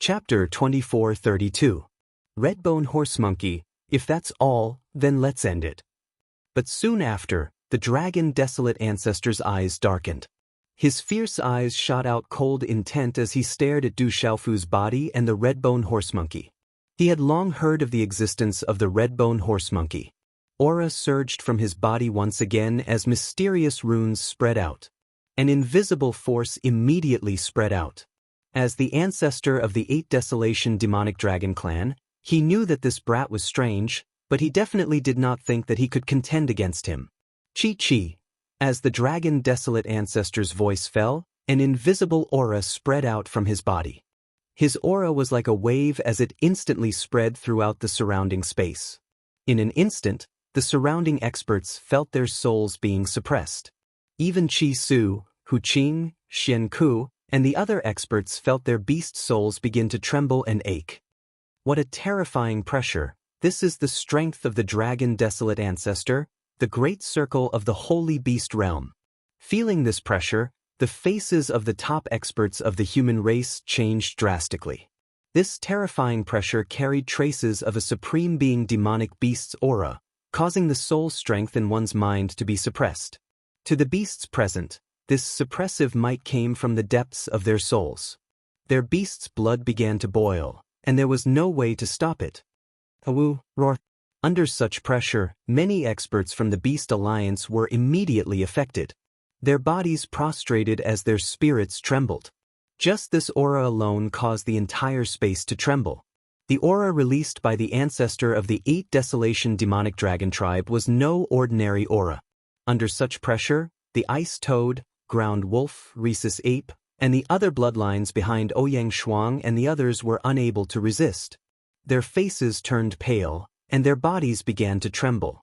Chapter 2432. Redbone Horse Monkey, if that's all, then let's end it. But soon after, the dragon desolate ancestor's eyes darkened. His fierce eyes shot out cold intent as he stared at Du Xiaofu's body and the redbone horse monkey. He had long heard of the existence of the redbone horse monkey. Aura surged from his body once again as mysterious runes spread out. An invisible force immediately spread out. As the ancestor of the 8 Desolation demonic dragon clan, he knew that this brat was strange, but he definitely did not think that he could contend against him. Chi-chi. As the dragon desolate ancestor's voice fell, an invisible aura spread out from his body. His aura was like a wave as it instantly spread throughout the surrounding space. In an instant, the surrounding experts felt their souls being suppressed. Even Chi Su, Hu Qing, Xian Ku, and the other experts felt their beast souls begin to tremble and ache. What a terrifying pressure! This is the strength of the dragon desolate ancestor, the great circle of the holy beast realm. Feeling this pressure, the faces of the top experts of the human race changed drastically. This terrifying pressure carried traces of a supreme being demonic beast's aura, causing the soul strength in one's mind to be suppressed. To the beasts present, this suppressive might came from the depths of their souls. Their beast's blood began to boil, and there was no way to stop it. Awu, roar. Under such pressure, many experts from the Beast Alliance were immediately affected. Their bodies prostrated as their spirits trembled. Just this aura alone caused the entire space to tremble. The aura released by the ancestor of the 8 Desolation demonic dragon tribe was no ordinary aura. Under such pressure, the ice toad, ground wolf, rhesus ape, and the other bloodlines behind Ouyang Shuang and the others were unable to resist. Their faces turned pale, and their bodies began to tremble.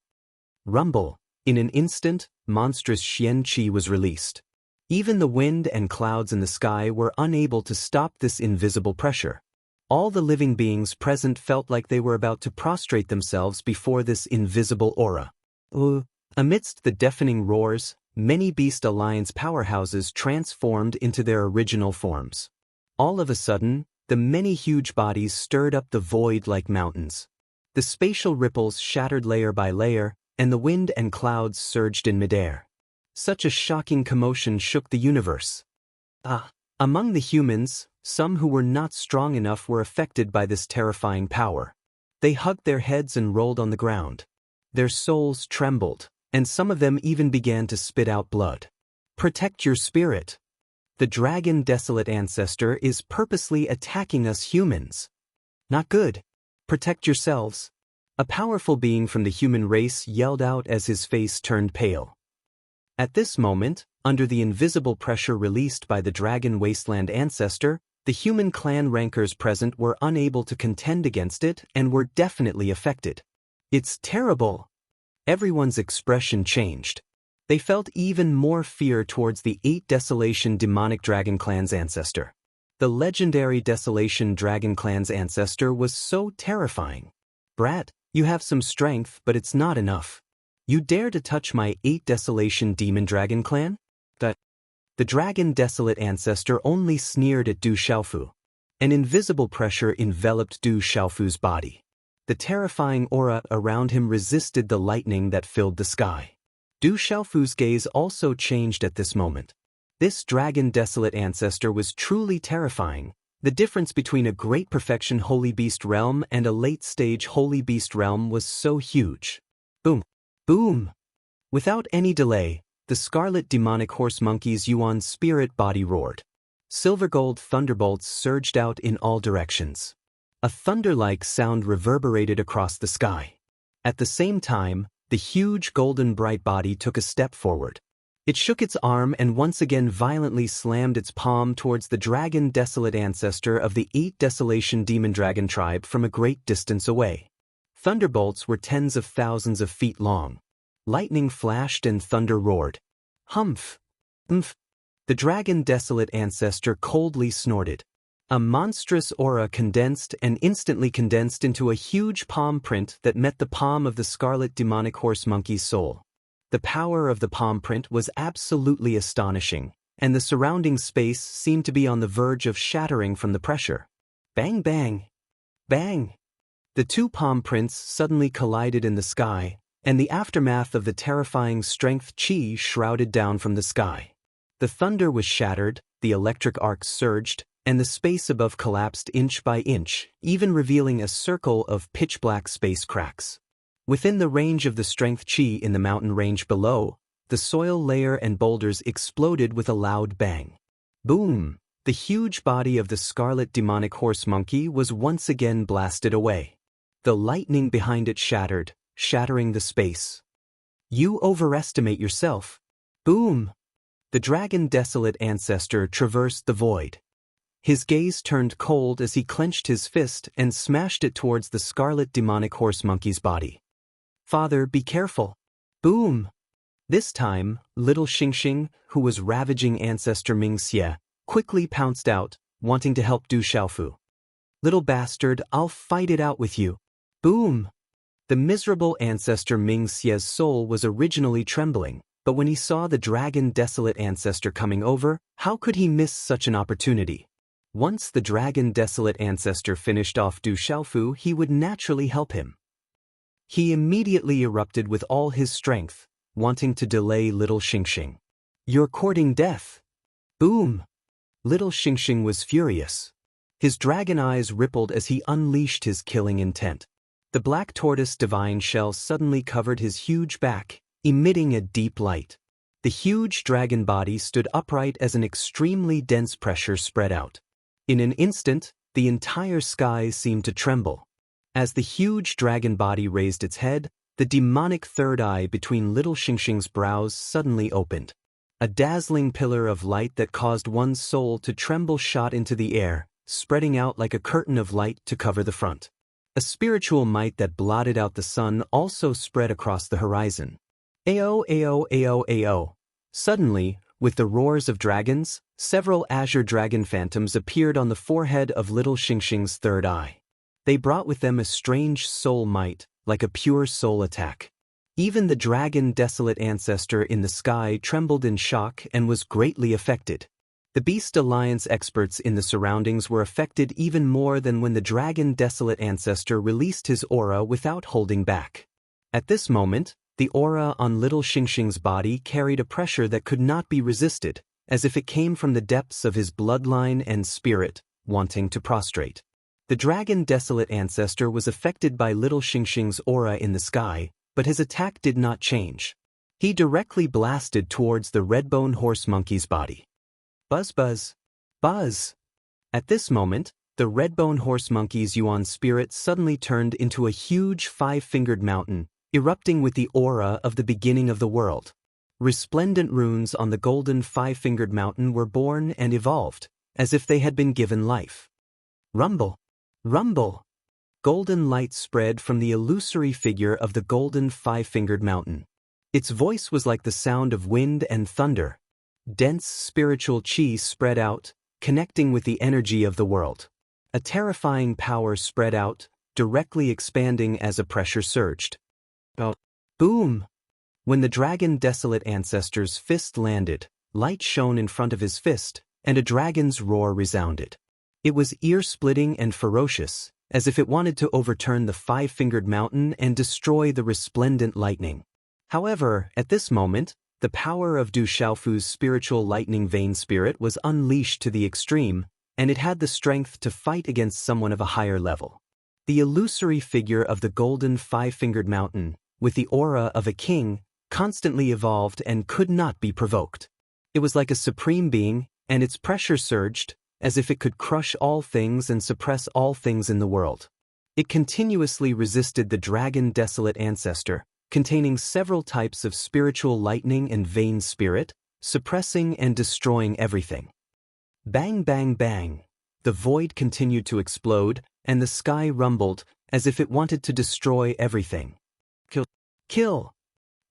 Rumble. In an instant, monstrous Xian Qi was released. Even the wind and clouds in the sky were unable to stop this invisible pressure. All the living beings present felt like they were about to prostrate themselves before this invisible aura. Amidst the deafening roars, many Beast Alliance powerhouses transformed into their original forms. All of a sudden, the many huge bodies stirred up the void like mountains. The spatial ripples shattered layer by layer, and the wind and clouds surged in midair. Such a shocking commotion shook the universe. Among the humans, some who were not strong enough were affected by this terrifying power. They hugged their heads and rolled on the ground. Their souls trembled, and some of them even began to spit out blood. Protect your spirit. The dragon desolate ancestor is purposely attacking us humans. Not good. Protect yourselves. A powerful being from the human race yelled out as his face turned pale. At this moment, under the invisible pressure released by the dragon wasteland ancestor, the human clan rankers present were unable to contend against it and were definitely affected. It's terrible. Everyone's expression changed. They felt even more fear towards the 8 Desolation demonic dragon clan's ancestor. The legendary Desolation dragon clan's ancestor was so terrifying. Brat, you have some strength, but it's not enough. You dare to touch my 8 Desolation demon dragon clan? The dragon desolate ancestor only sneered at Du Xiaofu. An invisible pressure enveloped Du Xiaofu's body. The terrifying aura around him resisted the lightning that filled the sky. Du Xiaofu's gaze also changed at this moment. This dragon desolate ancestor was truly terrifying. The difference between a great perfection holy beast realm and a late-stage holy beast realm was so huge. Boom! Boom! Without any delay, the scarlet demonic horse monkey's Yuan spirit body roared. Silver gold thunderbolts surged out in all directions. A thunder-like sound reverberated across the sky. At the same time, the huge golden bright body took a step forward. It shook its arm and once again violently slammed its palm towards the dragon desolate ancestor of the 8 Desolation demon dragon tribe from a great distance away. Thunderbolts were tens of thousands of feet long. Lightning flashed and thunder roared. Humph! Umph! The dragon desolate ancestor coldly snorted. A monstrous aura condensed and instantly condensed into a huge palm print that met the palm of the scarlet demonic horse monkey's soul. The power of the palm print was absolutely astonishing, and the surrounding space seemed to be on the verge of shattering from the pressure. Bang bang! Bang! The two palm prints suddenly collided in the sky, and the aftermath of the terrifying strength chi shrouded down from the sky. The thunder was shattered, the electric arcs surged, and the space above collapsed inch by inch, even revealing a circle of pitch-black space cracks. Within the range of the strength chi in the mountain range below, the soil layer and boulders exploded with a loud bang. Boom! The huge body of the scarlet demonic horse monkey was once again blasted away. The lightning behind it shattered, shattering the space. You overestimate yourself. Boom! The dragon desolate ancestor traversed the void. His gaze turned cold as he clenched his fist and smashed it towards the scarlet demonic horse monkey's body. Father, be careful. Boom! This time, little Xingxing, who was ravaging ancestor Ming Xie, quickly pounced out, wanting to help Du Xiaofu. Little bastard, I'll fight it out with you. Boom! The miserable ancestor Ming Xie's soul was originally trembling, but when he saw the dragon desolate ancestor coming over, how could he miss such an opportunity? Once the dragon desolate ancestor finished off Du Xiaofu, he would naturally help him. He immediately erupted with all his strength, wanting to delay little Xingxing. You're courting death. Boom! Little Xingxing was furious. His dragon eyes rippled as he unleashed his killing intent. The black tortoise divine shell suddenly covered his huge back, emitting a deep light. The huge dragon body stood upright as an extremely dense pressure spread out. In an instant, the entire sky seemed to tremble. As the huge dragon body raised its head, the demonic third eye between little Xingxing's brows suddenly opened. A dazzling pillar of light that caused one's soul to tremble shot into the air, spreading out like a curtain of light to cover the front. A spiritual might that blotted out the sun also spread across the horizon. Ao, ao, ao, ao. Suddenly, with the roars of dragons, several azure dragon phantoms appeared on the forehead of little Xingxing's third eye. They brought with them a strange soul might, like a pure soul attack. Even the dragon desolate ancestor in the sky trembled in shock and was greatly affected. The Beast Alliance experts in the surroundings were affected even more than when the dragon desolate ancestor released his aura without holding back. At this moment, the aura on little Xingxing's body carried a pressure that could not be resisted, as if it came from the depths of his bloodline and spirit, wanting to prostrate. The dragon desolate ancestor was affected by little Xingxing's aura in the sky, but his attack did not change. He directly blasted towards the red-bone horse monkey's body. Buzz buzz. Buzz. At this moment, the red-bone horse monkey's yuan spirit suddenly turned into a huge five-fingered mountain, erupting with the aura of the beginning of the world. Resplendent runes on the golden five-fingered mountain were born and evolved, as if they had been given life. Rumble. Rumble. Golden light spread from the illusory figure of the golden five-fingered mountain. Its voice was like the sound of wind and thunder. Dense spiritual chi spread out, connecting with the energy of the world. A terrifying power spread out, directly expanding as a pressure surged. Boom! When the dragon desolate ancestor's fist landed, light shone in front of his fist, and a dragon's roar resounded. It was ear-splitting and ferocious, as if it wanted to overturn the five-fingered mountain and destroy the resplendent lightning. However, at this moment, the power of Du Xiaofu's spiritual lightning vein spirit was unleashed to the extreme, and it had the strength to fight against someone of a higher level. The illusory figure of the golden five-fingered mountain, with the aura of a king, constantly evolved and could not be provoked. It was like a supreme being, and its pressure surged, as if it could crush all things and suppress all things in the world. It continuously resisted the dragon desolate ancestor, containing several types of spiritual lightning and vein spirit, suppressing and destroying everything. Bang bang bang. The void continued to explode, and the sky rumbled, as if it wanted to destroy everything. Kill. Kill!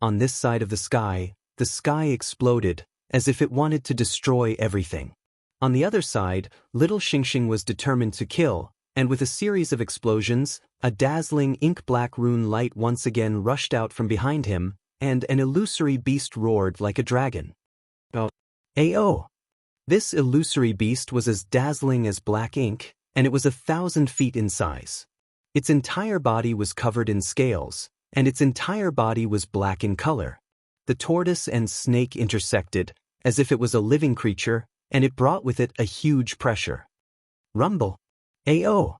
On this side of the sky exploded, as if it wanted to destroy everything. On the other side, little Xingxing was determined to kill, and with a series of explosions, a dazzling ink-black rune light once again rushed out from behind him, and an illusory beast roared like a dragon. Ao! This illusory beast was as dazzling as black ink, and it was 1,000 feet in size. Its entire body was covered in scales, and its entire body was black in color. The tortoise and snake intersected, as if it was a living creature, and it brought with it a huge pressure. Rumble. Ayo!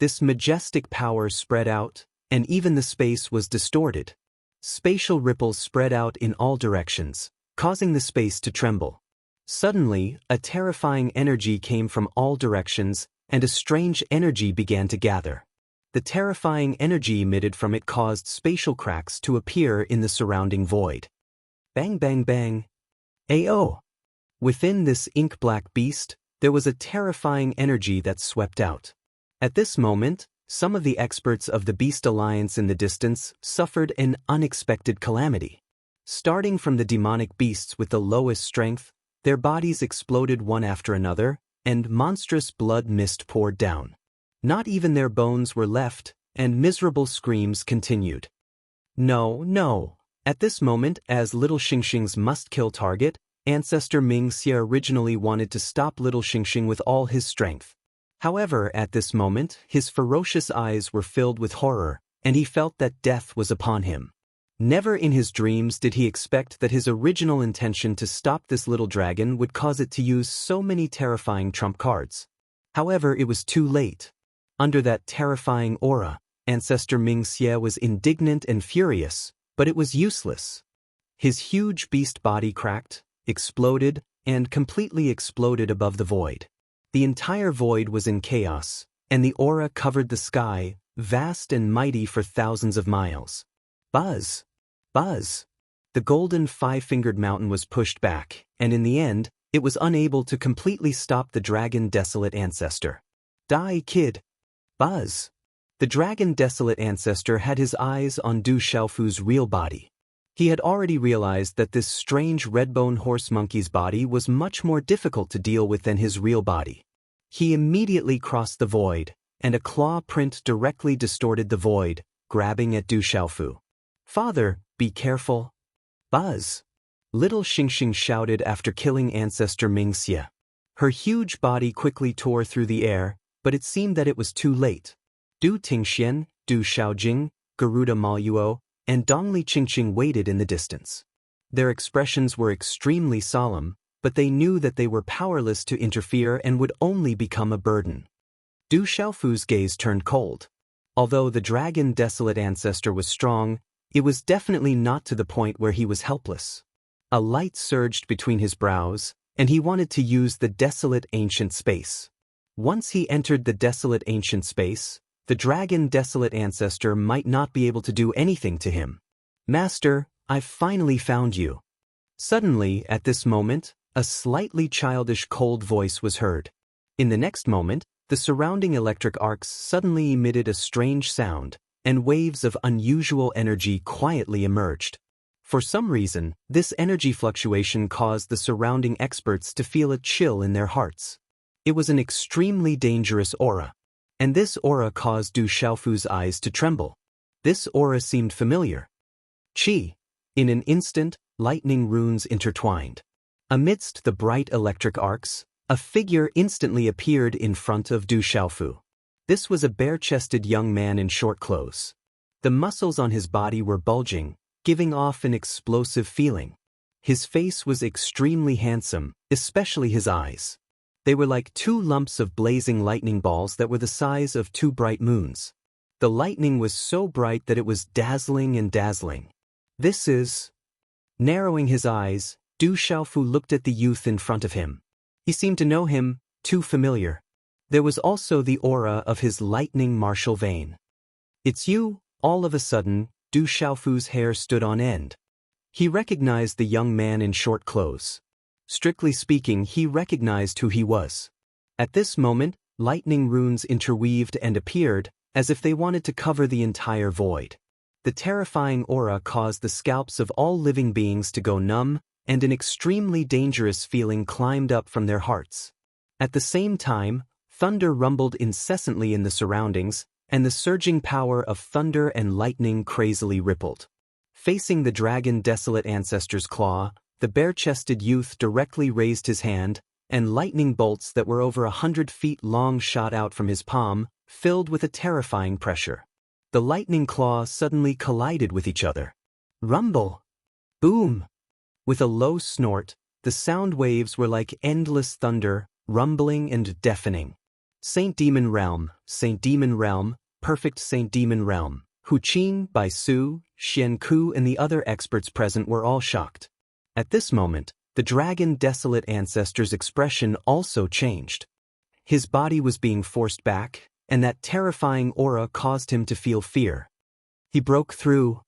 This majestic power spread out, and even the space was distorted. Spatial ripples spread out in all directions, causing the space to tremble. Suddenly, a terrifying energy came from all directions, and a strange energy began to gather. The terrifying energy emitted from it caused spatial cracks to appear in the surrounding void. Bang bang bang. Ayo! Within this ink-black beast, there was a terrifying energy that swept out. At this moment, some of the experts of the Beast Alliance in the distance suffered an unexpected calamity. Starting from the demonic beasts with the lowest strength, their bodies exploded one after another, and monstrous blood mist poured down. Not even their bones were left, and miserable screams continued. No, no. At this moment, as Little Xingxing's must-kill target, Ancestor Ming Xie originally wanted to stop Little Xingxing with all his strength. However, at this moment, his ferocious eyes were filled with horror, and he felt that death was upon him. Never in his dreams did he expect that his original intention to stop this little dragon would cause it to use so many terrifying trump cards. However, it was too late. Under that terrifying aura, Ancestor Ming Xie was indignant and furious, but it was useless. His huge beast body cracked, exploded, and completely exploded above the void. The entire void was in chaos, and the aura covered the sky, vast and mighty for thousands of miles. Buzz! Buzz! The golden five-fingered mountain was pushed back, and in the end, it was unable to completely stop the dragon desolate ancestor. Die, kid! Buzz! The dragon desolate ancestor had his eyes on Du Xiaofu's real body. He had already realized that this strange red-bone horse monkey's body was much more difficult to deal with than his real body. He immediately crossed the void, and a claw print directly distorted the void, grabbing at Du Xiaofu. Father, be careful. Buzz! Little Xingxing shouted after killing Ancestor Ming Xie. Her huge body quickly tore through the air, but it seemed that it was too late. Du Tingxian, Du Xiaojing, Garuda Maluo, and Dongli Qingqing waited in the distance. Their expressions were extremely solemn, but they knew that they were powerless to interfere and would only become a burden. Du Xiaofu's gaze turned cold. Although the dragon desolate ancestor was strong, it was definitely not to the point where he was helpless. A light surged between his brows, and he wanted to use the desolate ancient space. Once he entered the desolate ancient space, the dragon desolate ancestor might not be able to do anything to him. Master, I've finally found you. Suddenly, at this moment, a slightly childish cold voice was heard. In the next moment, the surrounding electric arcs suddenly emitted a strange sound, and waves of unusual energy quietly emerged. For some reason, this energy fluctuation caused the surrounding experts to feel a chill in their hearts. It was an extremely dangerous aura. And this aura caused Du Xiaofu's eyes to tremble. This aura seemed familiar. Qi. In an instant, lightning runes intertwined. Amidst the bright electric arcs, a figure instantly appeared in front of Du Xiaofu. This was a bare-chested young man in short clothes. The muscles on his body were bulging, giving off an explosive feeling. His face was extremely handsome, especially his eyes. They were like two lumps of blazing lightning balls that were the size of two bright moons. The lightning was so bright that it was dazzling and dazzling. This is... Narrowing his eyes, Du Xiaofu looked at the youth in front of him. He seemed to know him, too familiar. There was also the aura of his lightning martial vein. It's you? All of a sudden, Du Xiaofu's hair stood on end. He recognized the young man in short clothes. Strictly speaking, he recognized who he was. At this moment, lightning runes interweaved and appeared, as if they wanted to cover the entire void. The terrifying aura caused the scalps of all living beings to go numb, and an extremely dangerous feeling climbed up from their hearts. At the same time, thunder rumbled incessantly in the surroundings, and the surging power of thunder and lightning crazily rippled. Facing the dragon desolate ancestor's claw, the bare-chested youth directly raised his hand, and lightning bolts that were over 100 feet long shot out from his palm, filled with a terrifying pressure. The lightning claws suddenly collided with each other. Rumble! Boom! With a low snort, the sound waves were like endless thunder, rumbling and deafening. Saint Demon Realm, perfect Saint Demon Realm. Hu Qing, Bai Su, Xian Ku and the other experts present were all shocked. At this moment, the dragon desolate ancestor's expression also changed. His body was being forced back, and that terrifying aura caused him to feel fear. He broke through.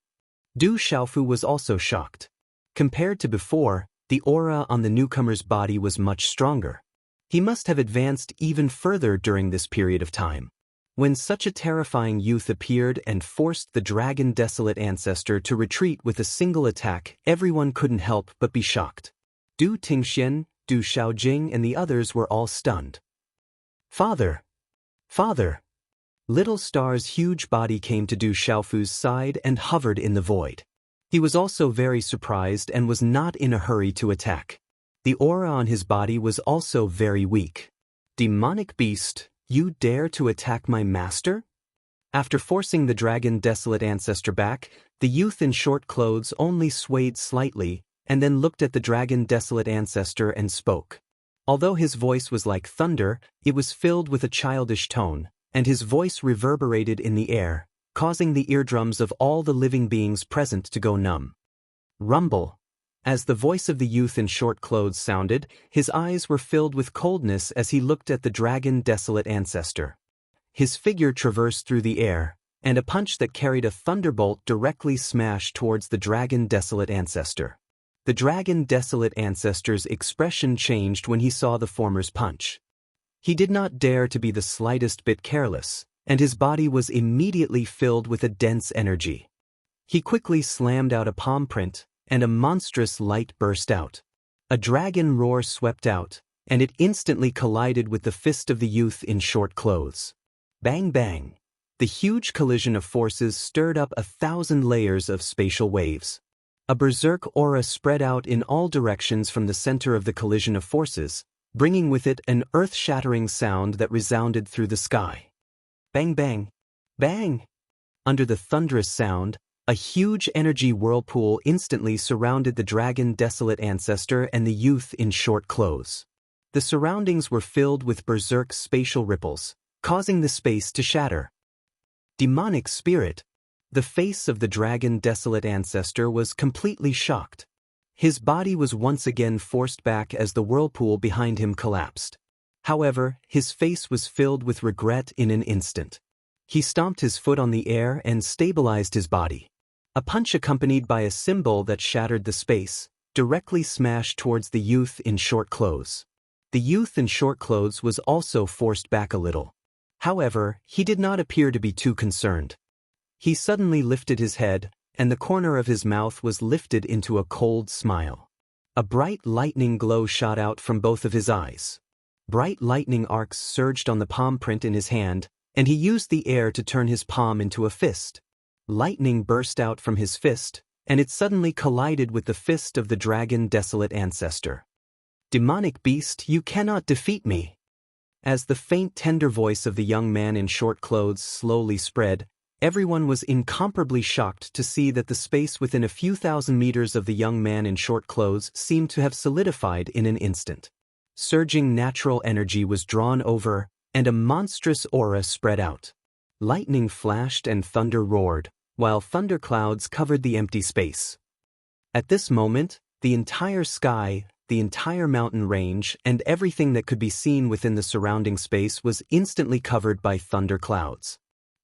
Du Xiaofu was also shocked. Compared to before, the aura on the newcomer's body was much stronger. He must have advanced even further during this period of time. When such a terrifying youth appeared and forced the dragon desolate ancestor to retreat with a single attack, everyone couldn't help but be shocked. Du Tingxian, Du Xiaojing and the others were all stunned. Father! Father! Little Star's huge body came to Du Xiaofu's side and hovered in the void. He was also very surprised and was not in a hurry to attack. The aura on his body was also very weak. Demonic beast, you dare to attack my master? After forcing the dragon desolate ancestor back, the youth in short clothes only swayed slightly and then looked at the dragon desolate ancestor and spoke. Although his voice was like thunder, it was filled with a childish tone, and his voice reverberated in the air, causing the eardrums of all the living beings present to go numb. Rumble! As the voice of the youth in short clothes sounded, his eyes were filled with coldness as he looked at the dragon desolate ancestor. His figure traversed through the air, and a punch that carried a thunderbolt directly smashed towards the dragon desolate ancestor. The dragon desolate ancestor's expression changed when he saw the former's punch. He did not dare to be the slightest bit careless, and his body was immediately filled with a dense energy. He quickly slammed out a palm print, and a monstrous light burst out. A dragon roar swept out, and it instantly collided with the fist of the youth in short clothes. Bang bang! The huge collision of forces stirred up 1,000 layers of spatial waves. A berserk aura spread out in all directions from the center of the collision of forces, bringing with it an earth-shattering sound that resounded through the sky. Bang bang! Bang! Under the thunderous sound, a huge energy whirlpool instantly surrounded the dragon desolate ancestor and the youth in short clothes. The surroundings were filled with berserk spatial ripples, causing the space to shatter. Demonic spirit! The face of the dragon desolate ancestor was completely shocked. His body was once again forced back as the whirlpool behind him collapsed. However, his face was filled with regret in an instant. He stomped his foot on the air and stabilized his body. A punch accompanied by a cymbal that shattered the space, directly smashed towards the youth in short clothes. The youth in short clothes was also forced back a little. However, he did not appear to be too concerned. He suddenly lifted his head, and the corner of his mouth was lifted into a cold smile. A bright lightning glow shot out from both of his eyes. Bright lightning arcs surged on the palm print in his hand, and he used the air to turn his palm into a fist. Lightning burst out from his fist, and it suddenly collided with the fist of the dragon desolate ancestor. Demonic beast, you cannot defeat me! As the faint tender voice of the young man in short clothes slowly spread, everyone was incomparably shocked to see that the space within a few thousand meters of the young man in short clothes seemed to have solidified in an instant. Surging natural energy was drawn over, and a monstrous aura spread out. Lightning flashed and thunder roared, while thunderclouds covered the empty space. At this moment, the entire sky, the entire mountain range, and everything that could be seen within the surrounding space was instantly covered by thunderclouds.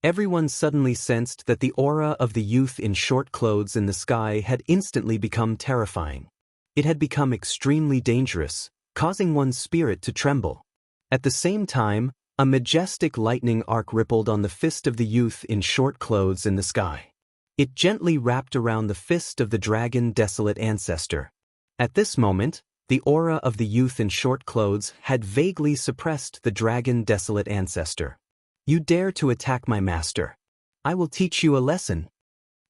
Everyone suddenly sensed that the aura of the youth in short clothes in the sky had instantly become terrifying. It had become extremely dangerous, causing one's spirit to tremble. At the same time, a majestic lightning arc rippled on the fist of the youth in short clothes in the sky. It gently wrapped around the fist of the dragon desolate ancestor. At this moment, the aura of the youth in short clothes had vaguely suppressed the dragon desolate ancestor. You dare to attack my master. I will teach you a lesson.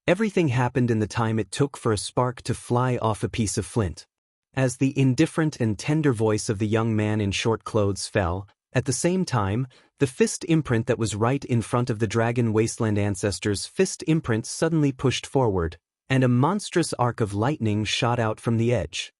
Everything happened in the time it took for a spark to fly off a piece of flint. As the indifferent and tender voice of the young man in short clothes fell, at the same time, the fist imprint that was right in front of the dragon wasteland ancestor's fist imprint suddenly pushed forward, and a monstrous arc of lightning shot out from the edge.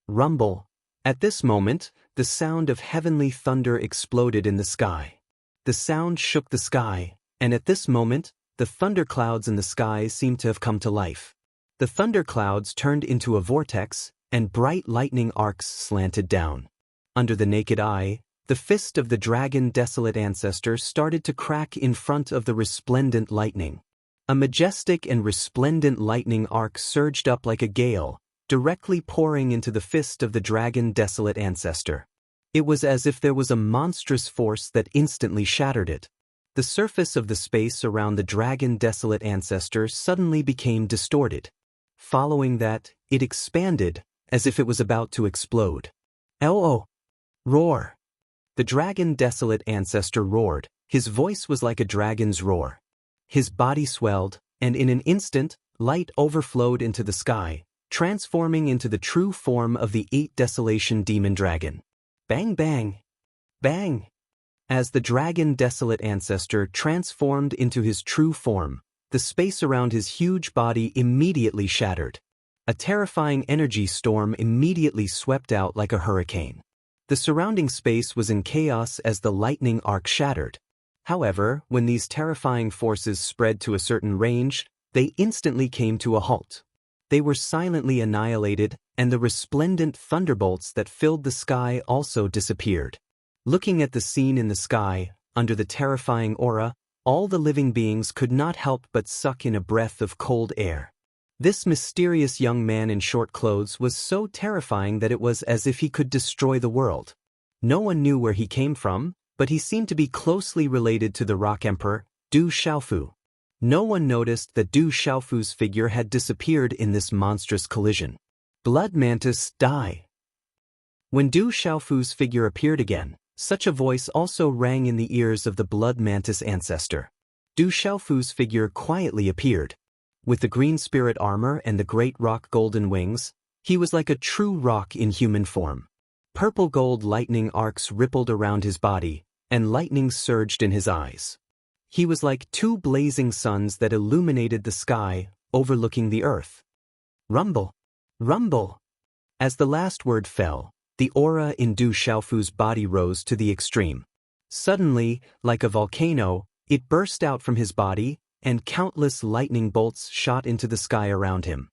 Rumble. At this moment, the sound of heavenly thunder exploded in the sky. The sound shook the sky, and at this moment, the thunderclouds in the sky seemed to have come to life. The thunderclouds turned into a vortex, and bright lightning arcs slanted down. Under the naked eye, the fist of the dragon desolate ancestor started to crack in front of the resplendent lightning. A majestic and resplendent lightning arc surged up like a gale, directly pouring into the fist of the dragon desolate ancestor. It was as if there was a monstrous force that instantly shattered it. The surface of the space around the dragon desolate ancestor suddenly became distorted. Following that, it expanded, as if it was about to explode. "Oh! Roar!" The dragon desolate ancestor roared. His voice was like a dragon's roar. His body swelled, and in an instant, light overflowed into the sky, transforming into the true form of the 8 desolation demon dragon. Bang bang! Bang! As the dragon desolate ancestor transformed into his true form, the space around his huge body immediately shattered. A terrifying energy storm immediately swept out like a hurricane. The surrounding space was in chaos as the lightning arc shattered. However, when these terrifying forces spread to a certain range, they instantly came to a halt. They were silently annihilated, and the resplendent thunderbolts that filled the sky also disappeared. Looking at the scene in the sky, under the terrifying aura, all the living beings could not help but suck in a breath of cold air. This mysterious young man in short clothes was so terrifying that it was as if he could destroy the world. No one knew where he came from, but he seemed to be closely related to the Rock Emperor, Du Xiaofu. No one noticed that Du Xiaofu's figure had disappeared in this monstrous collision. Blood Mantis, die! When Du Xiaofu's figure appeared again, such a voice also rang in the ears of the Blood Mantis ancestor. Du Xiaofu's figure quietly appeared. With the green spirit armor and the great rock golden wings, he was like a true rock in human form. Purple gold lightning arcs rippled around his body, and lightning surged in his eyes. He was like 2 blazing suns that illuminated the sky, overlooking the earth. Rumble! Rumble! As the last word fell, the aura in Du Xiaofu's body rose to the extreme. Suddenly, like a volcano, it burst out from his body, and countless lightning bolts shot into the sky around him.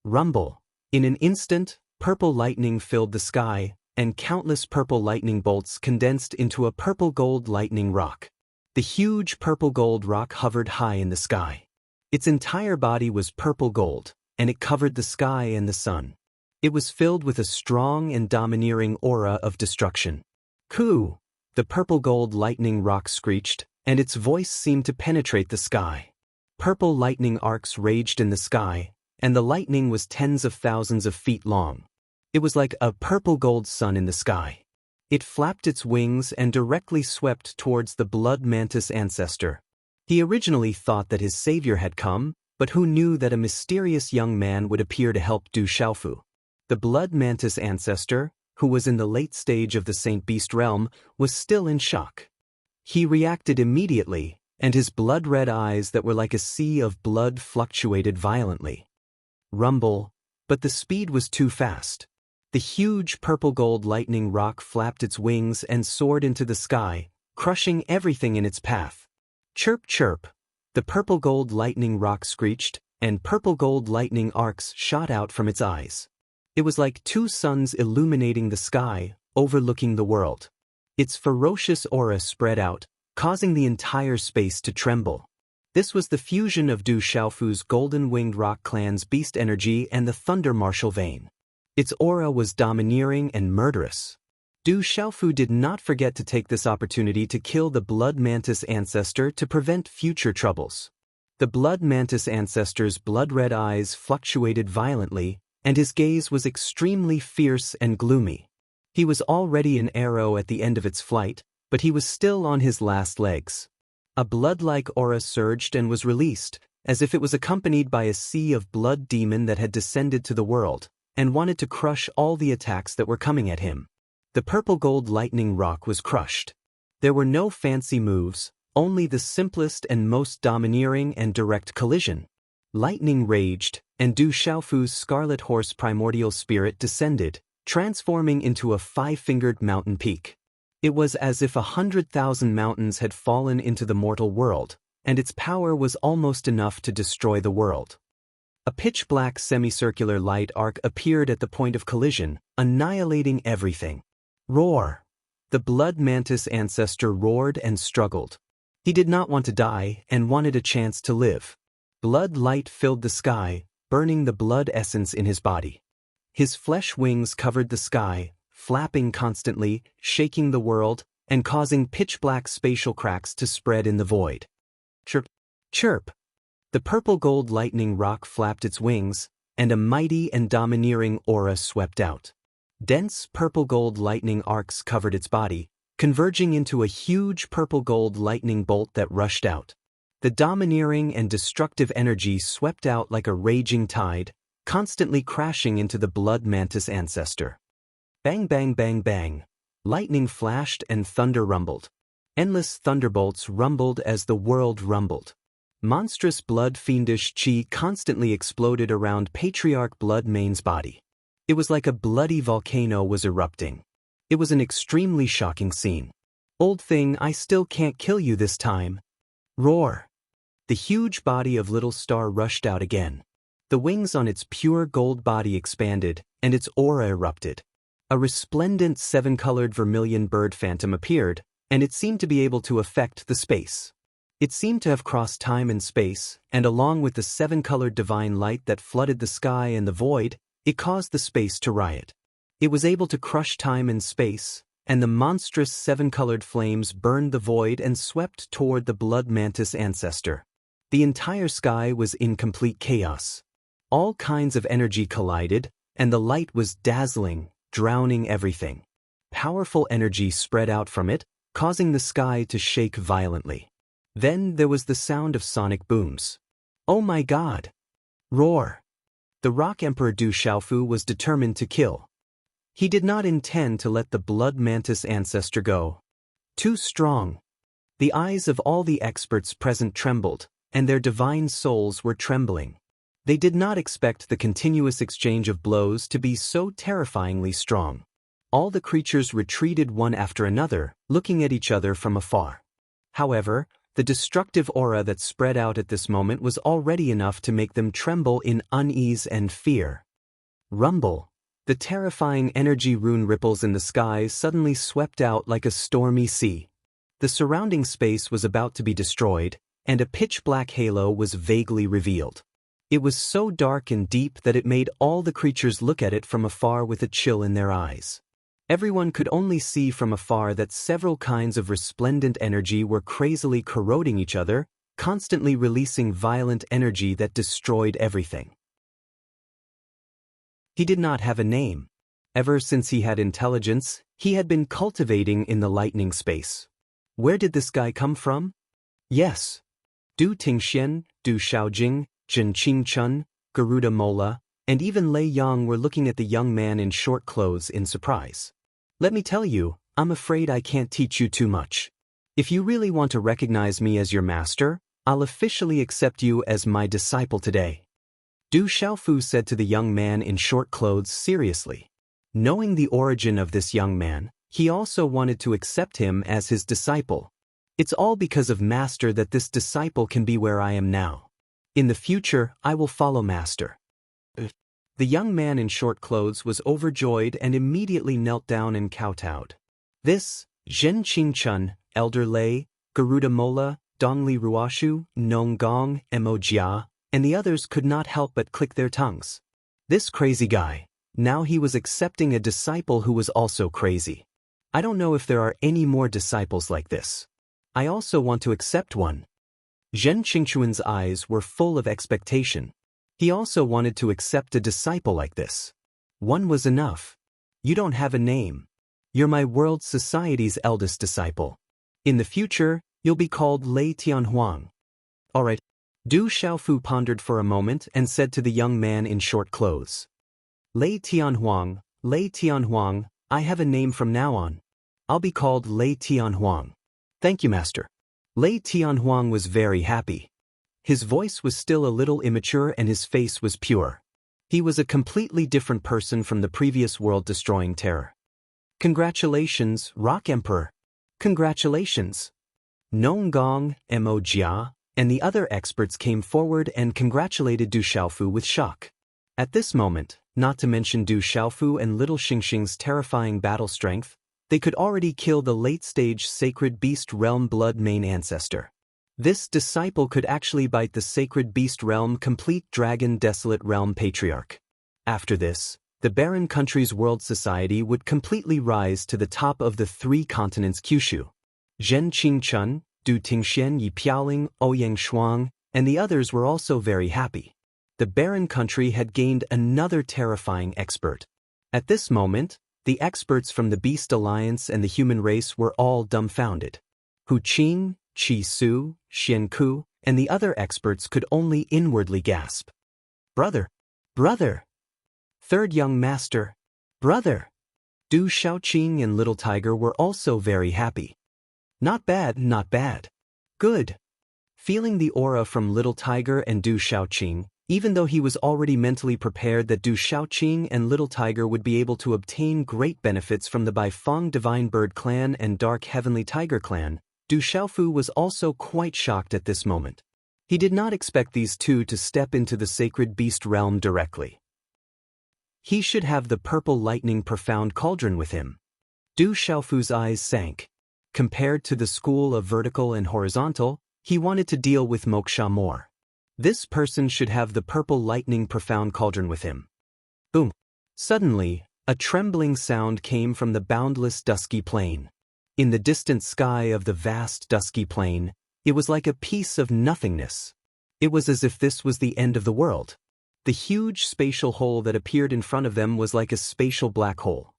Rumble! In an instant, purple lightning filled the sky, and countless purple lightning bolts condensed into a purple gold lightning rock. The huge purple gold rock hovered high in the sky. Its entire body was purple gold, and it covered the sky and the sun. It was filled with a strong and domineering aura of destruction. "Coo!" The purple gold lightning rock screeched, and its voice seemed to penetrate the sky. Purple lightning arcs raged in the sky, and the lightning was tens of thousands of feet long. It was like a purple gold sun in the sky. It flapped its wings and directly swept towards the Blood Mantis ancestor. He originally thought that his savior had come, but who knew that a mysterious young man would appear to help Du Xiaofu? The Blood Mantis ancestor, who was in the late stage of the Saint Beast realm, was still in shock. He reacted immediately, and his blood-red eyes that were like a sea of blood fluctuated violently. Rumble, but the speed was too fast. The huge purple gold lightning rock flapped its wings and soared into the sky, crushing everything in its path. Chirp chirp! The purple gold lightning rock screeched, and purple gold lightning arcs shot out from its eyes. It was like 2 suns illuminating the sky, overlooking the world. Its ferocious aura spread out, causing the entire space to tremble. This was the fusion of Du Xiaofu's golden-winged rock clan's beast energy and the thunder martial vein. Its aura was domineering and murderous. Du Xiaofu did not forget to take this opportunity to kill the Blood Mantis ancestor to prevent future troubles. The Blood Mantis ancestor's blood-red eyes fluctuated violently, and his gaze was extremely fierce and gloomy. He was already an arrow at the end of its flight, but he was still on his last legs. A blood-like aura surged and was released, as if it was accompanied by a sea of blood demon that had descended to the world, and wanted to crush all the attacks that were coming at him. The purple gold lightning rock was crushed. There were no fancy moves, only the simplest and most domineering and direct collision. Lightning raged, and Du Xiaofu's scarlet horse primordial spirit descended, transforming into a 5-fingered mountain peak. It was as if 100,000 mountains had fallen into the mortal world, and its power was almost enough to destroy the world. A pitch-black semicircular light arc appeared at the point of collision, annihilating everything. Roar! The blood mantis ancestor roared and struggled. He did not want to die and wanted a chance to live. Blood light filled the sky, burning the blood essence in his body. His flesh wings covered the sky, flapping constantly, shaking the world, and causing pitch-black spatial cracks to spread in the void. Chirp! Chirp! The purple gold lightning rock flapped its wings, and a mighty and domineering aura swept out. Dense purple gold lightning arcs covered its body, converging into a huge purple gold lightning bolt that rushed out. The domineering and destructive energy swept out like a raging tide, constantly crashing into the blood mantis ancestor. Bang bang bang bang. Lightning flashed and thunder rumbled. Endless thunderbolts rumbled as the world rumbled. Monstrous blood fiendish chi constantly exploded around Patriarch Blood Main's body. It was like a bloody volcano was erupting. It was an extremely shocking scene. Old thing, I still can't kill you this time. Roar! The huge body of Little Star rushed out again. The wings on its pure gold body expanded, and its aura erupted. A resplendent 7-colored vermilion bird phantom appeared, and it seemed to be able to affect the space. It seemed to have crossed time and space, and along with the 7-colored divine light that flooded the sky and the void, it caused the space to riot. It was able to crush time and space, and the monstrous 7-colored flames burned the void and swept toward the blood mantis ancestor. The entire sky was in complete chaos. All kinds of energy collided, and the light was dazzling, drowning everything. Powerful energy spread out from it, causing the sky to shake violently. Then there was the sound of sonic booms. Oh my God! Roar! The Rock Emperor Du Xiaofu was determined to kill. He did not intend to let the blood mantis ancestor go. Too strong. The eyes of all the experts present trembled, and their divine souls were trembling. They did not expect the continuous exchange of blows to be so terrifyingly strong. All the creatures retreated one after another, looking at each other from afar. However, the destructive aura that spread out at this moment was already enough to make them tremble in unease and fear. Rumble! The terrifying energy rune ripples in the sky suddenly swept out like a stormy sea. The surrounding space was about to be destroyed, and a pitch-black halo was vaguely revealed. It was so dark and deep that it made all the creatures look at it from afar with a chill in their eyes. Everyone could only see from afar that several kinds of resplendent energy were crazily corroding each other, constantly releasing violent energy that destroyed everything. He did not have a name. Ever since he had intelligence, he had been cultivating in the lightning space. Where did this guy come from? Yes. Du Tingxian, Du Xiaojing, Jin Qingchun, Garuda Mola, and even Lei Yang were looking at the young man in short clothes in surprise. Let me tell you, I'm afraid I can't teach you too much. If you really want to recognize me as your master, I'll officially accept you as my disciple today. Du Xiaofu said to the young man in short clothes seriously. Knowing the origin of this young man, he also wanted to accept him as his disciple. It's all because of Master that this disciple can be where I am now. In the future, I will follow Master. The young man in short clothes was overjoyed and immediately knelt down and kowtowed. This, Zhen Qingchun, Elder Lei, Garuda Mola, Dongli Ruoshu, Nong Gong, Mo Jia, and the others could not help but click their tongues. This crazy guy. Now he was accepting a disciple who was also crazy. I don't know if there are any more disciples like this. I also want to accept one. Zhen Qingchuan's eyes were full of expectation. He also wanted to accept a disciple like this. One was enough. You don't have a name. You're my world society's eldest disciple. In the future, you'll be called Lei Tianhuang. All right. Du Xiaofu pondered for a moment and said to the young man in short clothes. Lei Tianhuang, Lei Tianhuang, I have a name from now on. I'll be called Lei Tianhuang. Thank you, master. Lei Tianhuang was very happy. His voice was still a little immature and his face was pure. He was a completely different person from the previous world-destroying terror. Congratulations, Rock Emperor. Congratulations. Nong Gong, Mo Jia, and the other experts came forward and congratulated Du Xiaofu with shock. At this moment, not to mention Du Xiaofu and Little Xingxing's terrifying battle strength, they could already kill the late-stage Sacred Beast Realm Blood main ancestor. This disciple could actually bite the Sacred Beast Realm Complete Dragon Desolate Realm Patriarch. After this, the barren country's world society would completely rise to the top of the 3 continents Kyushu. Zhen Qingchun, Du Tingxian Yi Piaoling, Ouyang Shuang, and the others were also very happy. The barren country had gained another terrifying expert. At this moment, the experts from the Beast Alliance and the human race were all dumbfounded. Hu Qing, Qi Su, Xian Ku, and the other experts could only inwardly gasp. Brother! Brother! Third young master! Brother! Du Xiaoqing and Little Tiger were also very happy. Not bad, not bad. Good. Feeling the aura from Little Tiger and Du Xiaoqing, even though he was already mentally prepared that Du Xiaoqing and Little Tiger would be able to obtain great benefits from the Baifeng Divine Bird Clan and Dark Heavenly Tiger Clan, Du Xiaofu was also quite shocked at this moment. He did not expect these two to step into the Sacred Beast Realm directly. He should have the Purple Lightning Profound Cauldron with him. Du Xiaofu's eyes sank. Compared to the school of vertical and horizontal, he wanted to deal with Moksha more. This person should have the Purple Lightning Profound Cauldron with him. Boom! Suddenly, a trembling sound came from the boundless dusky plain. In the distant sky of the vast dusky plain, it was like a piece of nothingness. It was as if this was the end of the world. The huge spatial hole that appeared in front of them was like a spatial black hole.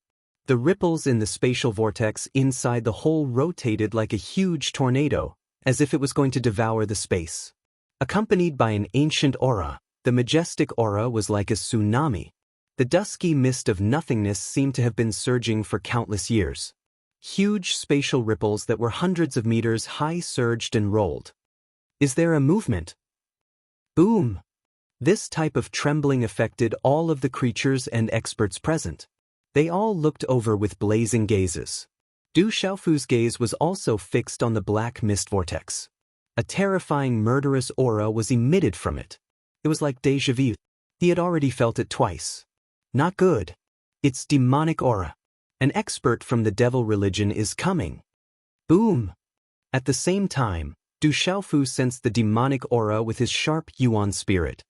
The ripples in the spatial vortex inside the hole rotated like a huge tornado, as if it was going to devour the space. Accompanied by an ancient aura, the majestic aura was like a tsunami. The dusky mist of nothingness seemed to have been surging for countless years. Huge spatial ripples that were hundreds of meters high surged and rolled. Is there a movement? Boom! This type of trembling affected all of the creatures and experts present. They all looked over with blazing gazes. Du Xiaofu's gaze was also fixed on the black mist vortex. A terrifying murderous aura was emitted from it. It was like déjà vu. He had already felt it twice. Not good. It's demonic aura. An expert from the devil religion is coming. Boom! At the same time, Du Xiaofu sensed the demonic aura with his sharp Yuan spirit.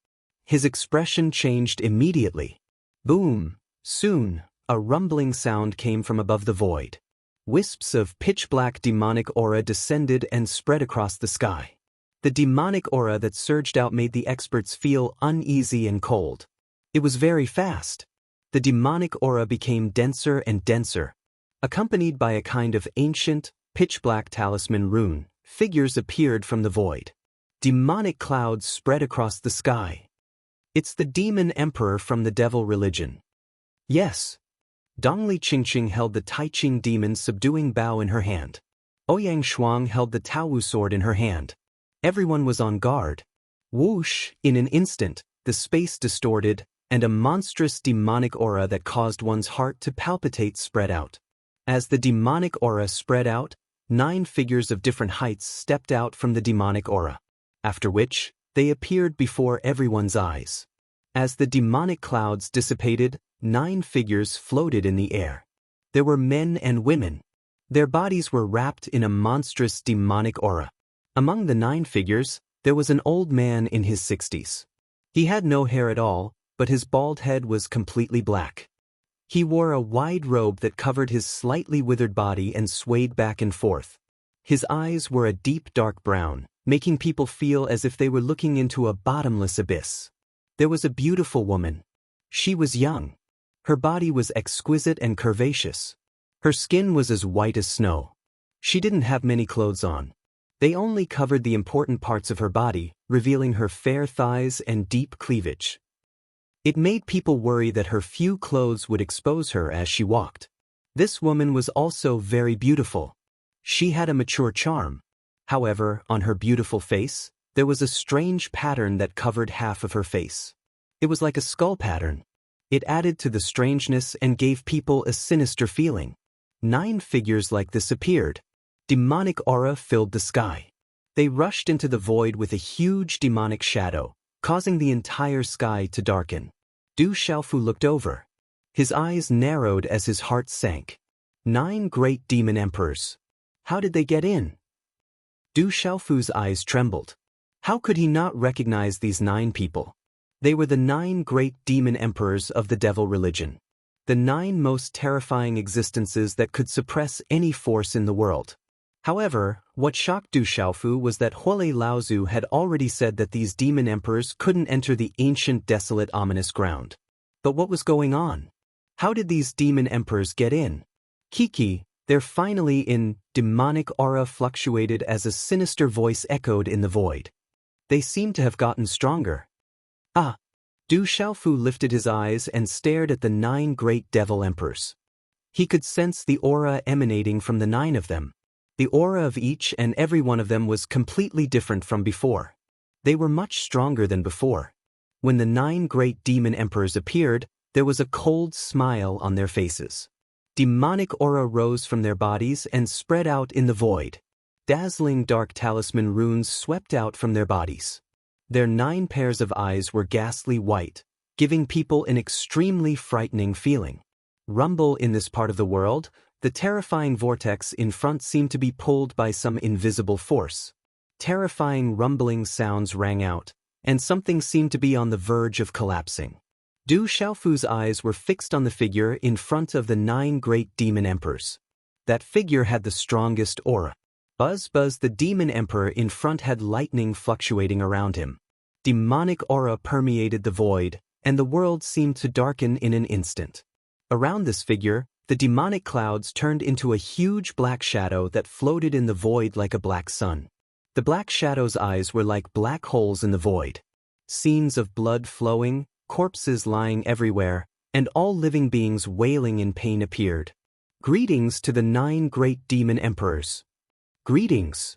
His expression changed immediately. Boom! Soon, a rumbling sound came from above the void. Wisps of pitch-black demonic aura descended and spread across the sky. The demonic aura that surged out made the experts feel uneasy and cold. It was very fast. The demonic aura became denser and denser. Accompanied by a kind of ancient, pitch-black talisman rune, figures appeared from the void. Demonic clouds spread across the sky. It's the demon emperor from the devil religion. Yes. Dongli Qingqing held the Taiqing demon subduing bow in her hand. Ouyang Shuang held the Taowu sword in her hand. Everyone was on guard. Whoosh! In an instant, the space distorted, and a monstrous demonic aura that caused one's heart to palpitate spread out. As the demonic aura spread out, 9 figures of different heights stepped out from the demonic aura. After which, they appeared before everyone's eyes. As the demonic clouds dissipated, 9 figures floated in the air. There were men and women. Their bodies were wrapped in a monstrous demonic aura. Among the 9 figures, there was an old man in his 60s. He had no hair at all, but his bald head was completely black. He wore a wide robe that covered his slightly withered body and swayed back and forth. His eyes were a deep dark brown, making people feel as if they were looking into a bottomless abyss. There was a beautiful woman. She was young. Her body was exquisite and curvaceous. Her skin was as white as snow. She didn't have many clothes on. They only covered the important parts of her body, revealing her fair thighs and deep cleavage. It made people worry that her few clothes would expose her as she walked. This woman was also very beautiful. She had a mature charm. However, on her beautiful face, there was a strange pattern that covered half of her face. It was like a skull pattern. It added to the strangeness and gave people a sinister feeling. 9 figures like this appeared. Demonic aura filled the sky. They rushed into the void with a huge demonic shadow, causing the entire sky to darken. Du Xiaofu looked over. His eyes narrowed as his heart sank. 9 great demon emperors. How did they get in? Du Xiaofu's eyes trembled. How could he not recognize these 9 people? They were the 9 great demon emperors of the devil religion. The 9 most terrifying existences that could suppress any force in the world. However, what shocked Du Xiaofu was that Huolei Laozu had already said that these demon emperors couldn't enter the ancient desolate ominous ground. But what was going on? How did these demon emperors get in? Kiki, they're finally in. Demonic aura fluctuated as a sinister voice echoed in the void. They seem to have gotten stronger. Ah! Du Xiaofu lifted his eyes and stared at the 9 great devil emperors. He could sense the aura emanating from the 9 of them. The aura of each and every one of them was completely different from before. They were much stronger than before. When the 9 great demon emperors appeared, there was a cold smile on their faces. Demonic aura rose from their bodies and spread out in the void. Dazzling dark talisman runes swept out from their bodies. Their 9 pairs of eyes were ghastly white, giving people an extremely frightening feeling. Rumble in this part of the world, the terrifying vortex in front seemed to be pulled by some invisible force. Terrifying rumbling sounds rang out, and something seemed to be on the verge of collapsing. Du Xiaofu's eyes were fixed on the figure in front of the 9 great demon emperors. That figure had the strongest aura. Buzz Buzz, the demon emperor in front, had lightning fluctuating around him. Demonic aura permeated the void, and the world seemed to darken in an instant. Around this figure, the demonic clouds turned into a huge black shadow that floated in the void like a black sun. The black shadow's eyes were like black holes in the void. Scenes of blood flowing, corpses lying everywhere, and all living beings wailing in pain appeared. Greetings to the 9 great demon emperors. Greetings.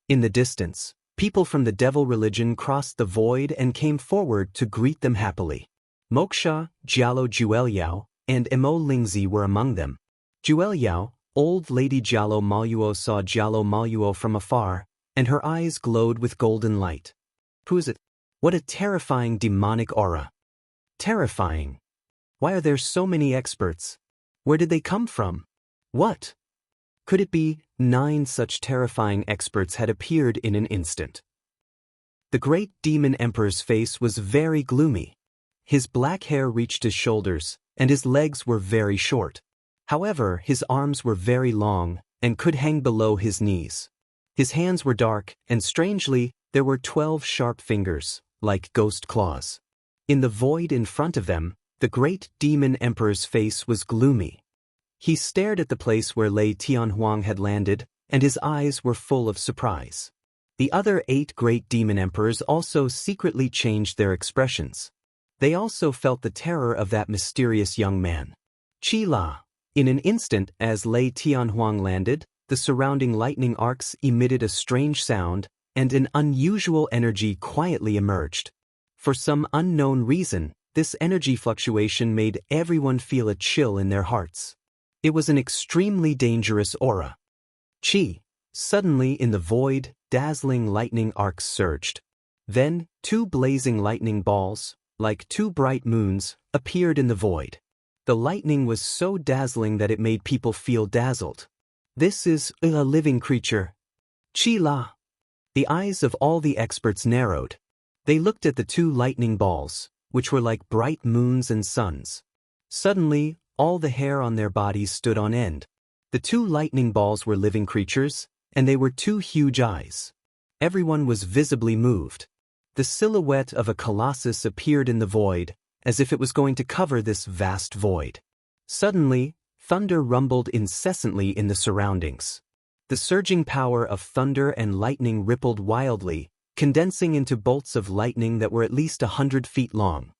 In the distance, people from the devil religion crossed the void and came forward to greet them happily. Moksha, Jialo Jueliao, and Emo Lingzi were among them. Jueliao, old lady Jialo Maluo, saw Jialo Maluo from afar, and her eyes glowed with golden light. Who is it? What a terrifying demonic aura. Terrifying. Why are there so many experts? Where did they come from? What? Could it be 9 such terrifying experts had appeared in an instant? The great demon emperor's face was very gloomy. His black hair reached his shoulders, and his legs were very short. However, his arms were very long and could hang below his knees. His hands were dark, and strangely, there were 12 sharp fingers, like ghost claws. In the void in front of them, the great demon emperor's face was gloomy. He stared at the place where Lei Tianhuang had landed, and his eyes were full of surprise. The other 8 great demon emperors also secretly changed their expressions. They also felt the terror of that mysterious young man. Qi La. In an instant, as Lei Tianhuang landed, the surrounding lightning arcs emitted a strange sound, and an unusual energy quietly emerged. For some unknown reason, this energy fluctuation made everyone feel a chill in their hearts. It was an extremely dangerous aura. Qi. Suddenly in the void, dazzling lightning arcs surged. Then, 2 blazing lightning balls, like 2 bright moons, appeared in the void. The lightning was so dazzling that it made people feel dazzled. This is a living creature. Qi La. The eyes of all the experts narrowed. They looked at the 2 lightning balls, which were like bright moons and suns. Suddenly, all the hair on their bodies stood on end. The 2 lightning balls were living creatures, and they were 2 huge eyes. Everyone was visibly moved. The silhouette of a colossus appeared in the void, as if it was going to cover this vast void. Suddenly, thunder rumbled incessantly in the surroundings. The surging power of thunder and lightning rippled wildly, condensing into bolts of lightning that were at least 100 feet long.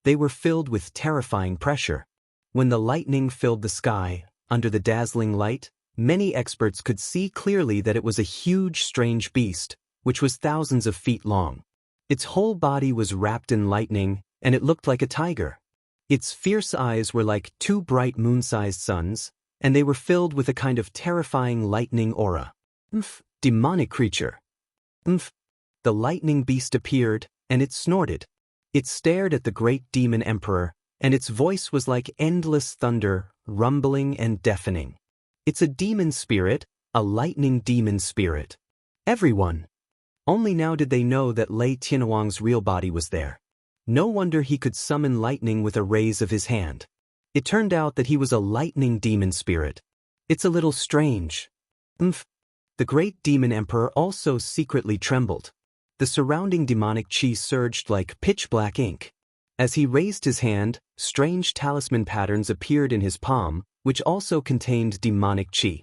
They were filled with terrifying pressure. When the lightning filled the sky, under the dazzling light, many experts could see clearly that it was a huge, strange beast, which was thousands of feet long. Its whole body was wrapped in lightning, and it looked like a tiger. Its fierce eyes were like two bright moon-sized suns, and they were filled with a kind of terrifying lightning aura. Demonic creature. The lightning beast appeared, and it snorted. It stared at the great demon emperor, and its voice was like endless thunder, rumbling and deafening. It's a demon spirit, a lightning demon spirit. Everyone. Only now did they know that Lei Tianhuang's real body was there. No wonder he could summon lightning with a raise of his hand. It turned out that he was a lightning demon spirit. It's a little strange. The great demon emperor also secretly trembled. The surrounding demonic chi surged like pitch-black ink. As he raised his hand, strange talisman patterns appeared in his palm, which also contained demonic chi.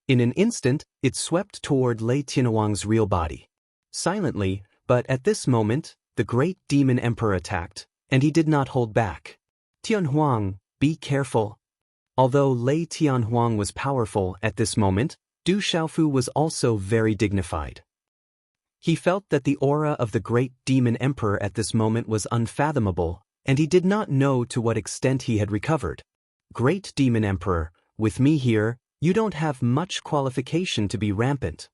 In an instant, it swept toward Lei Tianhuang's real body. Silently, but at this moment, the great demon emperor attacked, and he did not hold back. Tianhuang, be careful. Although Lei Tianhuang was powerful at this moment, Du Xiaofu was also very dignified. He felt that the aura of the great demon emperor at this moment was unfathomable, and he did not know to what extent he had recovered. Great demon emperor, with me here, you don't have much qualification to be rampant.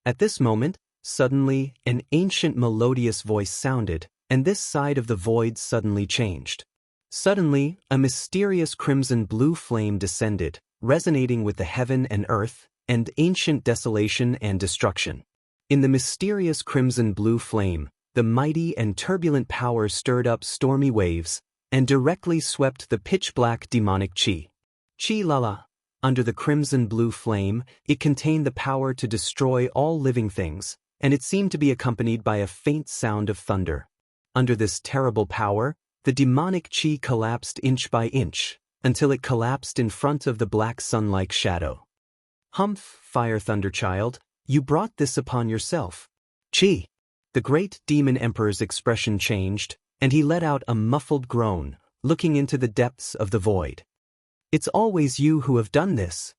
At this moment, suddenly, an ancient melodious voice sounded, and this side of the void suddenly changed. Suddenly, a mysterious crimson-blue flame descended, resonating with the heaven and earth, and ancient desolation and destruction. In the mysterious crimson-blue flame, the mighty and turbulent power stirred up stormy waves, and directly swept the pitch-black demonic chi. Chi-la-la. Under the crimson-blue flame, it contained the power to destroy all living things, and it seemed to be accompanied by a faint sound of thunder. Under this terrible power, the demonic chi collapsed inch by inch, until it collapsed in front of the black sun-like shadow. Humph, Fire Thunder Child, you brought this upon yourself. Chi. The great demon emperor's expression changed, and he let out a muffled groan, looking into the depths of the void. It's always you who have done this.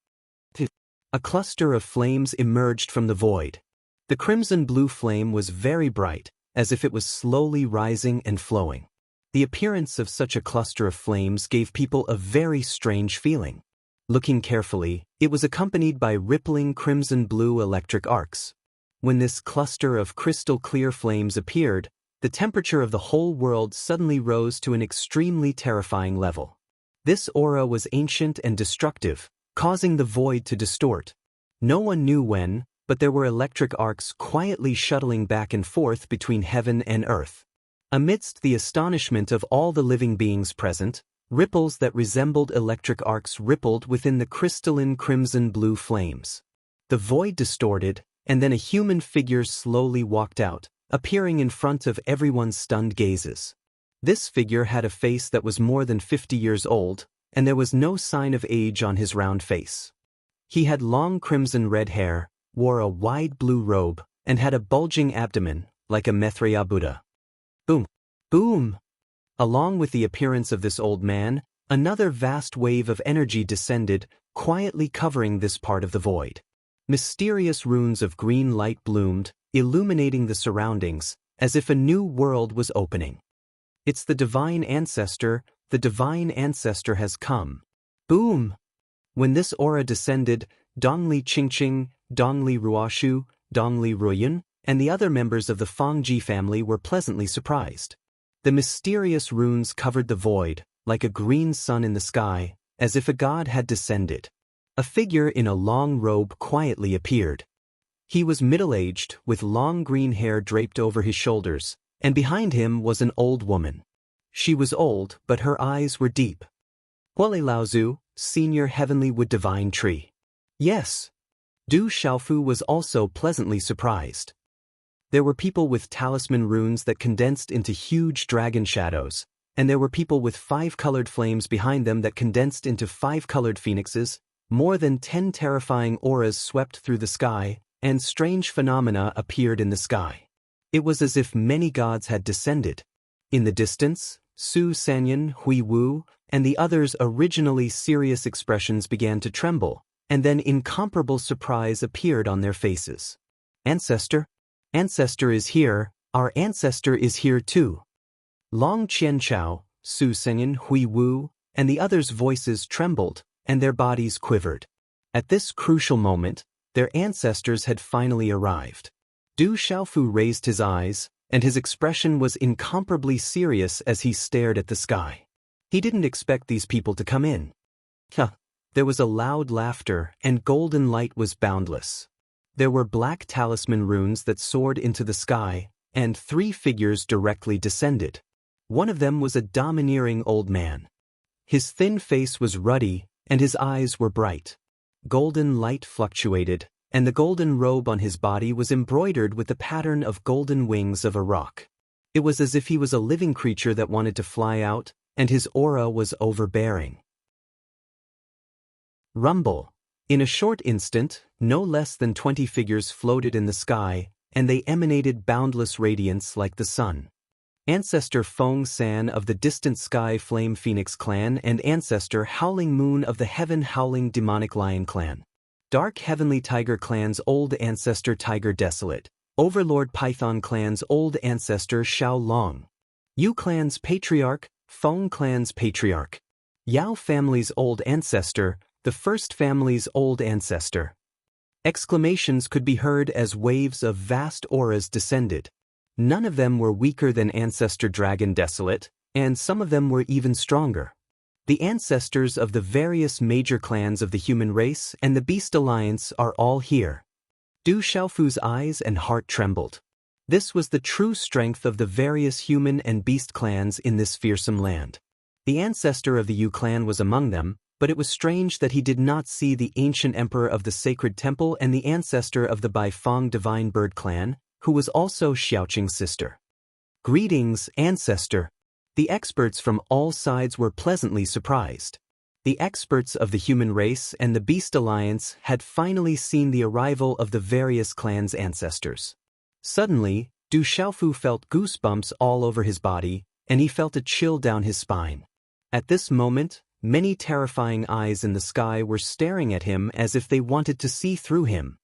A cluster of flames emerged from the void. The crimson-blue flame was very bright, as if it was slowly rising and flowing. The appearance of such a cluster of flames gave people a very strange feeling. Looking carefully, it was accompanied by rippling crimson-blue electric arcs. When this cluster of crystal-clear flames appeared, the temperature of the whole world suddenly rose to an extremely terrifying level. This aura was ancient and destructive, causing the void to distort. No one knew when, but there were electric arcs quietly shuttling back and forth between heaven and earth. Amidst the astonishment of all the living beings present, ripples that resembled electric arcs rippled within the crystalline crimson-blue flames. The void distorted, and then a human figure slowly walked out, appearing in front of everyone's stunned gazes. This figure had a face that was more than 50 years old, and there was no sign of age on his round face. He had long crimson-red hair, wore a wide blue robe, and had a bulging abdomen, like a Maitreya Buddha. Boom! Boom! Along with the appearance of this old man, another vast wave of energy descended, quietly covering this part of the void. Mysterious runes of green light bloomed, illuminating the surroundings, as if a new world was opening. It's the divine ancestor has come. Boom! When this aura descended, Dongli Qingqing, Dongli Ruoshu, Dongli Ruoyun, and the other members of the Fangji family were pleasantly surprised. The mysterious runes covered the void, like a green sun in the sky, as if a god had descended. A figure in a long robe quietly appeared. He was middle-aged, with long green hair draped over his shoulders, and behind him was an old woman. She was old, but her eyes were deep. Huale Laozu, Senior Heavenly Wood Divine Tree. Yes. Du Xiaofu was also pleasantly surprised. There were people with talisman runes that condensed into huge dragon shadows, and there were people with 5-colored flames behind them that condensed into 5-colored phoenixes. More than 10 terrifying auras swept through the sky, and strange phenomena appeared in the sky. It was as if many gods had descended. In the distance, Su Sanyan, Hui Wu, and the others' originally serious expressions began to tremble, and then incomparable surprise appeared on their faces. Ancestor? Ancestor is here, our ancestor is here too. Long Qianchao, Su Sanyan, Hui Wu, and the others' voices trembled, and their bodies quivered. At this crucial moment, their ancestors had finally arrived. Du Xiaofu raised his eyes, and his expression was incomparably serious as he stared at the sky. He didn't expect these people to come in. There was a loud laughter, and golden light was boundless. There were black talisman runes that soared into the sky, and 3 figures directly descended. One of them was a domineering old man. His thin face was ruddy, and his eyes were bright. Golden light fluctuated, and the golden robe on his body was embroidered with the pattern of golden wings of a roc. It was as if he was a living creature that wanted to fly out, and his aura was overbearing. Rumble. In a short instant, no less than 20 figures floated in the sky, and they emanated boundless radiance like the sun. Ancestor Feng San of the distant Sky Flame Phoenix clan and Ancestor Howling Moon of the Heaven Howling Demonic Lion clan. Dark Heavenly Tiger clan's Old Ancestor Tiger Desolate. Overlord Python clan's Old Ancestor Xiao Long. Yu clan's Patriarch, Feng clan's Patriarch. Yao family's Old Ancestor, the First family's Old Ancestor. Exclamations could be heard as waves of vast auras descended. None of them were weaker than Ancestor Dragon Desolate, and some of them were even stronger. The ancestors of the various major clans of the human race and the Beast Alliance are all here. Du Xiaofu's eyes and heart trembled. This was the true strength of the various human and beast clans in this fearsome land. The ancestor of the Yu clan was among them, but it was strange that he did not see the ancient emperor of the Sacred Temple and the ancestor of the Baifeng Divine Bird clan, who was also Xiaoqing's sister. Greetings, ancestor. The experts from all sides were pleasantly surprised. The experts of the human race and the Beast Alliance had finally seen the arrival of the various clans' ancestors. Suddenly, Du Xiaofu felt goosebumps all over his body, and he felt a chill down his spine. At this moment, many terrifying eyes in the sky were staring at him as if they wanted to see through him.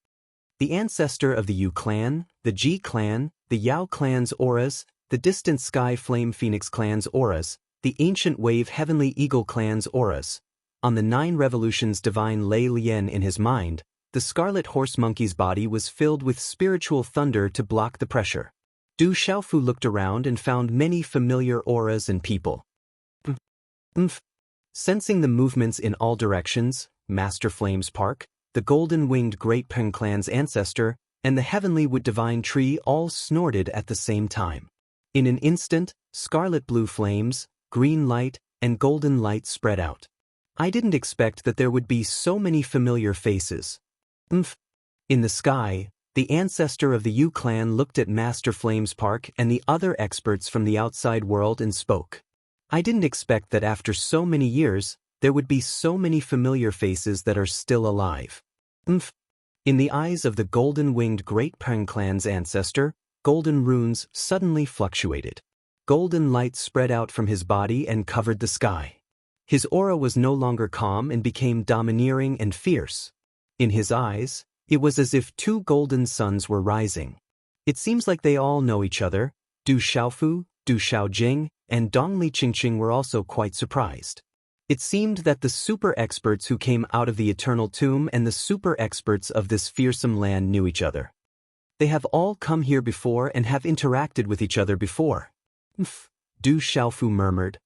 The ancestor of the Yu clan, the Ji clan, the Yao clan's auras, the distant Sky Flame Phoenix clan's auras, the ancient Wave Heavenly Eagle clan's auras. On the 9 revolutions divine Lei Lian in his mind, the Scarlet Horse Monkey's body was filled with spiritual thunder to block the pressure. Du Xiaofu looked around and found many familiar auras and people. Sensing the movements in all directions, Master Flame's Park, the golden-winged Great Peng clan's ancestor, and the Heavenly Wood Divine Tree all snorted at the same time. In an instant, scarlet-blue flames, green light, and golden light spread out. I didn't expect that there would be so many familiar faces. In the sky, the ancestor of the Yu clan looked at Master Flame's Park and the other experts from the outside world and spoke. I didn't expect that after so many years, there would be so many familiar faces that are still alive. In the eyes of the golden-winged Great Peng clan's ancestor, golden runes suddenly fluctuated. Golden light spread out from his body and covered the sky. His aura was no longer calm and became domineering and fierce. In his eyes, it was as if 2 golden suns were rising. It seems like they all know each other. Du Xiaofu, Du Xiaojing, and Dongli Qingqing were also quite surprised. It seemed that the super experts who came out of the eternal tomb and the super experts of this fearsome land knew each other. They have all come here before and have interacted with each other before. Du Xiaofu murmured.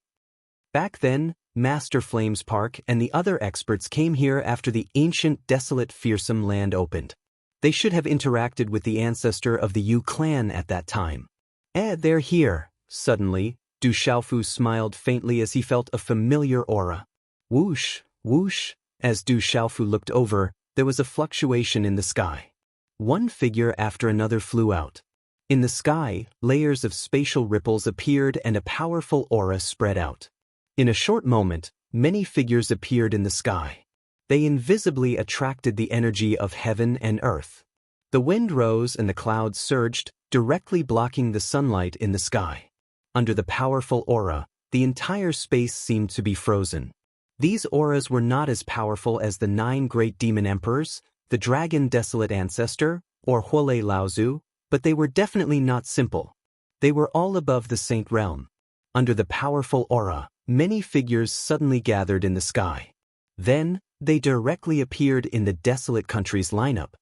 Back then, Master Flame's Park and the other experts came here after the ancient desolate fearsome land opened. They should have interacted with the ancestor of the Yu clan at that time. They're here. Suddenly, Du Xiaofu smiled faintly as he felt a familiar aura. Whoosh, whoosh. As Du Xiaofu looked over, there was a fluctuation in the sky. One figure after another flew out. In the sky, layers of spatial ripples appeared and a powerful aura spread out. In a short moment, many figures appeared in the sky. They invisibly attracted the energy of heaven and earth. The wind rose and the clouds surged, directly blocking the sunlight in the sky. Under the powerful aura, the entire space seemed to be frozen. These auras were not as powerful as the 9 great demon emperors, the dragon desolate ancestor, or Huolei Laozu, but they were definitely not simple. They were all above the saint realm. Under the powerful aura, many figures suddenly gathered in the sky. Then, they directly appeared in the desolate country's lineup.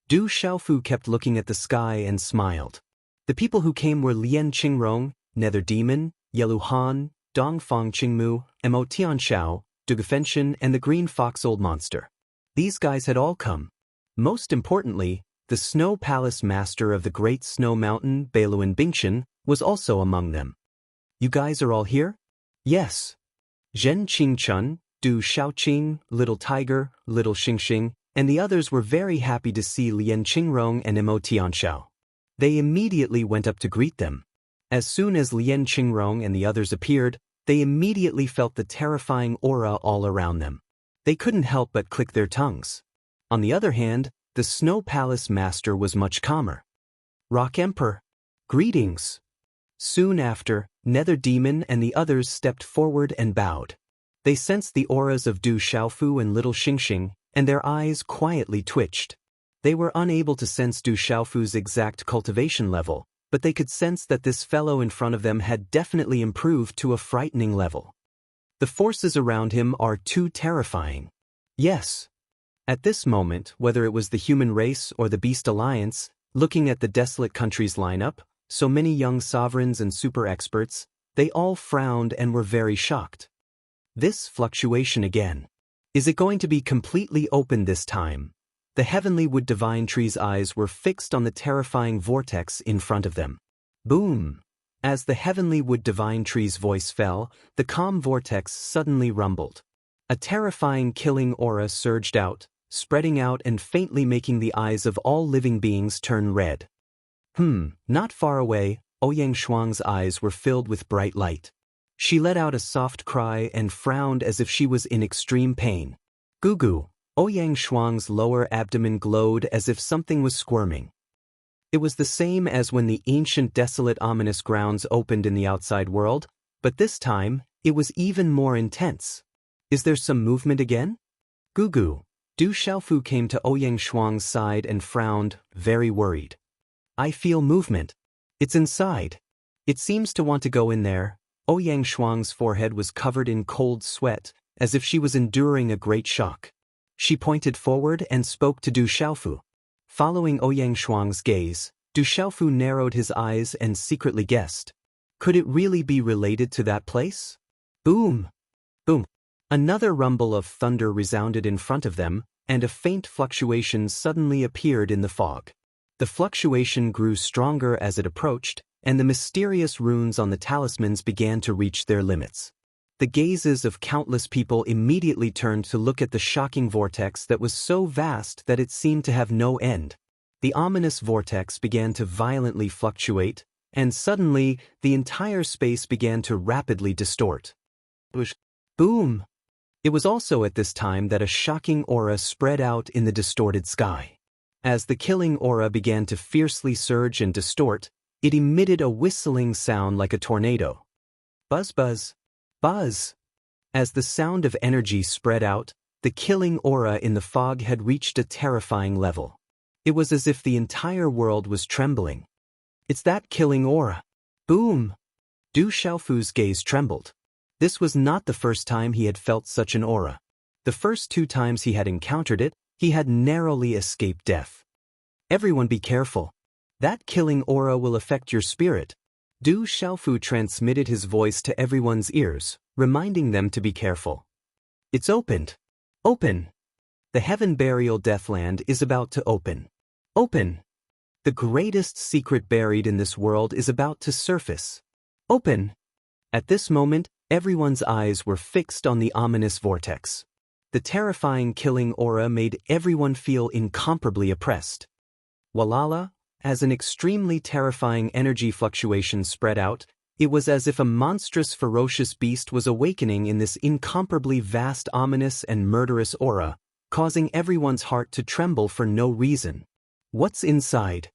Du Xiaofu kept looking at the sky and smiled. The people who came were Lian Qingrong, Nether Demon, Yelu Han, Dongfang Qingmu, Mo Tianxiao, Dugufenshin, and the Green Fox Old Monster. These guys had all come. Most importantly, the Snow Palace Master of the Great Snow Mountain, Beiluan Bingchen, was also among them. You guys are all here? Yes. Zhen Qingchun, Du Xiaoqing, Little Tiger, Little Xingxing, and the others were very happy to see Lian Qingrong and Mo Tianxiao. They immediately went up to greet them. As soon as Lian Qingrong and the others appeared, they immediately felt the terrifying aura all around them. They couldn't help but click their tongues. On the other hand, the Snow Palace Master was much calmer. Rock Emperor. Greetings. Soon after, Nether Demon and the others stepped forward and bowed. They sensed the auras of Du Xiaofu and Little Xingxing, and their eyes quietly twitched. They were unable to sense Du Xiaofu's exact cultivation level, but they could sense that this fellow in front of them had definitely improved to a frightening level. The forces around him are too terrifying. Yes. At this moment, whether it was the human race or the Beast Alliance, looking at the desolate country's lineup, so many young sovereigns and super experts, they all frowned and were very shocked. This fluctuation again. Is it going to be completely open this time? The Heavenly Wood Divine Tree's eyes were fixed on the terrifying vortex in front of them. Boom! As the Heavenly Wood Divine Tree's voice fell, the calm vortex suddenly rumbled. A terrifying killing aura surged out, spreading out and faintly making the eyes of all living beings turn red. Not far away, Ouyang Shuang's eyes were filled with bright light. She let out a soft cry and frowned as if she was in extreme pain. Gugu, Ouyang Shuang's lower abdomen glowed as if something was squirming. It was the same as when the ancient desolate ominous grounds opened in the outside world, but this time, it was even more intense. Is there some movement again? Gugu. Du Xiaofu came to Ouyang Shuang's side and frowned, very worried. I feel movement. It's inside. It seems to want to go in there. Ouyang Shuang's forehead was covered in cold sweat, as if she was enduring a great shock. She pointed forward and spoke to Du Xiaofu. Following Ouyang Shuang's gaze, Du Xiaofu narrowed his eyes and secretly guessed. Could it really be related to that place? Boom! Boom! Another rumble of thunder resounded in front of them, and a faint fluctuation suddenly appeared in the fog. The fluctuation grew stronger as it approached, and the mysterious runes on the talismans began to reach their limits. The gazes of countless people immediately turned to look at the shocking vortex that was so vast that it seemed to have no end. The ominous vortex began to violently fluctuate, and suddenly, the entire space began to rapidly distort. Boom! It was also at this time that a shocking aura spread out in the distorted sky. As the killing aura began to fiercely surge and distort, it emitted a whistling sound like a tornado. Buzz buzz, buzz. As the sound of energy spread out, the killing aura in the fog had reached a terrifying level. It was as if the entire world was trembling. It's that killing aura. Boom! Du Xiaofu's gaze trembled. This was not the first time he had felt such an aura. The first 2 times he had encountered it, he had narrowly escaped death. Everyone be careful. That killing aura will affect your spirit. Du Xiaofu transmitted his voice to everyone's ears, reminding them to be careful. It's opened. Open. The Heaven Burial Deathland is about to open. Open. The greatest secret buried in this world is about to surface. Open. At this moment, everyone's eyes were fixed on the ominous vortex. The terrifying killing aura made everyone feel incomparably oppressed. Walala, as an extremely terrifying energy fluctuation spread out, it was as if a monstrous ferocious beast was awakening in this incomparably vast ominous and murderous aura, causing everyone's heart to tremble for no reason. What's inside?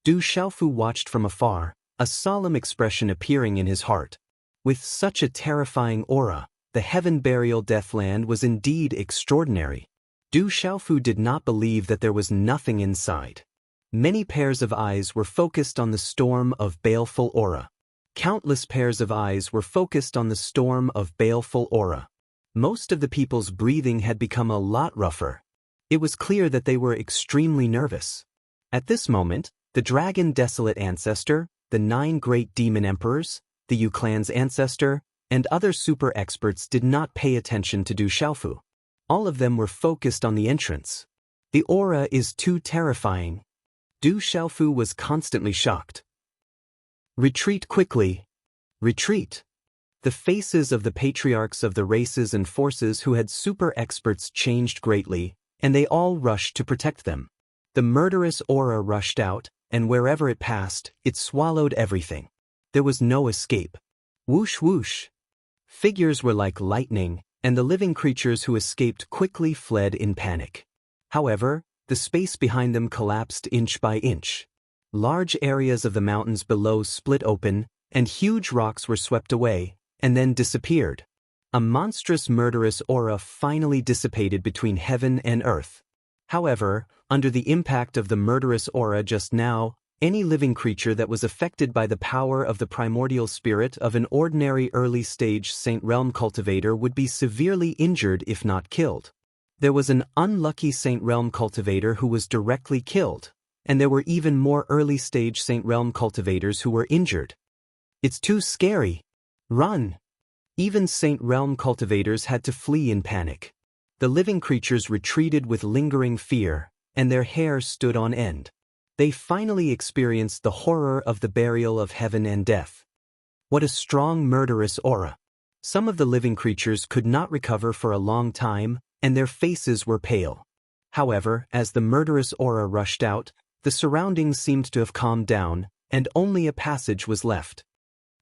Du Xiaofu watched from afar, a solemn expression appearing in his heart. With such a terrifying aura, the Heaven Burial Deathland was indeed extraordinary. Du Xiaofu did not believe that there was nothing inside. Many pairs of eyes were focused on the storm of baleful aura. Countless pairs of eyes were focused on the storm of baleful aura. Most of the people's breathing had become a lot rougher. It was clear that they were extremely nervous. At this moment, the Dragon Desolate Ancestor, the 9 Great Demon Emperors, the Yu Clan's ancestor, and other super experts did not pay attention to Du Xiaofu. All of them were focused on the entrance. The aura is too terrifying. Du Xiaofu was constantly shocked. Retreat quickly. Retreat. The faces of the patriarchs of the races and forces who had super experts changed greatly, and they all rushed to protect them. The murderous aura rushed out, and wherever it passed, it swallowed everything. There was no escape. Whoosh whoosh. Figures were like lightning, and the living creatures who escaped quickly fled in panic. However, the space behind them collapsed inch by inch. Large areas of the mountains below split open, and huge rocks were swept away, and then disappeared. A monstrous murderous aura finally dissipated between heaven and earth. However, under the impact of the murderous aura just now, any living creature that was affected by the power of the primordial spirit of an ordinary early-stage Saint Realm cultivator would be severely injured if not killed. There was an unlucky Saint Realm cultivator who was directly killed, and there were even more early-stage Saint Realm cultivators who were injured. It's too scary. Run! Even Saint Realm cultivators had to flee in panic. The living creatures retreated with lingering fear, and their hair stood on end. They finally experienced the horror of the burial of heaven and death. What a strong murderous aura. Some of the living creatures could not recover for a long time, and their faces were pale. However, as the murderous aura rushed out, the surroundings seemed to have calmed down, and only a passage was left.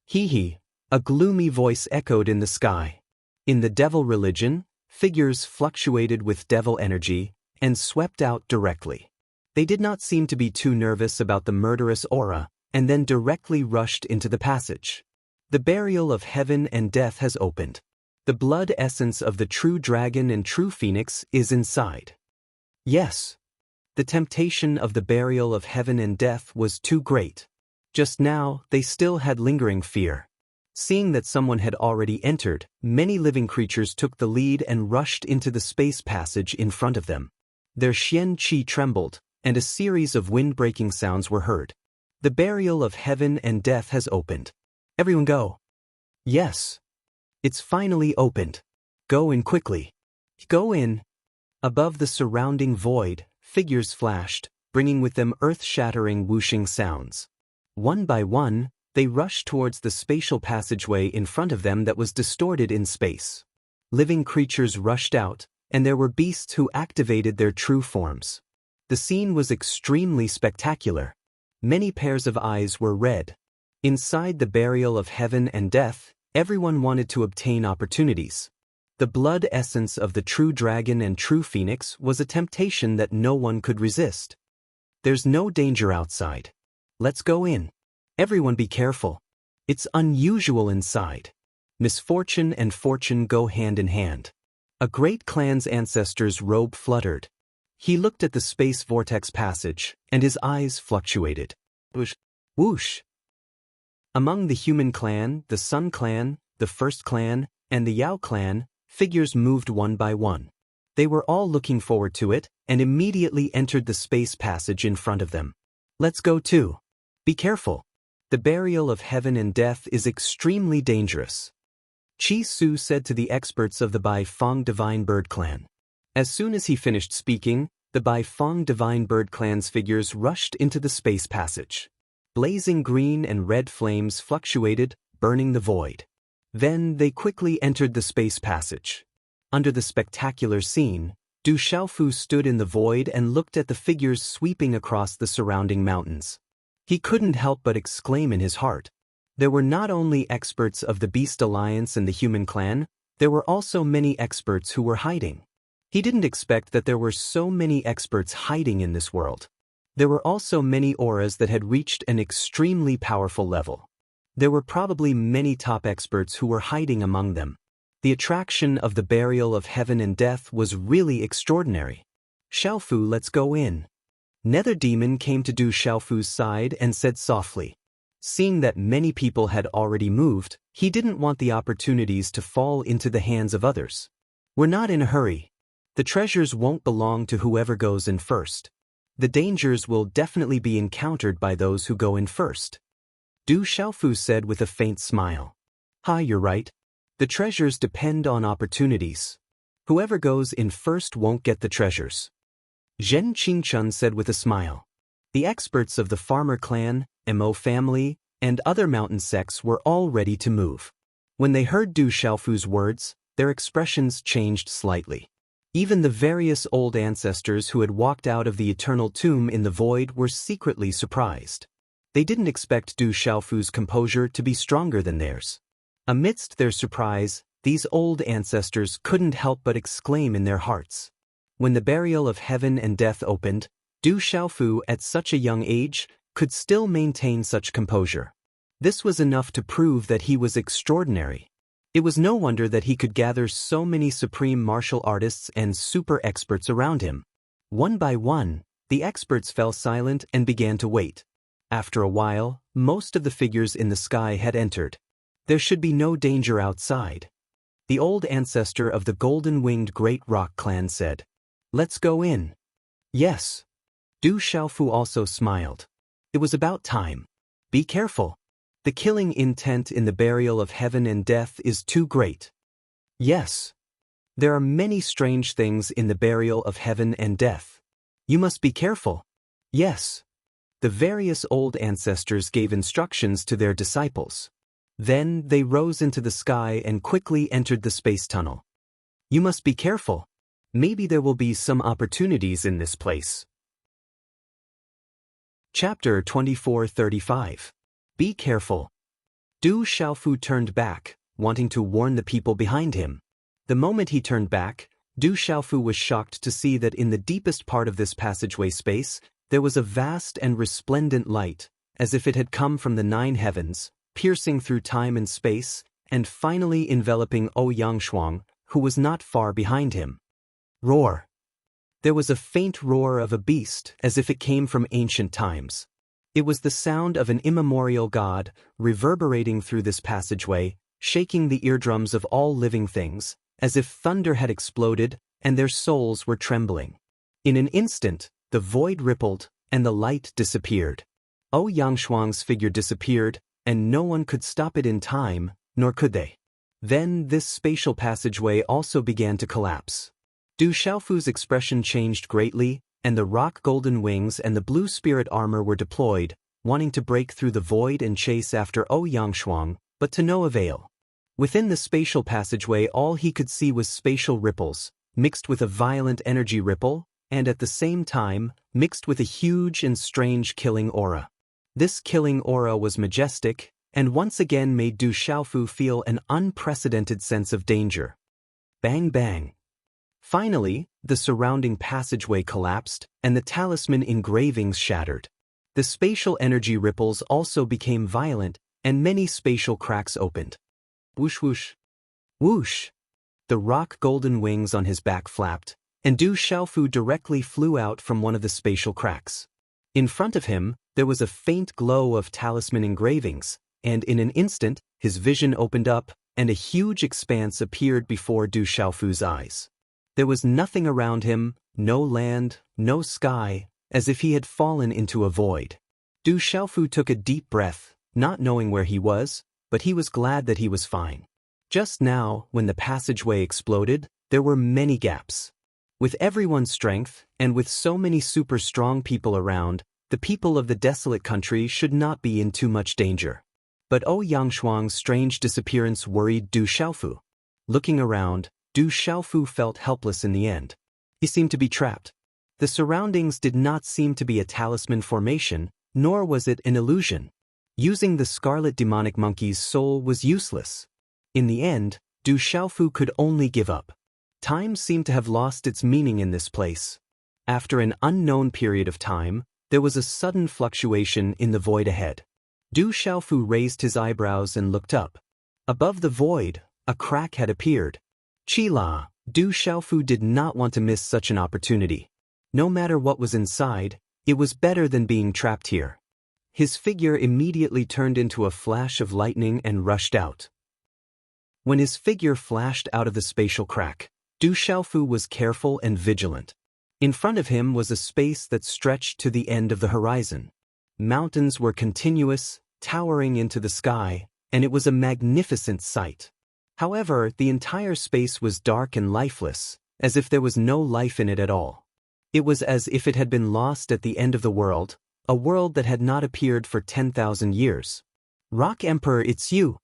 Hee, a gloomy voice echoed in the sky. In the devil religion, figures fluctuated with devil energy, and swept out directly. They did not seem to be too nervous about the murderous aura, and then directly rushed into the passage. The burial of heaven and death has opened. The blood essence of the true dragon and true phoenix is inside. Yes. The temptation of the burial of heaven and death was too great. Just now, they still had lingering fear. Seeing that someone had already entered, many living creatures took the lead and rushed into the space passage in front of them. Their xian qi trembled, and a series of wind-breaking sounds were heard. The burial of heaven and death has opened. Everyone go. Yes. It's finally opened. Go in quickly. Go in. Above the surrounding void, figures flashed, bringing with them earth-shattering whooshing sounds. One by one, they rushed towards the spatial passageway in front of them that was distorted in space. Living creatures rushed out, and there were beasts who activated their true forms. The scene was extremely spectacular. Many pairs of eyes were red. Inside the burial of heaven and death, everyone wanted to obtain opportunities. The blood essence of the true dragon and true phoenix was a temptation that no one could resist. There's no danger outside. Let's go in. Everyone be careful. It's unusual inside. Misfortune and fortune go hand in hand. A great clan's ancestor's robe fluttered. He looked at the space vortex passage, and his eyes fluctuated. Whoosh, whoosh. Among the human clan, the Sun clan, the First clan, and the Yao clan, figures moved one by one. They were all looking forward to it, and immediately entered the space passage in front of them. Let's go too. Be careful. The burial of heaven and death is extremely dangerous. Qi Su said to the experts of the Bai Fong Divine Bird Clan. As soon as he finished speaking, the Bai Fong Divine Bird Clan's figures rushed into the space passage. Blazing green and red flames fluctuated, burning the void. Then they quickly entered the space passage. Under the spectacular scene, Du Xiaofu stood in the void and looked at the figures sweeping across the surrounding mountains. He couldn't help but exclaim in his heart. There were not only experts of the Beast Alliance and the Human Clan, there were also many experts who were hiding. He didn't expect that there were so many experts hiding in this world. There were also many auras that had reached an extremely powerful level. There were probably many top experts who were hiding among them. The attraction of the burial of heaven and death was really extraordinary. Xiaofu, let's go in. Nether Demon came to Du Xiaofu's side and said softly. Seeing that many people had already moved, he didn't want the opportunities to fall into the hands of others. We're not in a hurry. The treasures won't belong to whoever goes in first. The dangers will definitely be encountered by those who go in first. Du Xiaofu said with a faint smile. You're right. The treasures depend on opportunities. Whoever goes in first won't get the treasures. Zhen Qingchun said with a smile. The experts of the farmer clan, Mo family, and other mountain sects were all ready to move. When they heard Du Xiaofu's words, their expressions changed slightly. Even the various old ancestors who had walked out of the eternal tomb in the void were secretly surprised. They didn't expect Du Xiaofu's composure to be stronger than theirs. Amidst their surprise, these old ancestors couldn't help but exclaim in their hearts. When the burial of heaven and death opened, Du Xiaofu, at such a young age, could still maintain such composure. This was enough to prove that he was extraordinary. It was no wonder that he could gather so many supreme martial artists and super experts around him. One by one, the experts fell silent and began to wait. After a while, most of the figures in the sky had entered. There should be no danger outside. The old ancestor of the golden-winged Great Rock clan said. Let's go in. Yes. Du Xiaofu also smiled. It was about time. Be careful. The killing intent in the burial of heaven and death is too great. Yes. There are many strange things in the burial of heaven and death. You must be careful. Yes. The various old ancestors gave instructions to their disciples. Then they rose into the sky and quickly entered the space tunnel. You must be careful. Maybe there will be some opportunities in this place. Chapter 2435. Be careful. Du Xiaofu turned back, wanting to warn the people behind him. The moment he turned back, Du Xiaofu was shocked to see that in the deepest part of this passageway space, there was a vast and resplendent light, as if it had come from the 9 heavens, piercing through time and space, and finally enveloping Yangshuang, who was not far behind him. Roar. There was a faint roar of a beast, as if it came from ancient times. It was the sound of an immemorial god, reverberating through this passageway, shaking the eardrums of all living things, as if thunder had exploded and their souls were trembling. In an instant, the void rippled, and the light disappeared. Yangshuang's figure disappeared, and no one could stop it in time, nor could they. Then this spatial passageway also began to collapse. Du Xiaofu's expression changed greatly, and the rock golden wings and the blue spirit armor were deployed, wanting to break through the void and chase after Yangshuang, but to no avail. Within the spatial passageway all he could see was spatial ripples, mixed with a violent energy ripple, and at the same time, mixed with a huge and strange killing aura. This killing aura was majestic, and once again made Du Xiaofu feel an unprecedented sense of danger. Bang bang. Finally, the surrounding passageway collapsed, and the talisman engravings shattered. The spatial energy ripples also became violent, and many spatial cracks opened. Whoosh whoosh. Whoosh. The rock golden wings on his back flapped, and Du Xiaofu directly flew out from one of the spatial cracks. In front of him, there was a faint glow of talisman engravings, and in an instant, his vision opened up, and a huge expanse appeared before Du Xiaofu's eyes. There was nothing around him, no land, no sky, as if he had fallen into a void. Du Xiaofu took a deep breath, not knowing where he was, but he was glad that he was fine. Just now, when the passageway exploded, there were many gaps. With everyone's strength, and with so many super strong people around, the people of the desolate country should not be in too much danger. But Yangshuang's strange disappearance worried Du Xiaofu. Looking around, Du Xiaofu felt helpless in the end. He seemed to be trapped. The surroundings did not seem to be a talisman formation, nor was it an illusion. Using the scarlet demonic monkey's soul was useless. In the end, Du Xiaofu could only give up. Time seemed to have lost its meaning in this place. After an unknown period of time, there was a sudden fluctuation in the void ahead. Du Xiaofu raised his eyebrows and looked up. Above the void, a crack had appeared. Qila, Du Xiaofu did not want to miss such an opportunity. No matter what was inside, it was better than being trapped here. His figure immediately turned into a flash of lightning and rushed out. When his figure flashed out of the spatial crack, Du Xiaofu was careful and vigilant. In front of him was a space that stretched to the end of the horizon. Mountains were continuous, towering into the sky, and it was a magnificent sight. However, the entire space was dark and lifeless, as if there was no life in it at all. It was as if it had been lost at the end of the world, a world that had not appeared for 10,000 years. Rock Emperor, it's you.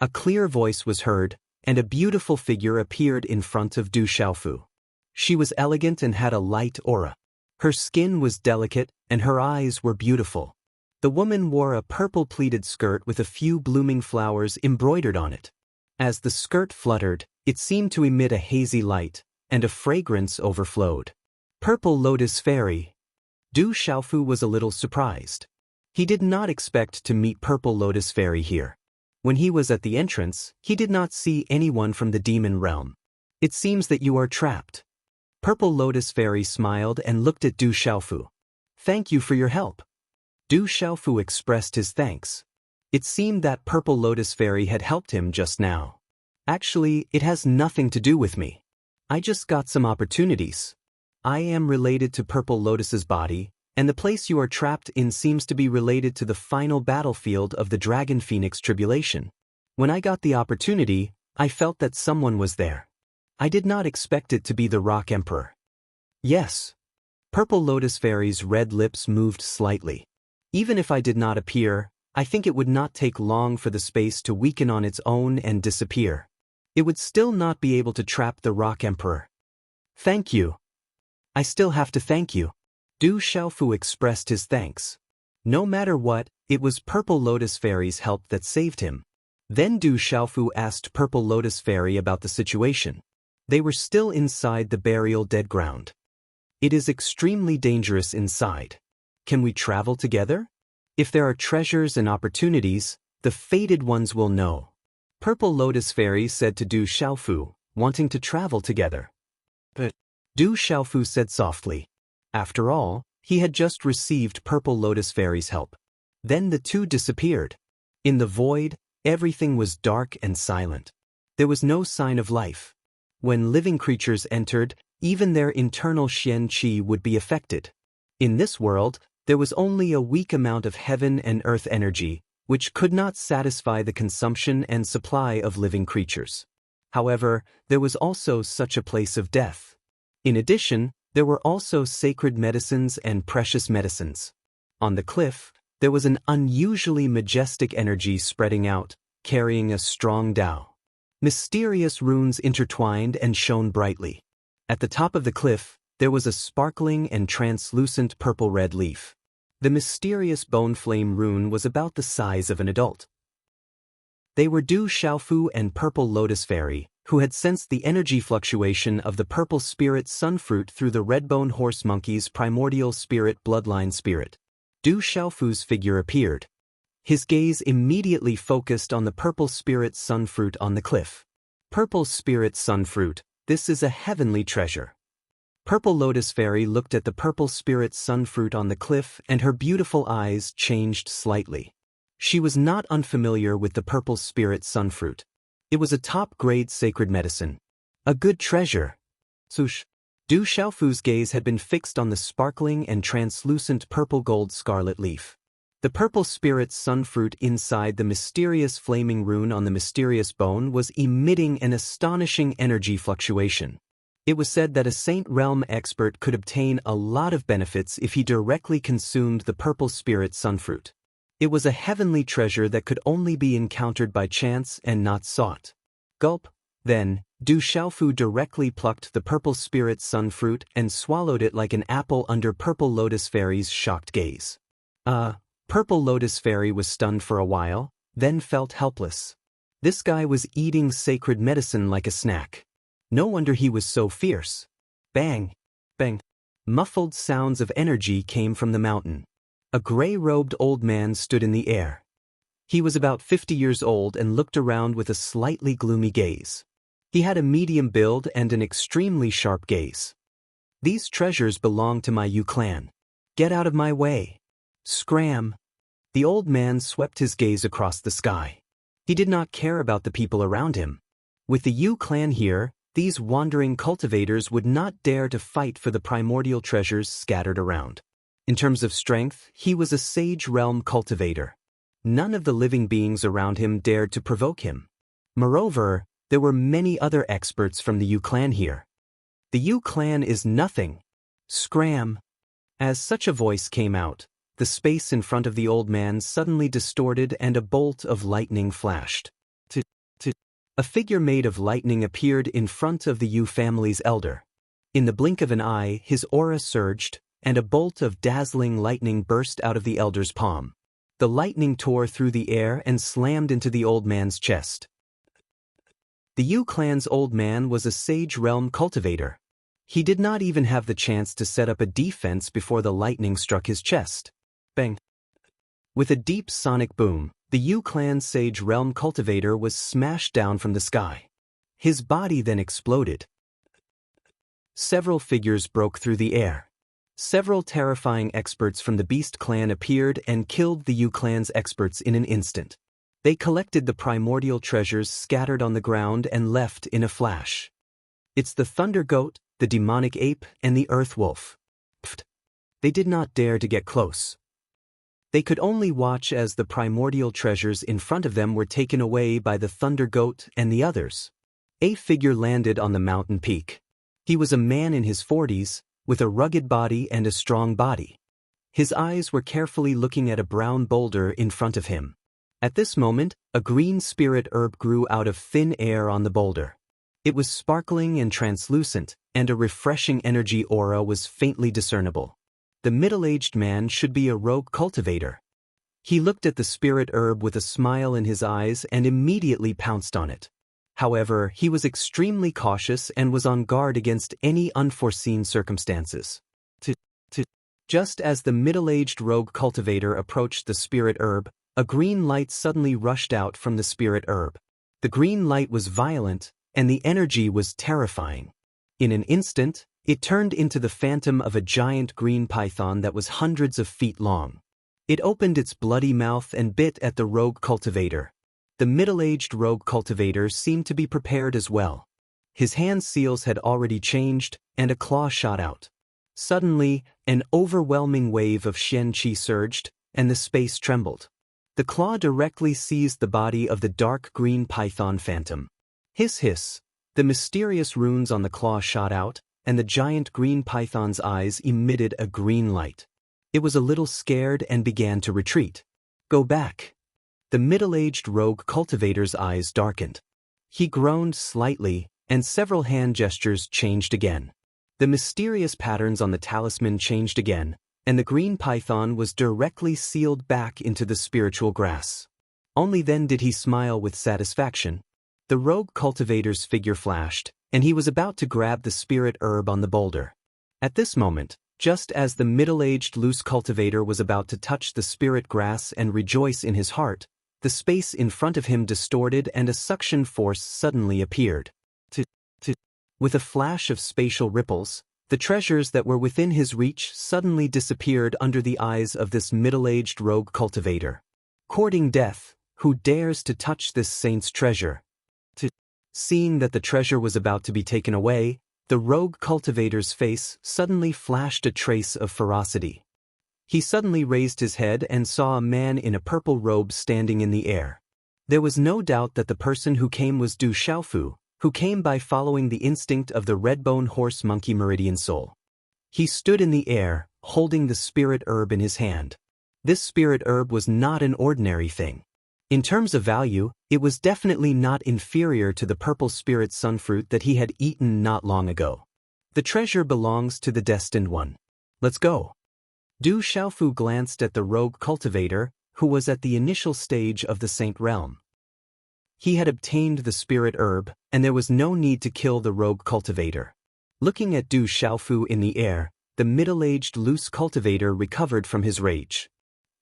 A clear voice was heard, and a beautiful figure appeared in front of Du Xiaofu. She was elegant and had a light aura. Her skin was delicate, and her eyes were beautiful. The woman wore a purple pleated skirt with a few blooming flowers embroidered on it. As the skirt fluttered, it seemed to emit a hazy light, and a fragrance overflowed. Purple Lotus Fairy. Du Xiaofu was a little surprised. He did not expect to meet Purple Lotus Fairy here. When he was at the entrance, he did not see anyone from the demon realm. It seems that you are trapped. Purple Lotus Fairy smiled and looked at Du Xiaofu. Thank you for your help. Du Xiaofu expressed his thanks. It seemed that Purple Lotus Fairy had helped him just now. Actually, it has nothing to do with me. I just got some opportunities. I am related to Purple Lotus's body, and the place you are trapped in seems to be related to the final battlefield of the Dragon Phoenix Tribulation. When I got the opportunity, I felt that someone was there. I did not expect it to be the Rock Emperor. Yes. Purple Lotus Fairy's red lips moved slightly. Even if I did not appear, I think it would not take long for the space to weaken on its own and disappear. It would still not be able to trap the Rock Emperor. Thank you. I still have to thank you. Du Xiaofu expressed his thanks. No matter what, it was Purple Lotus Fairy's help that saved him. Then Du Xiaofu asked Purple Lotus Fairy about the situation. They were still inside the burial dead ground. It is extremely dangerous inside. Can we travel together? If there are treasures and opportunities, the fated ones will know. Purple Lotus Fairy said to Du Xiaofu, wanting to travel together. But Du Xiaofu said softly. After all, he had just received Purple Lotus Fairy's help. Then the two disappeared. In the void, everything was dark and silent. There was no sign of life. When living creatures entered, even their internal Xian Qi would be affected. In this world, there was only a weak amount of heaven and earth energy, which could not satisfy the consumption and supply of living creatures. However, there was also such a place of death. In addition, there were also sacred medicines and precious medicines. On the cliff, there was an unusually majestic energy spreading out, carrying a strong Tao. Mysterious runes intertwined and shone brightly. At the top of the cliff, there was a sparkling and translucent purple-red leaf. The mysterious bone flame rune was about the size of an adult. They were Du Xiaofu and Purple Lotus Fairy, who had sensed the energy fluctuation of the purple spirit sunfruit through the redbone horse monkey's primordial spirit bloodline spirit. Du Xiaofu's figure appeared. His gaze immediately focused on the purple spirit sunfruit on the cliff. Purple spirit sunfruit, this is a heavenly treasure. Purple Lotus Fairy looked at the purple spirit sunfruit on the cliff and her beautiful eyes changed slightly. She was not unfamiliar with the purple spirit sunfruit. It was a top-grade sacred medicine. A good treasure. Swoosh. Du Xiaofu's gaze had been fixed on the sparkling and translucent purple-gold scarlet leaf. The purple spirit sunfruit inside the mysterious flaming rune on the mysterious bone was emitting an astonishing energy fluctuation. It was said that a Saint Realm expert could obtain a lot of benefits if he directly consumed the purple spirit sunfruit. It was a heavenly treasure that could only be encountered by chance and not sought. Gulp. Then, Du Xiaofu directly plucked the purple spirit sunfruit and swallowed it like an apple under Purple Lotus Fairy's shocked gaze. Purple Lotus Fairy was stunned for a while, then felt helpless. This guy was eating sacred medicine like a snack. No wonder he was so fierce. Bang! Bang! Muffled sounds of energy came from the mountain. A gray-robed old man stood in the air. He was about 50 years old and looked around with a slightly gloomy gaze. He had a medium build and an extremely sharp gaze. These treasures belong to my Yu clan. Get out of my way. Scram. The old man swept his gaze across the sky. He did not care about the people around him. With the Yu clan here, these wandering cultivators would not dare to fight for the primordial treasures scattered around. In terms of strength, he was a sage realm cultivator. None of the living beings around him dared to provoke him. Moreover, there were many other experts from the Yu clan here. The Yu clan is nothing. Scram. As such a voice came out, the space in front of the old man suddenly distorted and a bolt of lightning flashed. A figure made of lightning appeared in front of the Yu family's elder. In the blink of an eye, his aura surged, and a bolt of dazzling lightning burst out of the elder's palm. The lightning tore through the air and slammed into the old man's chest. The Yu clan's old man was a sage realm cultivator. He did not even have the chance to set up a defense before the lightning struck his chest. Bang! With a deep sonic boom, the Yu clan sage realm cultivator was smashed down from the sky. His body then exploded. Several figures broke through the air. Several terrifying experts from the Beast clan appeared and killed the Yu clan's experts in an instant. They collected the primordial treasures scattered on the ground and left in a flash. It's the thunder goat, the demonic ape, and the earth wolf. Pfft. They did not dare to get close. They could only watch as the primordial treasures in front of them were taken away by the thunder goat and the others. A figure landed on the mountain peak. He was a man in his 40s, with a rugged body and a strong body. His eyes were carefully looking at a brown boulder in front of him. At this moment, a green spirit herb grew out of thin air on the boulder. It was sparkling and translucent, and a refreshing energy aura was faintly discernible. The middle-aged man should be a rogue cultivator. He looked at the spirit herb with a smile in his eyes and immediately pounced on it. However, he was extremely cautious and was on guard against any unforeseen circumstances. Just as the middle-aged rogue cultivator approached the spirit herb, a green light suddenly rushed out from the spirit herb. The green light was violent, and the energy was terrifying. In an instant, it turned into the phantom of a giant green python that was hundreds of feet long. It opened its bloody mouth and bit at the rogue cultivator. The middle-aged rogue cultivator seemed to be prepared as well. His hand seals had already changed, and a claw shot out. Suddenly, an overwhelming wave of Xian Qi surged, and the space trembled. The claw directly seized the body of the dark green python phantom. Hiss hiss! The mysterious runes on the claw shot out, and the giant green python's eyes emitted a green light. It was a little scared and began to retreat. Go back! The middle-aged rogue cultivator's eyes darkened. He groaned slightly, and several hand gestures changed again. The mysterious patterns on the talisman changed again, and the green python was directly sealed back into the spiritual grass. Only then did he smile with satisfaction. The rogue cultivator's figure flashed, and he was about to grab the spirit herb on the boulder. At this moment, just as the middle-aged loose cultivator was about to touch the spirit grass and rejoice in his heart, the space in front of him distorted and a suction force suddenly appeared. With a flash of spatial ripples, the treasures that were within his reach suddenly disappeared under the eyes of this middle-aged rogue cultivator. Courting death, who dares to touch this saint's treasure? Seeing that the treasure was about to be taken away, the rogue cultivator's face suddenly flashed a trace of ferocity. He suddenly raised his head and saw a man in a purple robe standing in the air. There was no doubt that the person who came was Du Xiaofu, who came by following the instinct of the red-bone horse monkey meridian soul. He stood in the air, holding the spirit herb in his hand. This spirit herb was not an ordinary thing. In terms of value, it was definitely not inferior to the purple spirit sunfruit that he had eaten not long ago. The treasure belongs to the destined one. Let's go. Du Xiaofu glanced at the rogue cultivator, who was at the initial stage of the saint realm. He had obtained the spirit herb, and there was no need to kill the rogue cultivator. Looking at Du Xiaofu in the air, the middle-aged loose cultivator recovered from his rage.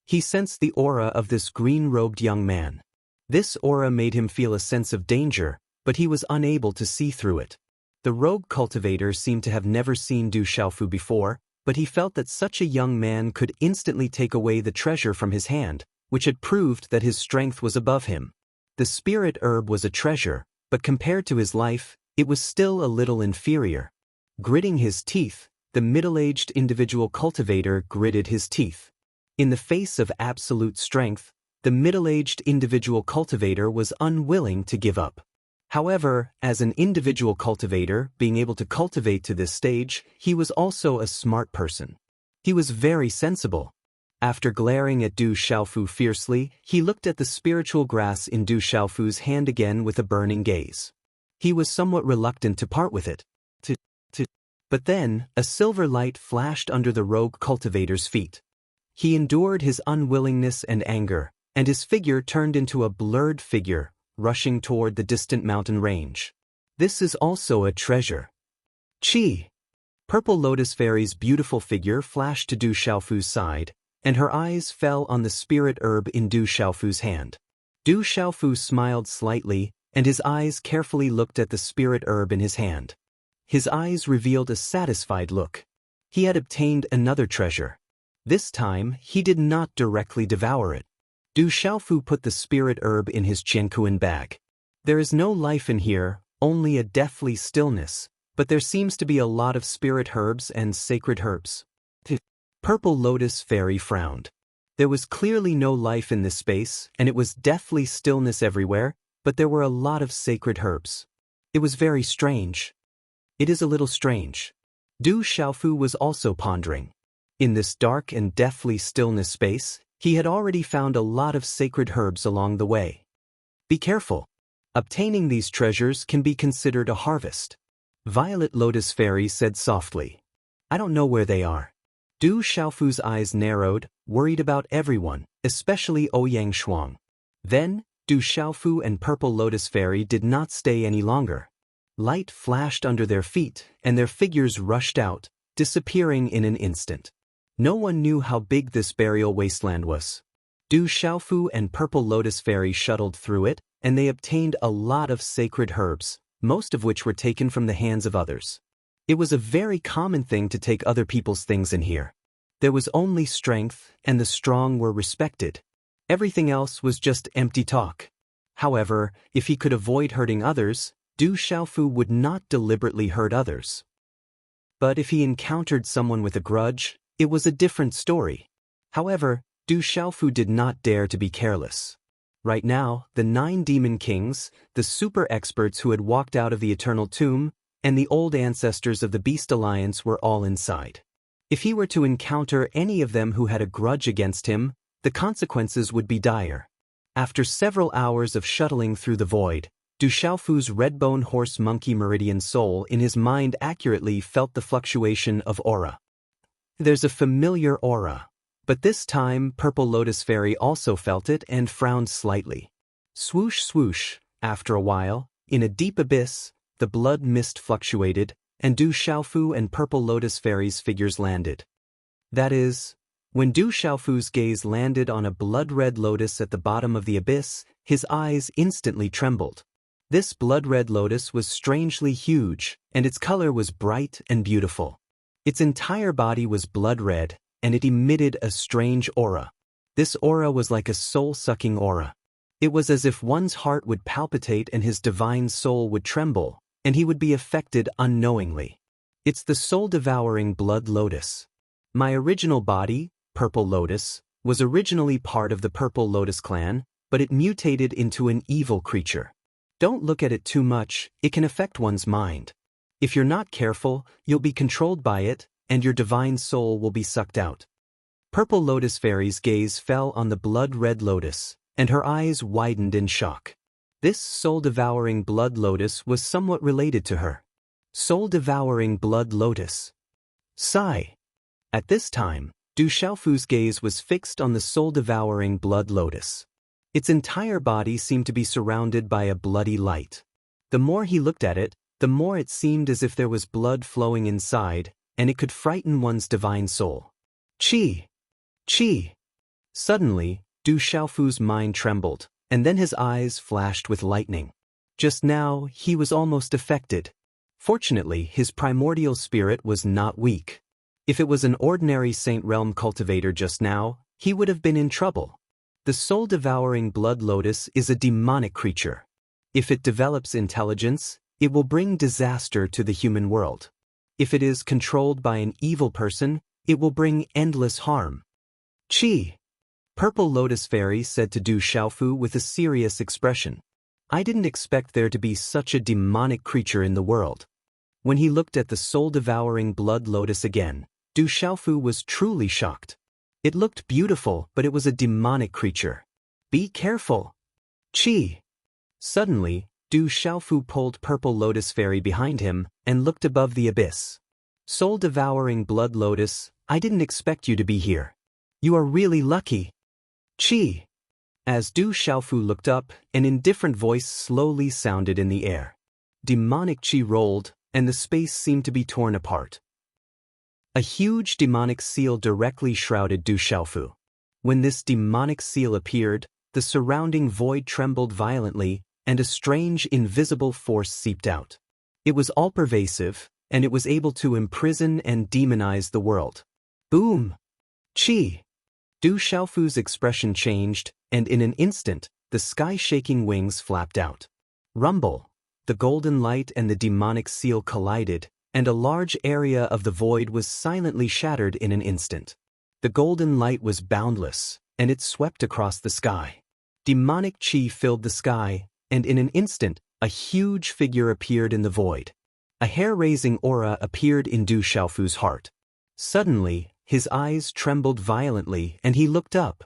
He sensed the aura of this green-robed young man. This aura made him feel a sense of danger, but he was unable to see through it. The rogue cultivator seemed to have never seen Du Xiaofu before, but he felt that such a young man could instantly take away the treasure from his hand, which had proved that his strength was above him. The spirit herb was a treasure, but compared to his life, it was still a little inferior. Gritting his teeth, the middle-aged individual cultivator gritted his teeth. In the face of absolute strength, the middle-aged individual cultivator was unwilling to give up. However, as an individual cultivator, being able to cultivate to this stage, he was also a smart person. He was very sensible. After glaring at Du Xiaofu fiercely, he looked at the spiritual grass in Du Xiaofu's hand again with a burning gaze. He was somewhat reluctant to part with it. But then, a silver light flashed under the rogue cultivator's feet. He endured his unwillingness and anger, and his figure turned into a blurred figure, rushing toward the distant mountain range. This is also a treasure. Chi! Purple Lotus Fairy's beautiful figure flashed to Du Xiaofu's side, and her eyes fell on the spirit herb in Du Xiaofu's hand. Du Xiaofu smiled slightly, and his eyes carefully looked at the spirit herb in his hand. His eyes revealed a satisfied look. He had obtained another treasure. This time, he did not directly devour it. Du Xiaofu put the spirit herb in his Jiankuan bag. There is no life in here, only a deathly stillness, but there seems to be a lot of spirit herbs and sacred herbs. Purple Lotus Fairy frowned. There was clearly no life in this space, and it was deathly stillness everywhere, but there were a lot of sacred herbs. It was very strange. It is a little strange. Du Xiaofu was also pondering. In this dark and deathly stillness space, he had already found a lot of sacred herbs along the way. Be careful. Obtaining these treasures can be considered a harvest. Violet Lotus Fairy said softly. I don't know where they are. Du Xiaofu's eyes narrowed, worried about everyone, especially Ouyang Shuang. Then, Du Xiaofu and Purple Lotus Fairy did not stay any longer. Light flashed under their feet, and their figures rushed out, disappearing in an instant. No one knew how big this burial wasteland was. Du Xiaofu and Purple Lotus Fairy shuttled through it, and they obtained a lot of sacred herbs, most of which were taken from the hands of others. It was a very common thing to take other people's things in here. There was only strength, and the strong were respected. Everything else was just empty talk. However, if he could avoid hurting others, Du Xiaofu would not deliberately hurt others. But if he encountered someone with a grudge, it was a different story. However, Du Xiaofu did not dare to be careless. Right now, the 9 demon kings, the super experts who had walked out of the eternal tomb, and the old ancestors of the Beast Alliance were all inside. If he were to encounter any of them who had a grudge against him, the consequences would be dire. After several hours of shuttling through the void, Du Xiaofu's red-bone horse monkey meridian soul in his mind accurately felt the fluctuation of aura. There's a familiar aura. But this time Purple Lotus Fairy also felt it and frowned slightly. Swoosh swoosh, after a while, in a deep abyss, the blood mist fluctuated, and Du Xiaofu and Purple Lotus Fairy's figures landed. That is, when Du Xiaofu's gaze landed on a blood-red lotus at the bottom of the abyss, his eyes instantly trembled. This blood-red lotus was strangely huge, and its color was bright and beautiful. Its entire body was blood-red, and it emitted a strange aura. This aura was like a soul-sucking aura. It was as if one's heart would palpitate and his divine soul would tremble, and he would be affected unknowingly. It's the soul-devouring blood lotus. My original body, Purple Lotus, was originally part of the Purple Lotus clan, but it mutated into an evil creature. Don't look at it too much, it can affect one's mind. If you're not careful, you'll be controlled by it, and your divine soul will be sucked out. Purple Lotus Fairy's gaze fell on the blood-red lotus, and her eyes widened in shock. This soul-devouring blood lotus was somewhat related to her. Soul-devouring blood lotus. Sigh. At this time, Du Xiaofu's gaze was fixed on the soul-devouring blood lotus. Its entire body seemed to be surrounded by a bloody light. The more he looked at it, the more it seemed as if there was blood flowing inside, and it could frighten one's divine soul. Chi! Chi! Suddenly, Du Xiaofu's mind trembled, and then his eyes flashed with lightning. Just now, he was almost affected. Fortunately, his primordial spirit was not weak. If it was an ordinary Saint Realm cultivator just now, he would have been in trouble. The soul-devouring blood lotus is a demonic creature. If it develops intelligence, it will bring disaster to the human world. If it is controlled by an evil person, it will bring endless harm. Chi! Purple Lotus Fairy said to Du Xiaofu with a serious expression. I didn't expect there to be such a demonic creature in the world. When he looked at the soul-devouring blood lotus again, Du Xiaofu was truly shocked. It looked beautiful, but it was a demonic creature. Be careful! Chi! Suddenly, Du Xiaofu pulled Purple Lotus Fairy behind him and looked above the abyss. Soul-devouring blood lotus, I didn't expect you to be here. You are really lucky. Chi! As Du Xiaofu looked up, an indifferent voice slowly sounded in the air. Demonic chi rolled, and the space seemed to be torn apart. A huge demonic seal directly shrouded Du Xiaofu. When this demonic seal appeared, the surrounding void trembled violently, and a strange invisible force seeped out. It was all-pervasive, and it was able to imprison and demonize the world. Boom! Chi! Du Xiaofu's expression changed, and in an instant, the sky-shaking wings flapped out. Rumble! The golden light and the demonic seal collided, and a large area of the void was silently shattered in an instant. The golden light was boundless, and it swept across the sky. Demonic chi filled the sky, and in an instant, a huge figure appeared in the void. A hair-raising aura appeared in Du Xiaofu's heart. Suddenly, his eyes trembled violently, and he looked up.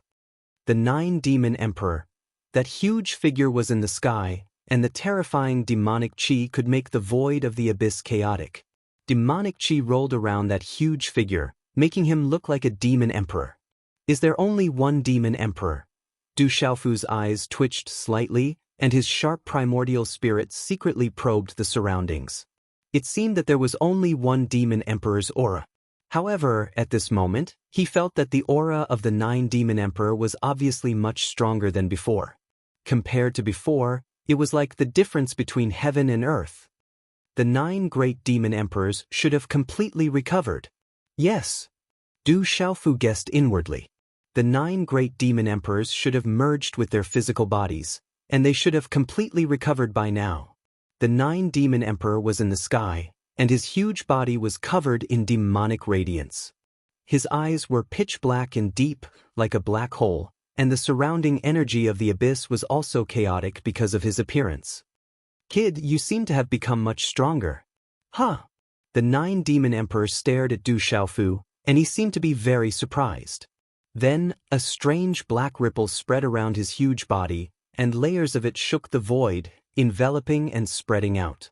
The Nine-Demon Emperor. That huge figure was in the sky, and the terrifying demonic chi could make the void of the abyss chaotic. Demonic chi rolled around that huge figure, making him look like a demon emperor. Is there only one demon emperor? Du Xiaofu's eyes twitched slightly, and his sharp primordial spirit secretly probed the surroundings. It seemed that there was only one demon emperor's aura. However, at this moment, he felt that the aura of the Nine-Demon Emperor was obviously much stronger than before. Compared to before, it was like the difference between heaven and earth. The 9 great demon emperors should have completely recovered. Yes. Du Xiaofu guessed inwardly. The 9 great demon emperors should have merged with their physical bodies, and they should have completely recovered by now. The 9-demon emperor was in the sky, and his huge body was covered in demonic radiance. His eyes were pitch black and deep, like a black hole, and the surrounding energy of the abyss was also chaotic because of his appearance. Kid, you seem to have become much stronger. Huh? The 9-demon emperor stared at Du Xiaofu, and he seemed to be very surprised. Then, a strange black ripple spread around his huge body, and layers of it shook the void, enveloping and spreading out.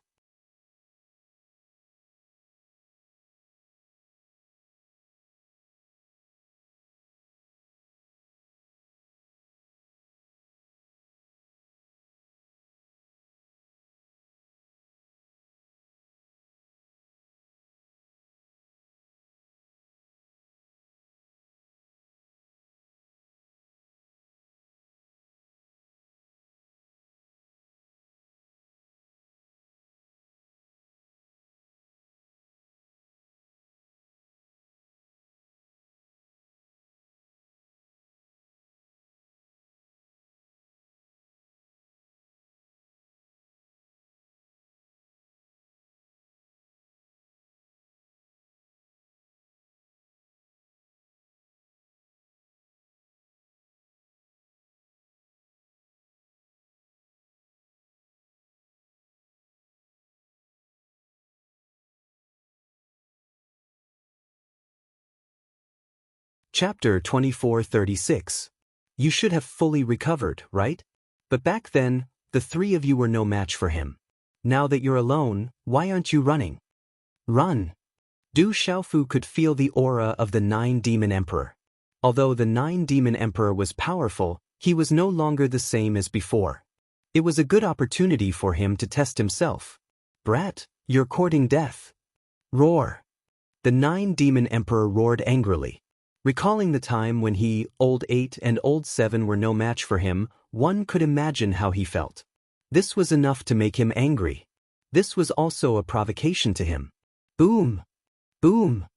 Chapter 2436. You should have fully recovered, right? But back then, the 3 of you were no match for him. Now that you're alone, why aren't you running? Run! Du Xiaofu could feel the aura of the 9-demon emperor. Although the 9-demon emperor was powerful, he was no longer the same as before. It was a good opportunity for him to test himself. Brat, you're courting death. Roar! The 9-demon emperor roared angrily. Recalling the time when he, Old 8 and Old 7 were no match for him, one could imagine how he felt. This was enough to make him angry. This was also a provocation to him. Boom! Boom!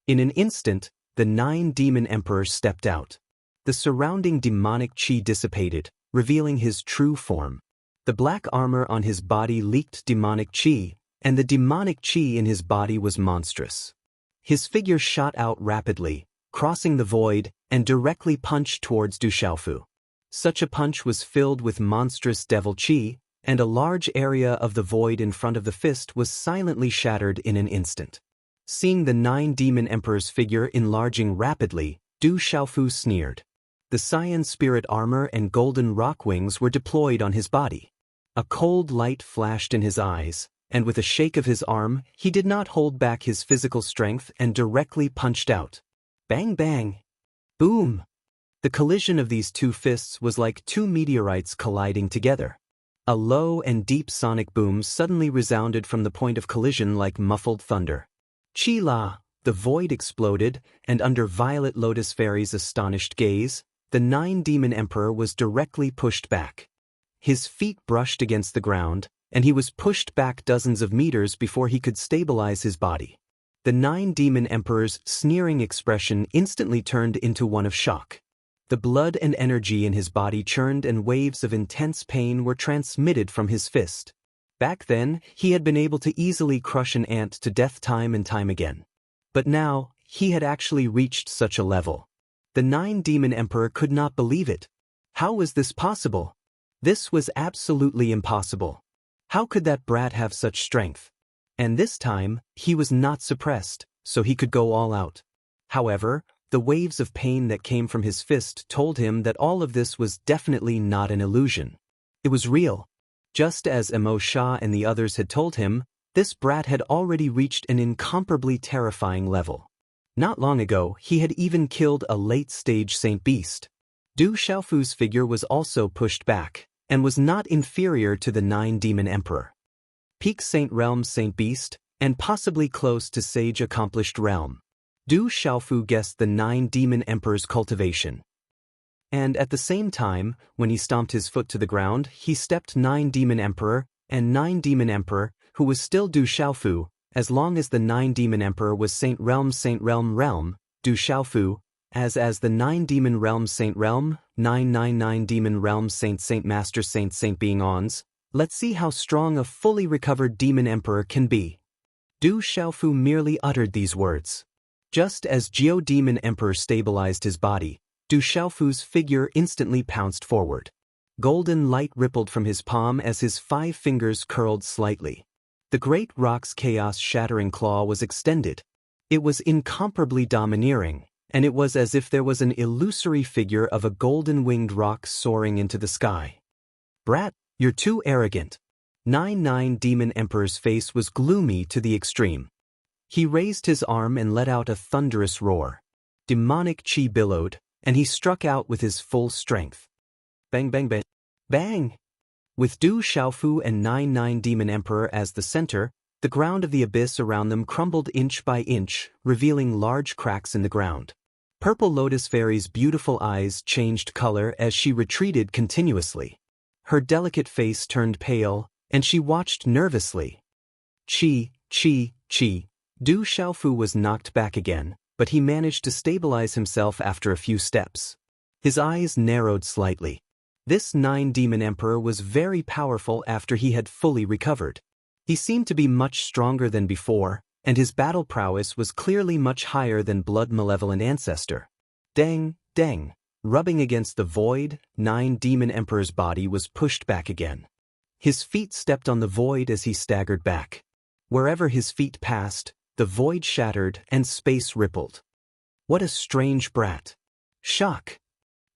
In an instant, the 9 demon emperors stepped out. The surrounding demonic chi dissipated, revealing his true form. The black armor on his body leaked demonic chi, and the demonic chi in his body was monstrous. His figure shot out rapidly, crossing the void, and directly punched towards Du Xiaofu. Such a punch was filled with monstrous devil chi, and a large area of the void in front of the fist was silently shattered in an instant. Seeing the 9 demon emperor's figure enlarging rapidly, Du Xiaofu sneered. The cyan spirit armor and golden rock wings were deployed on his body. A cold light flashed in his eyes, and with a shake of his arm, he did not hold back his physical strength and directly punched out. Bang bang! Boom! The collision of these two fists was like two meteorites colliding together. A low and deep sonic boom suddenly resounded from the point of collision like muffled thunder. Chi-la! The void exploded, and under Violet Lotus Fairy's astonished gaze, the 9 demon emperor was directly pushed back. His feet brushed against the ground, and he was pushed back dozens of meters before he could stabilize his body. The 9 demon emperor's sneering expression instantly turned into one of shock. The blood and energy in his body churned and waves of intense pain were transmitted from his fist. Back then, he had been able to easily crush an ant to death time and time again. But now, he had actually reached such a level. The 9 demon emperor could not believe it. How was this possible? This was absolutely impossible. How could that brat have such strength? And this time, he was not suppressed, so he could go all out. However, the waves of pain that came from his fist told him that all of this was definitely not an illusion. It was real. Just as Emo Shah and the others had told him, this brat had already reached an incomparably terrifying level. Not long ago, he had even killed a late-stage Saint Beast. Du Xiaofu's figure was also pushed back, and was not inferior to the 9 demon emperor. Peak Saint Realm Saint Beast, and possibly close to Sage Accomplished Realm. Du Xiaofu guessed the 9 demon emperor's cultivation. And at the same time, when he stomped his foot to the ground, he stepped 9 demon emperor, and 9 demon emperor, who was still Du Xiaofu, as long as the 9 demon emperor was Saint Realm Realm, Du Xiaofu, as the 9 demon realm Saint Realm, 999 demon realm Saint Master Saint being ons. Let's see how strong a fully recovered demon emperor can be. Du Xiaofu merely uttered these words. Just as Geo demon emperor stabilized his body, Du Xiaofu's figure instantly pounced forward. Golden light rippled from his palm as his 5 fingers curled slightly. The great rock's chaos-shattering claw was extended. It was incomparably domineering, and it was as if there was an illusory figure of a golden-winged rock soaring into the sky. Brat, you're too arrogant. 9 demon emperor's face was gloomy to the extreme. He raised his arm and let out a thunderous roar. Demonic chi billowed, and he struck out with his full strength. Bang bang bang. Bang! With Du Xiaofu and 9 demon emperor as the center, the ground of the abyss around them crumbled inch by inch, revealing large cracks in the ground. Purple Lotus Fairy's beautiful eyes changed color as she retreated continuously. Her delicate face turned pale, and she watched nervously. Chi. Du Xiaofu was knocked back again, but he managed to stabilize himself after a few steps. His eyes narrowed slightly. This 9 demon emperor was very powerful after he had fully recovered. He seemed to be much stronger than before, and his battle prowess was clearly much higher than Blood Malevolent Ancestor. Dang, dang. Rubbing against the void, 9 demon emperor's body was pushed back again. His feet stepped on the void as he staggered back. Wherever his feet passed, the void shattered and space rippled. What a strange brat. Shock.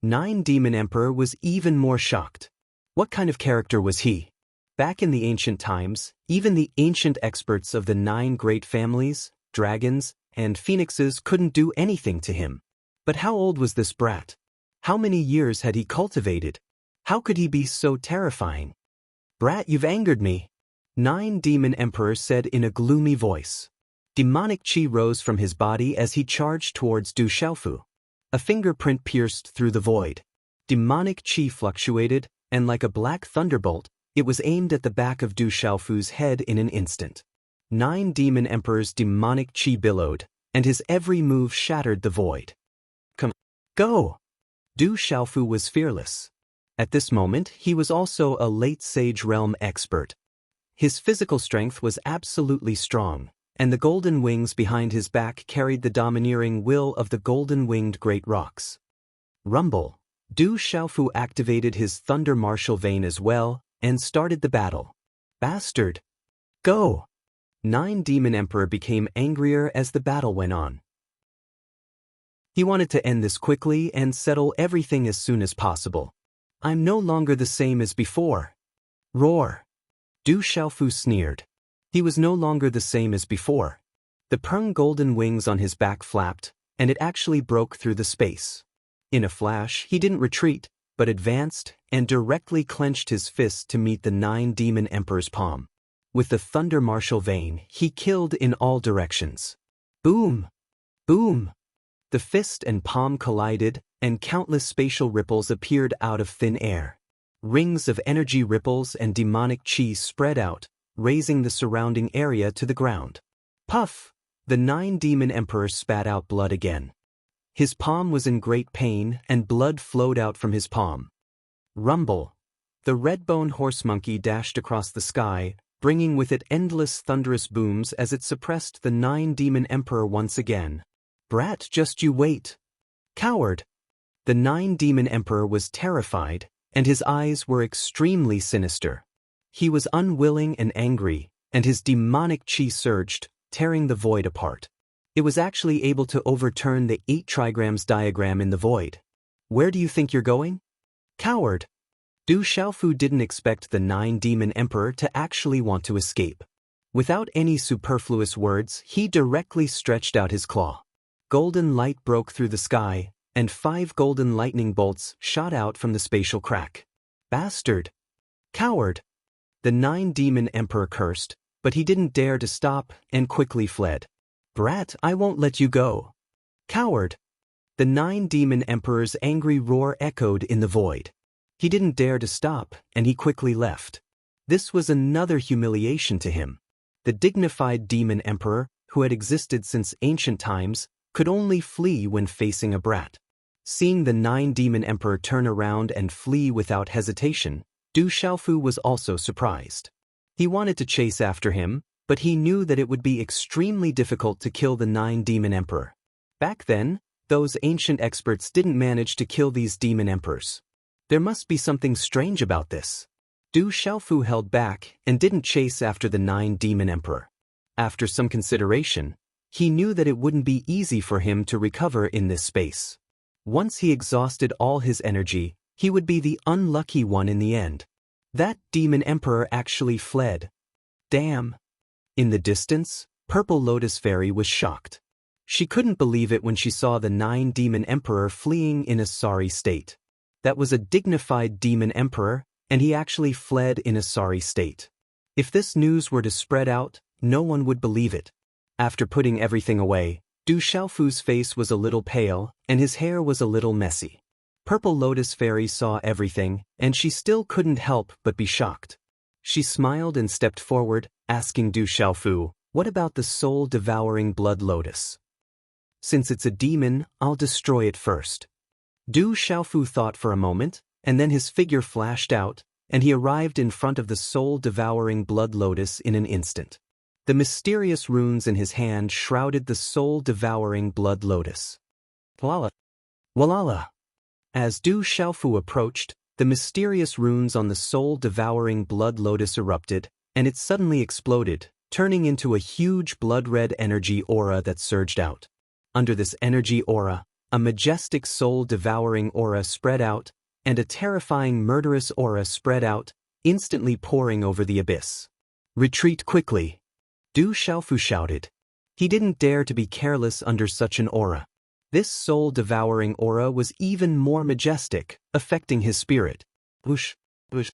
9 demon emperor was even more shocked. What kind of character was he? Back in the ancient times, even the ancient experts of the 9 great families, dragons, and phoenixes couldn't do anything to him. But how old was this brat? How many years had he cultivated? How could he be so terrifying? Brat, you've angered me. 9 demon emperor said in a gloomy voice. Demonic chi rose from his body as he charged towards Du Xiaofu. A fingerprint pierced through the void. Demonic chi fluctuated, and like a black thunderbolt, it was aimed at the back of Du Xiaofu's head in an instant. 9 demon emperors' demonic chi billowed, and his every move shattered the void. Come, go! Du Xiaofu was fearless. At this moment, he was also a late Sage Realm expert. His physical strength was absolutely strong, and the golden wings behind his back carried the domineering will of the golden-winged great rocks. Rumble. Du Xiaofu activated his Thunder Martial Vein as well, and started the battle. Bastard! Go! 9 Demon Emperor became angrier as the battle went on. He wanted to end this quickly and settle everything as soon as possible. I'm no longer the same as before. Roar! Du Xiaofu sneered. He was no longer the same as before. The prung golden wings on his back flapped, and it actually broke through the space. In a flash, he didn't retreat, but advanced and directly clenched his fist to meet the 9 Demon Emperor's palm. With the Thunder Martial Vein, he killed in all directions. Boom! Boom! The fist and palm collided, and countless spatial ripples appeared out of thin air. Rings of energy ripples and demonic chi spread out, raising the surrounding area to the ground. Puff! The 9 Demon Emperor spat out blood again. His palm was in great pain, and blood flowed out from his palm. Rumble! The red-boned horse monkey dashed across the sky, bringing with it endless thunderous booms as it suppressed the 9 Demon Emperor once again. Brat, just you wait! Coward! The 9 Demon Emperor was terrified, and his eyes were extremely sinister. He was unwilling and angry, and his demonic chi surged, tearing the void apart. It was actually able to overturn the 8 trigrams diagram in the void. Where do you think you're going? Coward! Du Xiaofu didn't expect the 9 Demon Emperor to actually want to escape. Without any superfluous words, he directly stretched out his claw. Golden light broke through the sky, and 5 golden lightning bolts shot out from the spatial crack. Bastard! Coward! The 9 Demon Emperor cursed, but he didn't dare to stop and quickly fled. Brat, I won't let you go. Coward! The 9 Demon Emperor's angry roar echoed in the void. He didn't dare to stop, and he quickly left. This was another humiliation to him. The dignified Demon Emperor, who had existed since ancient times, could only flee when facing a brat. Seeing the 9 Demon Emperor turn around and flee without hesitation, Du Xiaofu was also surprised. He wanted to chase after him, but he knew that it would be extremely difficult to kill the 9 Demon Emperor. Back then, those ancient experts didn't manage to kill these Demon Emperors. There must be something strange about this. Du Xiaofu held back and didn't chase after the 9 Demon Emperor. After some consideration, he knew that it wouldn't be easy for him to recover in this space. Once he exhausted all his energy, he would be the unlucky one in the end. That Demon Emperor actually fled. Damn! In the distance, Purple Lotus Fairy was shocked. She couldn't believe it when she saw the 9 Demon Emperor fleeing in a sorry state. That was a dignified Demon Emperor, and he actually fled in a sorry state. If this news were to spread out, no one would believe it. After putting everything away, Du Xiaofu's face was a little pale, and his hair was a little messy. Purple Lotus Fairy saw everything, and she still couldn't help but be shocked. She smiled and stepped forward, asking Du Xiaofu, "What about the soul-devouring blood lotus? Since it's a demon, I'll destroy it first." Du Xiaofu thought for a moment, and then his figure flashed out, and he arrived in front of the soul-devouring blood lotus in an instant. The mysterious runes in his hand shrouded the soul-devouring blood lotus. Walala! Walala! As Du Xiaofu approached, the mysterious runes on the soul-devouring blood lotus erupted, and it suddenly exploded, turning into a huge blood-red energy aura that surged out. Under this energy aura, a majestic soul-devouring aura spread out, and a terrifying murderous aura spread out, instantly pouring over the abyss. Retreat quickly! Du Xiaofu shouted. He didn't dare to be careless under such an aura. This soul-devouring aura was even more majestic, affecting his spirit. Whoosh! Whoosh!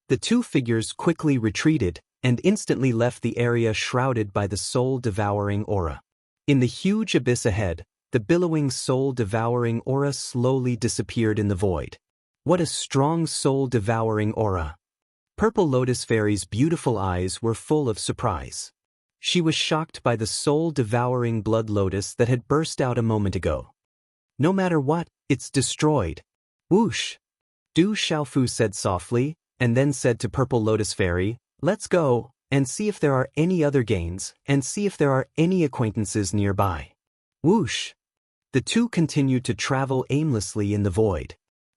The 2 figures quickly retreated, and instantly left the area shrouded by the soul-devouring aura. In the huge abyss ahead, the billowing soul-devouring aura slowly disappeared in the void. What a strong soul-devouring aura! Purple Lotus Fairy's beautiful eyes were full of surprise. She was shocked by the soul-devouring blood lotus that had burst out a moment ago. No matter what, it's destroyed. Whoosh! Du Xiaofu said softly, and then said to Purple Lotus Fairy, "Let's go, and see if there are any other gains, and see if there are any acquaintances nearby." Whoosh! The two continued to travel aimlessly in the void.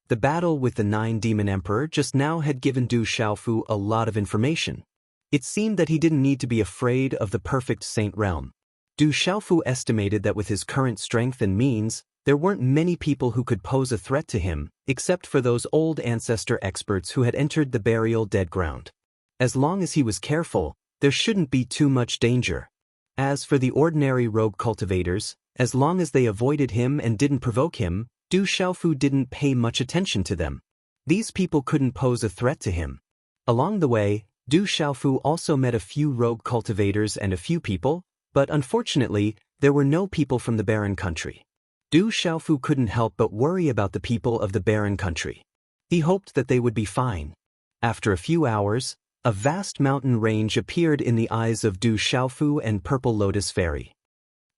The battle with the 9 Demon Emperor just now had given Du Xiaofu a lot of information. It seemed that he didn't need to be afraid of the perfect saint realm. Du Xiaofu estimated that with his current strength and means, there weren't many people who could pose a threat to him, except for those old ancestor experts who had entered the burial dead ground. As long as he was careful, there shouldn't be too much danger. As for the ordinary rogue cultivators, as long as they avoided him and didn't provoke him, Du Xiaofu didn't pay much attention to them. These people couldn't pose a threat to him. Along the way, Du Xiaofu also met a few rogue cultivators and a few people, but unfortunately, there were no people from the barren country. Du Xiaofu couldn't help but worry about the people of the barren country. He hoped that they would be fine. After a few hours, a vast mountain range appeared in the eyes of Du Xiaofu and Purple Lotus Fairy.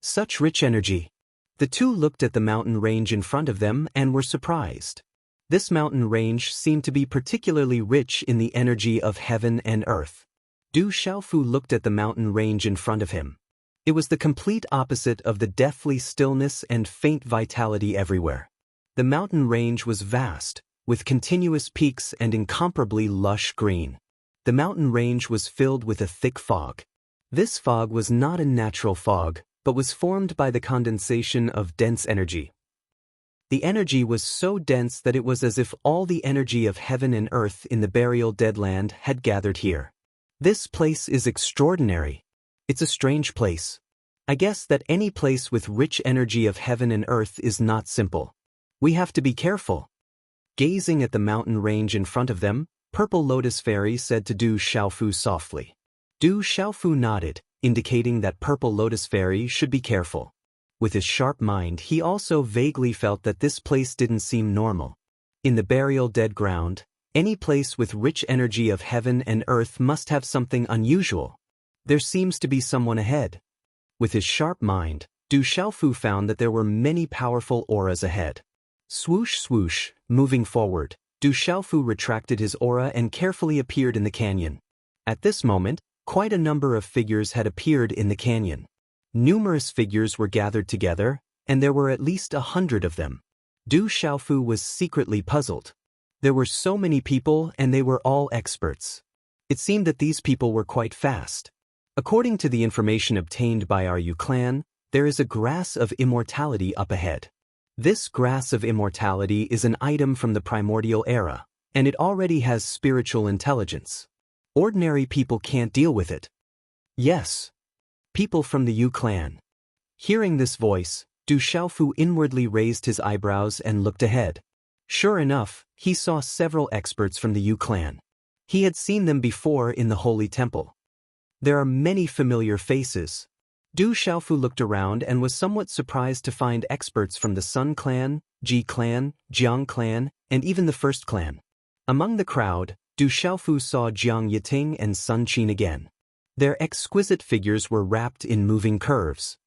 Such rich energy! The two looked at the mountain range in front of them and were surprised. This mountain range seemed to be particularly rich in the energy of heaven and earth. Du Xiaofu looked at the mountain range in front of him. It was the complete opposite of the deathly stillness and faint vitality everywhere. The mountain range was vast, with continuous peaks and incomparably lush green. The mountain range was filled with a thick fog. This fog was not a natural fog, but was formed by the condensation of dense energy. The energy was so dense that it was as if all the energy of heaven and earth in the burial dead land had gathered here. This place is extraordinary. It's a strange place. I guess that any place with rich energy of heaven and earth is not simple. We have to be careful. Gazing at the mountain range in front of them, Purple Lotus Fairy said to Du Xiaofu softly. Du Xiaofu nodded, indicating that Purple Lotus Fairy should be careful. With his sharp mind, he also vaguely felt that this place didn't seem normal. In the burial dead ground, any place with rich energy of heaven and earth must have something unusual. There seems to be someone ahead. With his sharp mind, Du Xiaofu found that there were many powerful auras ahead. Swoosh swoosh, moving forward, Du Xiaofu retracted his aura and carefully appeared in the canyon. At this moment, quite a number of figures had appeared in the canyon. Numerous figures were gathered together, and there were at least 100 of them. Du Xiaofu was secretly puzzled. There were so many people and they were all experts. It seemed that these people were quite fast. According to the information obtained by our Yu clan, there is a grass of immortality up ahead. This grass of immortality is an item from the primordial era, and it already has spiritual intelligence. Ordinary people can't deal with it. Yes. People from the Yu clan. Hearing this voice, Du Xiaofu inwardly raised his eyebrows and looked ahead. Sure enough, he saw several experts from the Yu clan. He had seen them before in the Holy Temple. There are many familiar faces. Du Xiaofu looked around and was somewhat surprised to find experts from the Sun clan, Ji clan, Jiang clan, and even the First clan. Among the crowd, Du Xiaofu saw Jiang Yiting and Sun Qin again. Their exquisite figures were wrapped in moving curves.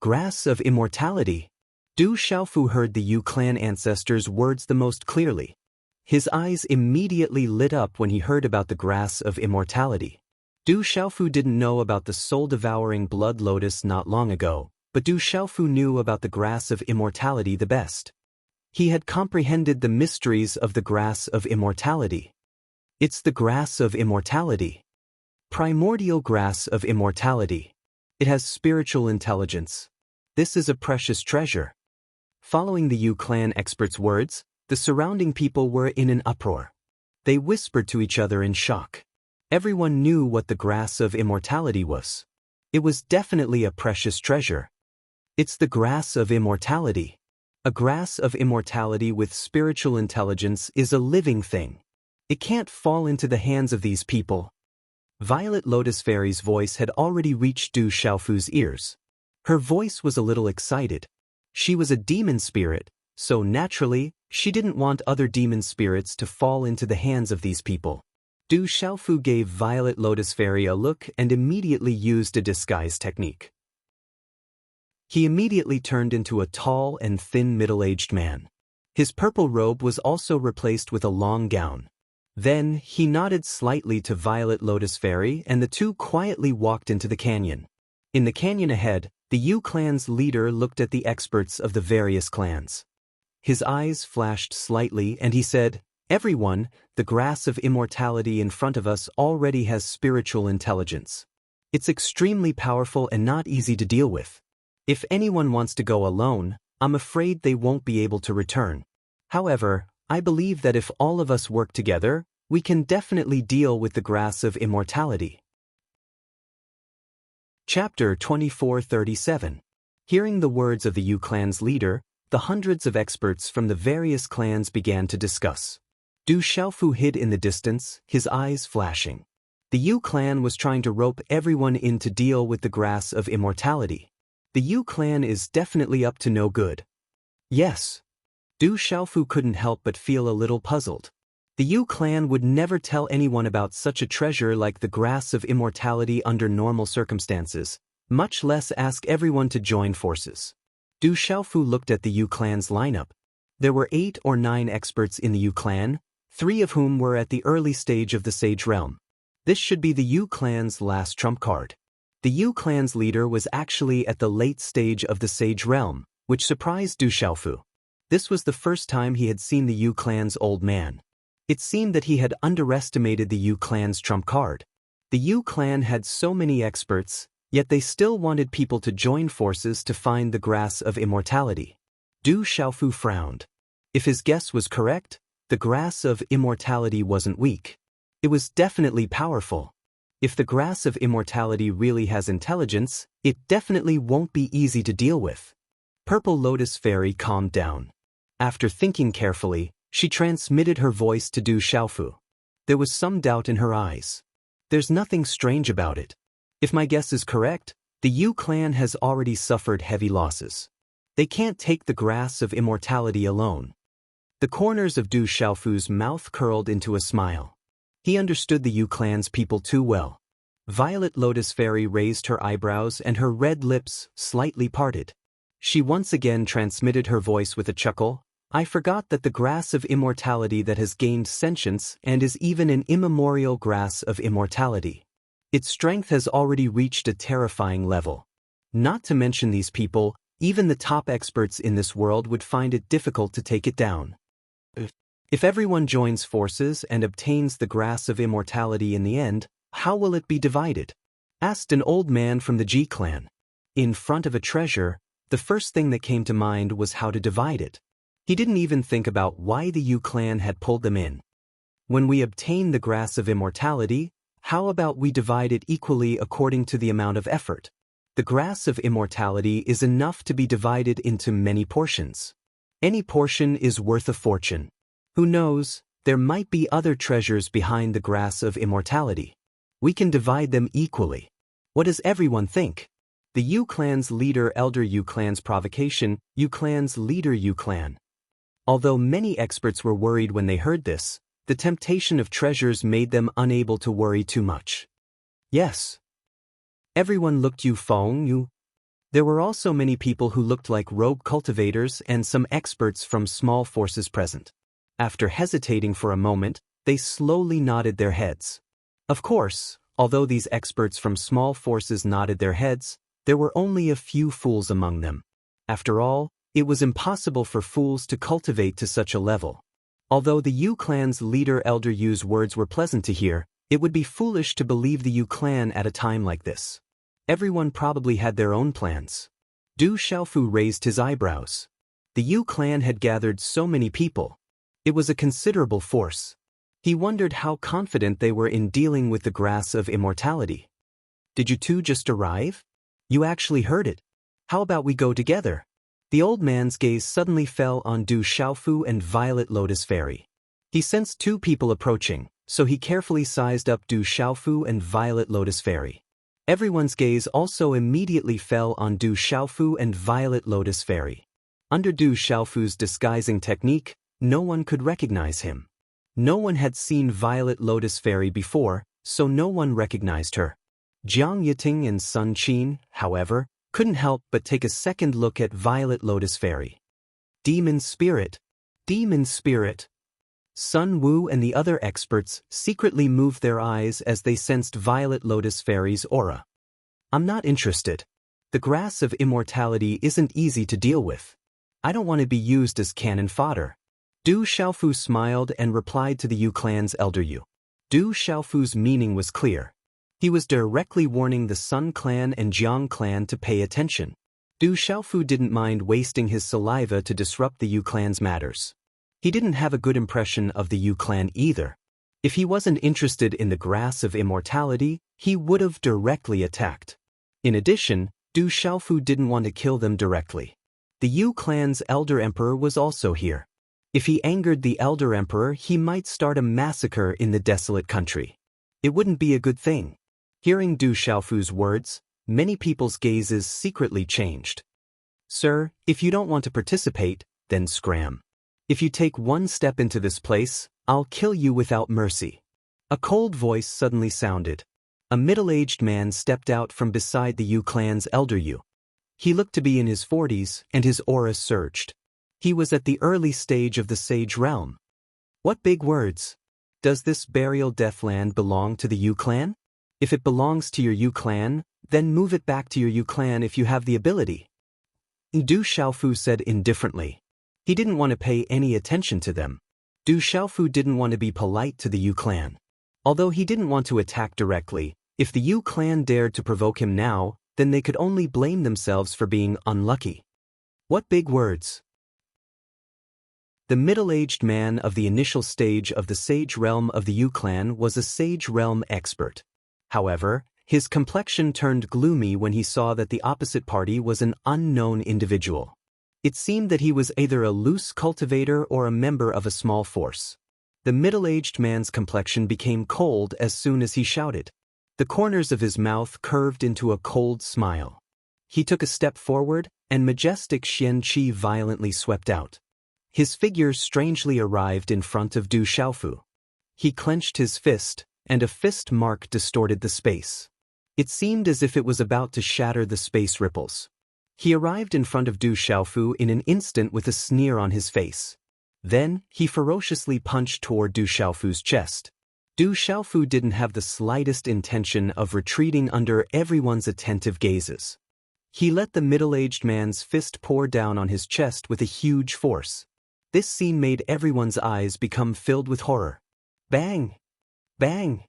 Grass of immortality. Du Xiaofu heard the Yu clan ancestors' words the most clearly. His eyes immediately lit up when he heard about the grass of immortality. Du Xiaofu didn't know about the soul-devouring blood lotus not long ago, but Du Xiaofu knew about the grass of immortality the best. He had comprehended the mysteries of the grass of immortality. It's the grass of immortality. Primordial grass of immortality. It has spiritual intelligence. This is a precious treasure. Following the Yu clan experts' words, the surrounding people were in an uproar. They whispered to each other in shock. Everyone knew what the grass of immortality was. It was definitely a precious treasure. It's the grass of immortality. A grass of immortality with spiritual intelligence is a living thing. It can't fall into the hands of these people. Violet Lotus Fairy's voice had already reached Du Xiaofu's ears. Her voice was a little excited. She was a demon spirit, so naturally, she didn't want other demon spirits to fall into the hands of these people. Du Xiaofu gave Violet Lotus Fairy a look and immediately used a disguise technique. He immediately turned into a tall and thin middle-aged man. His purple robe was also replaced with a long gown. Then, he nodded slightly to Violet Lotus Fairy and the two quietly walked into the canyon. In the canyon ahead, the Yu clan's leader looked at the experts of the various clans. His eyes flashed slightly and he said, "Everyone, the grass of immortality in front of us already has spiritual intelligence. It's extremely powerful and not easy to deal with. If anyone wants to go alone, I'm afraid they won't be able to return. However, I believe that if all of us work together, we can definitely deal with the grass of immortality." Chapter 2437. Hearing the words of the Yu clan's leader, the hundreds of experts from the various clans began to discuss. Du Xiaofu hid in the distance, his eyes flashing. The Yu clan was trying to rope everyone in to deal with the grass of immortality. The Yu clan is definitely up to no good. Yes. Du Xiaofu couldn't help but feel a little puzzled. The Yu clan would never tell anyone about such a treasure like the grass of immortality under normal circumstances, much less ask everyone to join forces. Du Xiaofu looked at the Yu clan's lineup. There were 8 or 9 experts in the Yu clan, 3 of whom were at the early stage of the Sage Realm. This should be the Yu clan's last trump card. The Yu clan's leader was actually at the late stage of the Sage Realm, which surprised Du Xiaofu. This was the first time he had seen the Yu clan's old man. It seemed that he had underestimated the Yu clan's trump card. The Yu clan had so many experts, yet they still wanted people to join forces to find the grass of immortality. Du Xiaofu frowned. If his guess was correct, the grass of immortality wasn't weak. It was definitely powerful. If the grass of immortality really has intelligence, it definitely won't be easy to deal with. Purple Lotus Fairy calmed down. After thinking carefully, she transmitted her voice to Du Xiaofu. There was some doubt in her eyes. There's nothing strange about it. If my guess is correct, the Yu clan has already suffered heavy losses. They can't take the grass of immortality alone. The corners of Du Xiaofu's mouth curled into a smile. He understood the Yu clan's people too well. Violet Lotus Fairy raised her eyebrows and her red lips slightly parted. She once again transmitted her voice with a chuckle. "I forgot that the grass of immortality that has gained sentience and is even an immemorial grass of immortality. Its strength has already reached a terrifying level. Not to mention these people, even the top experts in this world would find it difficult to take it down. If everyone joins forces and obtains the grass of immortality in the end, how will it be divided?" asked an old man from the Ji clan. In front of a treasure, the first thing that came to mind was how to divide it. He didn't even think about why the Yu clan had pulled them in. When we obtain the grass of immortality, how about we divide it equally according to the amount of effort? The grass of immortality is enough to be divided into many portions. Any portion is worth a fortune. Who knows, there might be other treasures behind the grass of immortality. We can divide them equally. What does everyone think? The Yu clan's leader Elder Yu clan's provocation, Yu clan's leader Yu clan. Although many experts were worried when they heard this, the temptation of treasures made them unable to worry too much. Yes. Everyone looked Yu Feng Yu. There were also many people who looked like rogue cultivators and some experts from small forces present. After hesitating for a moment, they slowly nodded their heads. Of course, although these experts from small forces nodded their heads, there were only a few fools among them. After all, it was impossible for fools to cultivate to such a level. Although the Yu clan's leader Elder Yu's words were pleasant to hear, it would be foolish to believe the Yu clan at a time like this. Everyone probably had their own plans. Du Xiaofu raised his eyebrows. The Yu clan had gathered so many people. It was a considerable force. He wondered how confident they were in dealing with the grass of immortality. "Did you two just arrive? You actually heard it. How about we go together?" The old man's gaze suddenly fell on Du Xiaofu and Violet Lotus Fairy. He sensed 2 people approaching, so he carefully sized up Du Xiaofu and Violet Lotus Fairy. Everyone's gaze also immediately fell on Du Xiaofu and Violet Lotus Fairy. Under Du Xiaofu's disguising technique, no one could recognize him. No one had seen Violet Lotus Fairy before, so no one recognized her. Jiang Yiting and Sun Qin, however, couldn't help but take a second look at Violet Lotus Fairy. Demon spirit! Demon spirit! Sun Wu and the other experts secretly moved their eyes as they sensed Violet Lotus Fairy's aura. I'm not interested. The grass of immortality isn't easy to deal with. I don't want to be used as cannon fodder. Du Xiaofu smiled and replied to the Yu clan's elder Yu. Du Xiaofu's meaning was clear. He was directly warning the Sun clan and Jiang clan to pay attention. Du Xiaofu didn't mind wasting his saliva to disrupt the Yu clan's matters. He didn't have a good impression of the Yu clan either. If he wasn't interested in the grass of immortality, he would have directly attacked. In addition, Du Xiaofu didn't want to kill them directly. The Yu clan's elder emperor was also here. If he angered the elder emperor, he might start a massacre in the desolate country. It wouldn't be a good thing. Hearing Du Xiaofu's words, many people's gazes secretly changed. Sir, if you don't want to participate, then scram. If you take one step into this place, I'll kill you without mercy. A cold voice suddenly sounded. A middle-aged man stepped out from beside the Yu clan's elder Yu. He looked to be in his 40s, and his aura surged. He was at the early stage of the Sage Realm. What big words! Does this burial deathland belong to the Yu clan? If it belongs to your Yu clan, then move it back to your Yu clan if you have the ability. Du Xiaofu said indifferently. He didn't want to pay any attention to them. Du Xiaofu didn't want to be polite to the Yu clan. Although he didn't want to attack directly, if the Yu clan dared to provoke him now, then they could only blame themselves for being unlucky. What big words! The middle-aged man of the initial stage of the Sage Realm of the Yu clan was a Sage Realm expert. However, his complexion turned gloomy when he saw that the opposite party was an unknown individual. It seemed that he was either a loose cultivator or a member of a small force. The middle-aged man's complexion became cold as soon as he shouted. The corners of his mouth curved into a cold smile. He took a step forward, and majestic Xian Qi violently swept out. His figure strangely arrived in front of Du Xiaofu. He clenched his fist, and a fist mark distorted the space. It seemed as if it was about to shatter the space ripples. He arrived in front of Du Xiaofu in an instant with a sneer on his face. Then, he ferociously punched toward Du Xiaofu's chest. Du Xiaofu didn't have the slightest intention of retreating under everyone's attentive gazes. He let the middle-aged man's fist pour down on his chest with a huge force. This scene made everyone's eyes become filled with horror. Bang! Bang!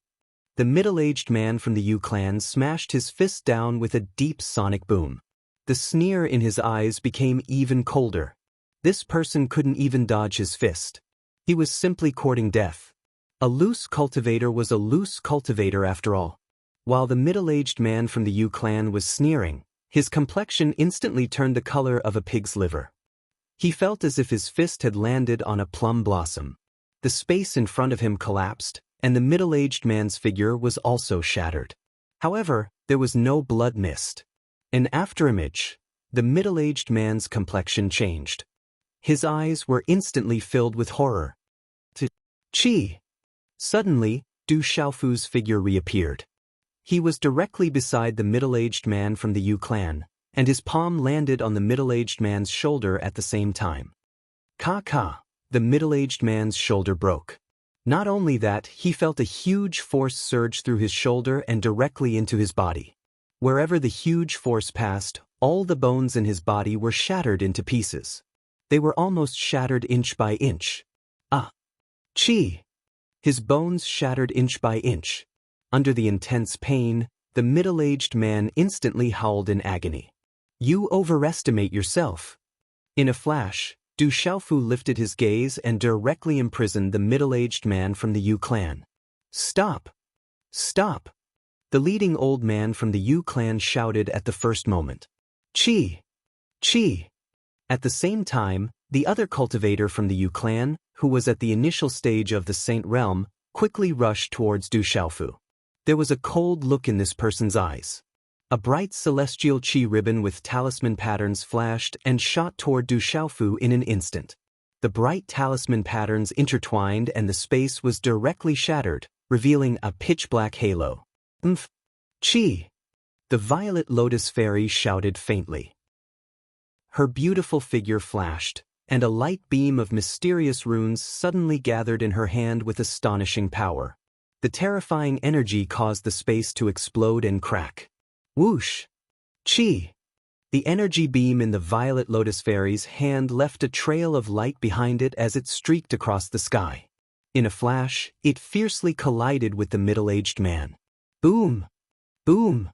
The middle-aged man from the Yu clan smashed his fist down with a deep sonic boom. The sneer in his eyes became even colder. This person couldn't even dodge his fist. He was simply courting death. A loose cultivator was a loose cultivator after all. While the middle-aged man from the Yu clan was sneering, his complexion instantly turned the color of a pig's liver. He felt as if his fist had landed on a plum blossom. The space in front of him collapsed, and the middle-aged man's figure was also shattered. However, there was no blood mist. An afterimage. The middle-aged man's complexion changed. His eyes were instantly filled with horror. Qi! Suddenly, Du Xiaofu's figure reappeared. He was directly beside the middle-aged man from the Yu clan, and his palm landed on the middle-aged man's shoulder at the same time. Ka! The middle-aged man's shoulder broke. Not only that, he felt a huge force surge through his shoulder and directly into his body. Wherever the huge force passed, all the bones in his body were shattered into pieces. They were almost shattered inch by inch. Qi! His bones shattered inch by inch. Under the intense pain, the middle-aged man instantly howled in agony. You overestimate yourself. In a flash, Du Xiaofu lifted his gaze and directly imprisoned the middle-aged man from the Yu clan. Stop! Stop! The leading old man from the Yu clan shouted at the first moment. Qi! Qi! At the same time, the other cultivator from the Yu clan, who was at the initial stage of the Saint Realm, quickly rushed towards Du Xiaofu. There was a cold look in this person's eyes. A bright celestial chi ribbon with talisman patterns flashed and shot toward Du Xiaofu in an instant. The bright talisman patterns intertwined and the space was directly shattered, revealing a pitch-black halo. "Mph! Chi!" The Violet Lotus Fairy shouted faintly. Her beautiful figure flashed, and a light beam of mysterious runes suddenly gathered in her hand with astonishing power. The terrifying energy caused the space to explode and crack. Whoosh! Chi! The energy beam in the Violet Lotus Fairy's hand left a trail of light behind it as it streaked across the sky. In a flash, it fiercely collided with the middle-aged man. Boom! Boom!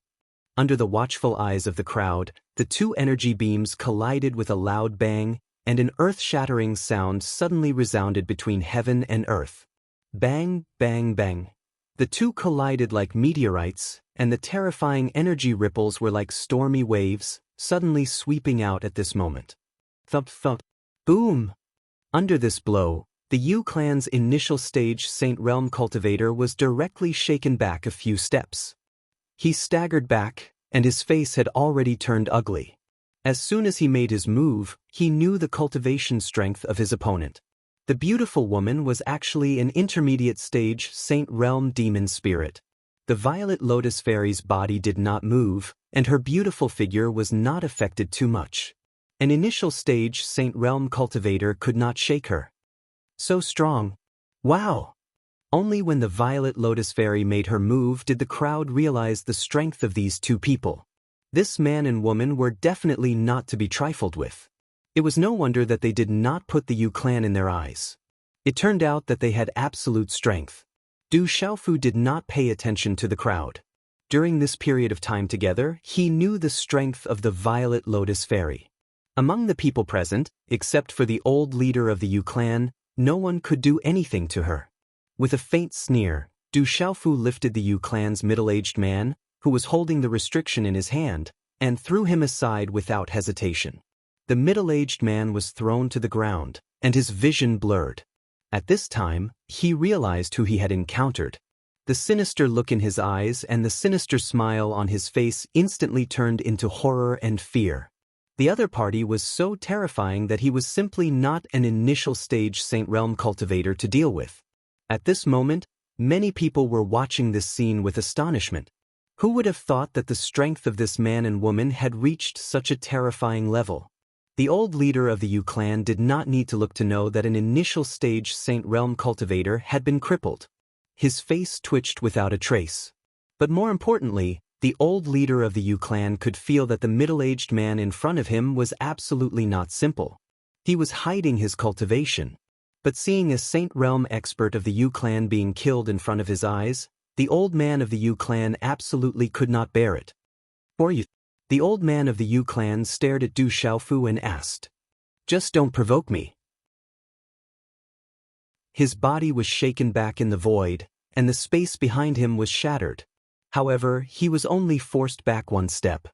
Under the watchful eyes of the crowd, the two energy beams collided with a loud bang, and an earth-shattering sound suddenly resounded between heaven and earth. Bang, bang, bang. The two collided like meteorites, and the terrifying energy ripples were like stormy waves, suddenly sweeping out at this moment. Thump, thump. Boom! Under this blow, the Yu clan's initial stage Saint Realm cultivator was directly shaken back a few steps. He staggered back, and his face had already turned ugly. As soon as he made his move, he knew the cultivation strength of his opponent. The beautiful woman was actually an intermediate stage Saint Realm demon spirit. The Violet Lotus Fairy's body did not move, and her beautiful figure was not affected too much. An initial stage Saint Realm cultivator could not shake her. So strong. Wow! Only when the Violet Lotus Fairy made her move did the crowd realize the strength of these two people. This man and woman were definitely not to be trifled with. It was no wonder that they did not put the Yu clan in their eyes. It turned out that they had absolute strength. Du Xiaofu did not pay attention to the crowd. During this period of time together, he knew the strength of the Violet Lotus Fairy. Among the people present, except for the old leader of the Yu clan, no one could do anything to her. With a faint sneer, Du Xiaofu lifted the Yu clan's middle-aged man, who was holding the restriction in his hand, and threw him aside without hesitation. The middle-aged man was thrown to the ground, and his vision blurred. At this time, he realized who he had encountered. The sinister look in his eyes and the sinister smile on his face instantly turned into horror and fear. The other party was so terrifying that he was simply not an initial stage Saint Realm cultivator to deal with. At this moment, many people were watching this scene with astonishment. Who would have thought that the strength of this man and woman had reached such a terrifying level? The old leader of the Yu clan did not need to look to know that an initial stage Saint Realm cultivator had been crippled. His face twitched without a trace. But more importantly, the old leader of the Yu clan could feel that the middle-aged man in front of him was absolutely not simple. He was hiding his cultivation. But seeing a Saint Realm expert of the Yu clan being killed in front of his eyes, the old man of the Yu clan absolutely could not bear it. "For you?" The old man of the Yu clan stared at Du Xiaofu and asked. "Just don't provoke me." His body was shaken back in the void, and the space behind him was shattered. However, he was only forced back one step.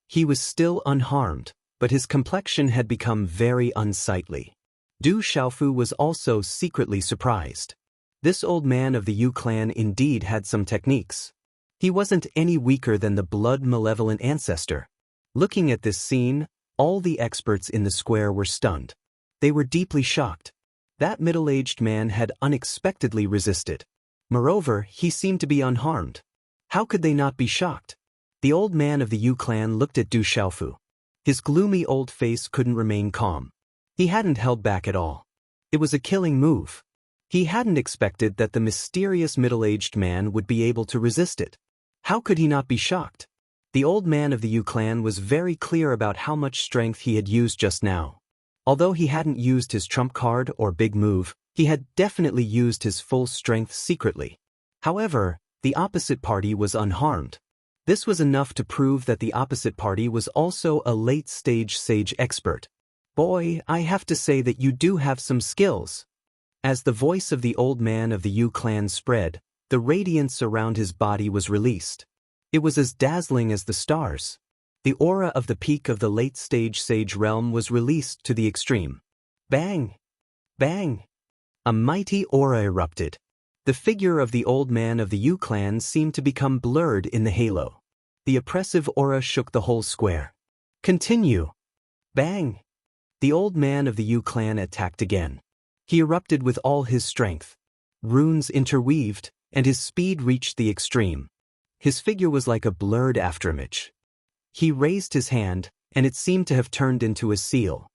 He was still unharmed, but his complexion had become very unsightly. Du Xiaofu was also secretly surprised. This old man of the Yu clan indeed had some techniques. He wasn't any weaker than the blood-malevolent ancestor. Looking at this scene, all the experts in the square were stunned. They were deeply shocked. That middle-aged man had unexpectedly resisted. Moreover, he seemed to be unharmed. How could they not be shocked? The old man of the Yu clan looked at Du Xiaofu. His gloomy old face couldn't remain calm. He hadn't held back at all. It was a killing move. He hadn't expected that the mysterious middle-aged man would be able to resist it. How could he not be shocked? The old man of the Yu clan was very clear about how much strength he had used just now. Although he hadn't used his trump card or big move, he had definitely used his full strength secretly. However, the opposite party was unharmed. This was enough to prove that the opposite party was also a late-stage sage expert. "Boy, I have to say that you do have some skills." As the voice of the old man of the Yu clan spread, the radiance around his body was released. It was as dazzling as the stars. The aura of the peak of the late-stage sage realm was released to the extreme. Bang! Bang! A mighty aura erupted. The figure of the old man of the Yu clan seemed to become blurred in the halo. The oppressive aura shook the whole square. Continue. Bang! The old man of the Yu clan attacked again. He erupted with all his strength. Runes interweaved, and his speed reached the extreme. His figure was like a blurred afterimage. He raised his hand, and it seemed to have turned into a seal.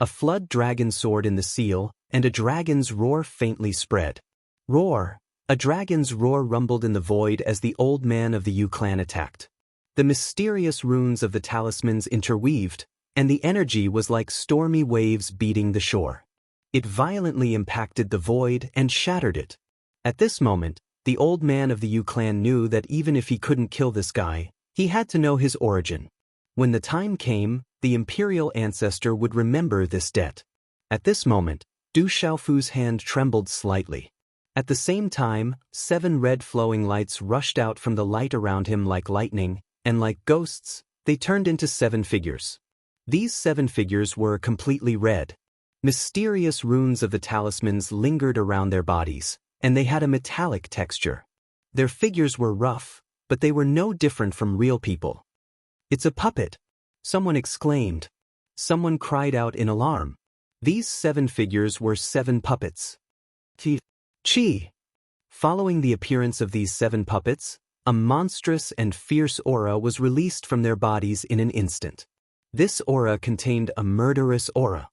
A flood dragon soared in the seal, and a dragon's roar faintly spread. Roar! A dragon's roar rumbled in the void as the old man of the Yu clan attacked. The mysterious runes of the talismans interweaved, and the energy was like stormy waves beating the shore. It violently impacted the void and shattered it. At this moment, the old man of the Yu clan knew that even if he couldn't kill this guy, he had to know his origin. When the time came, the imperial ancestor would remember this debt. At this moment, Du Xiaofu's hand trembled slightly. At the same time, 7 red flowing lights rushed out from the light around him like lightning, and like ghosts, they turned into 7 figures. These 7 figures were completely red. Mysterious runes of the talismans lingered around their bodies, and they had a metallic texture. Their figures were rough, but they were no different from real people. "It's a puppet!" someone exclaimed. Someone cried out in alarm. These 7 figures were 7 puppets. Chi! Following the appearance of these 7 puppets, a monstrous and fierce aura was released from their bodies in an instant. This aura contained a murderous aura.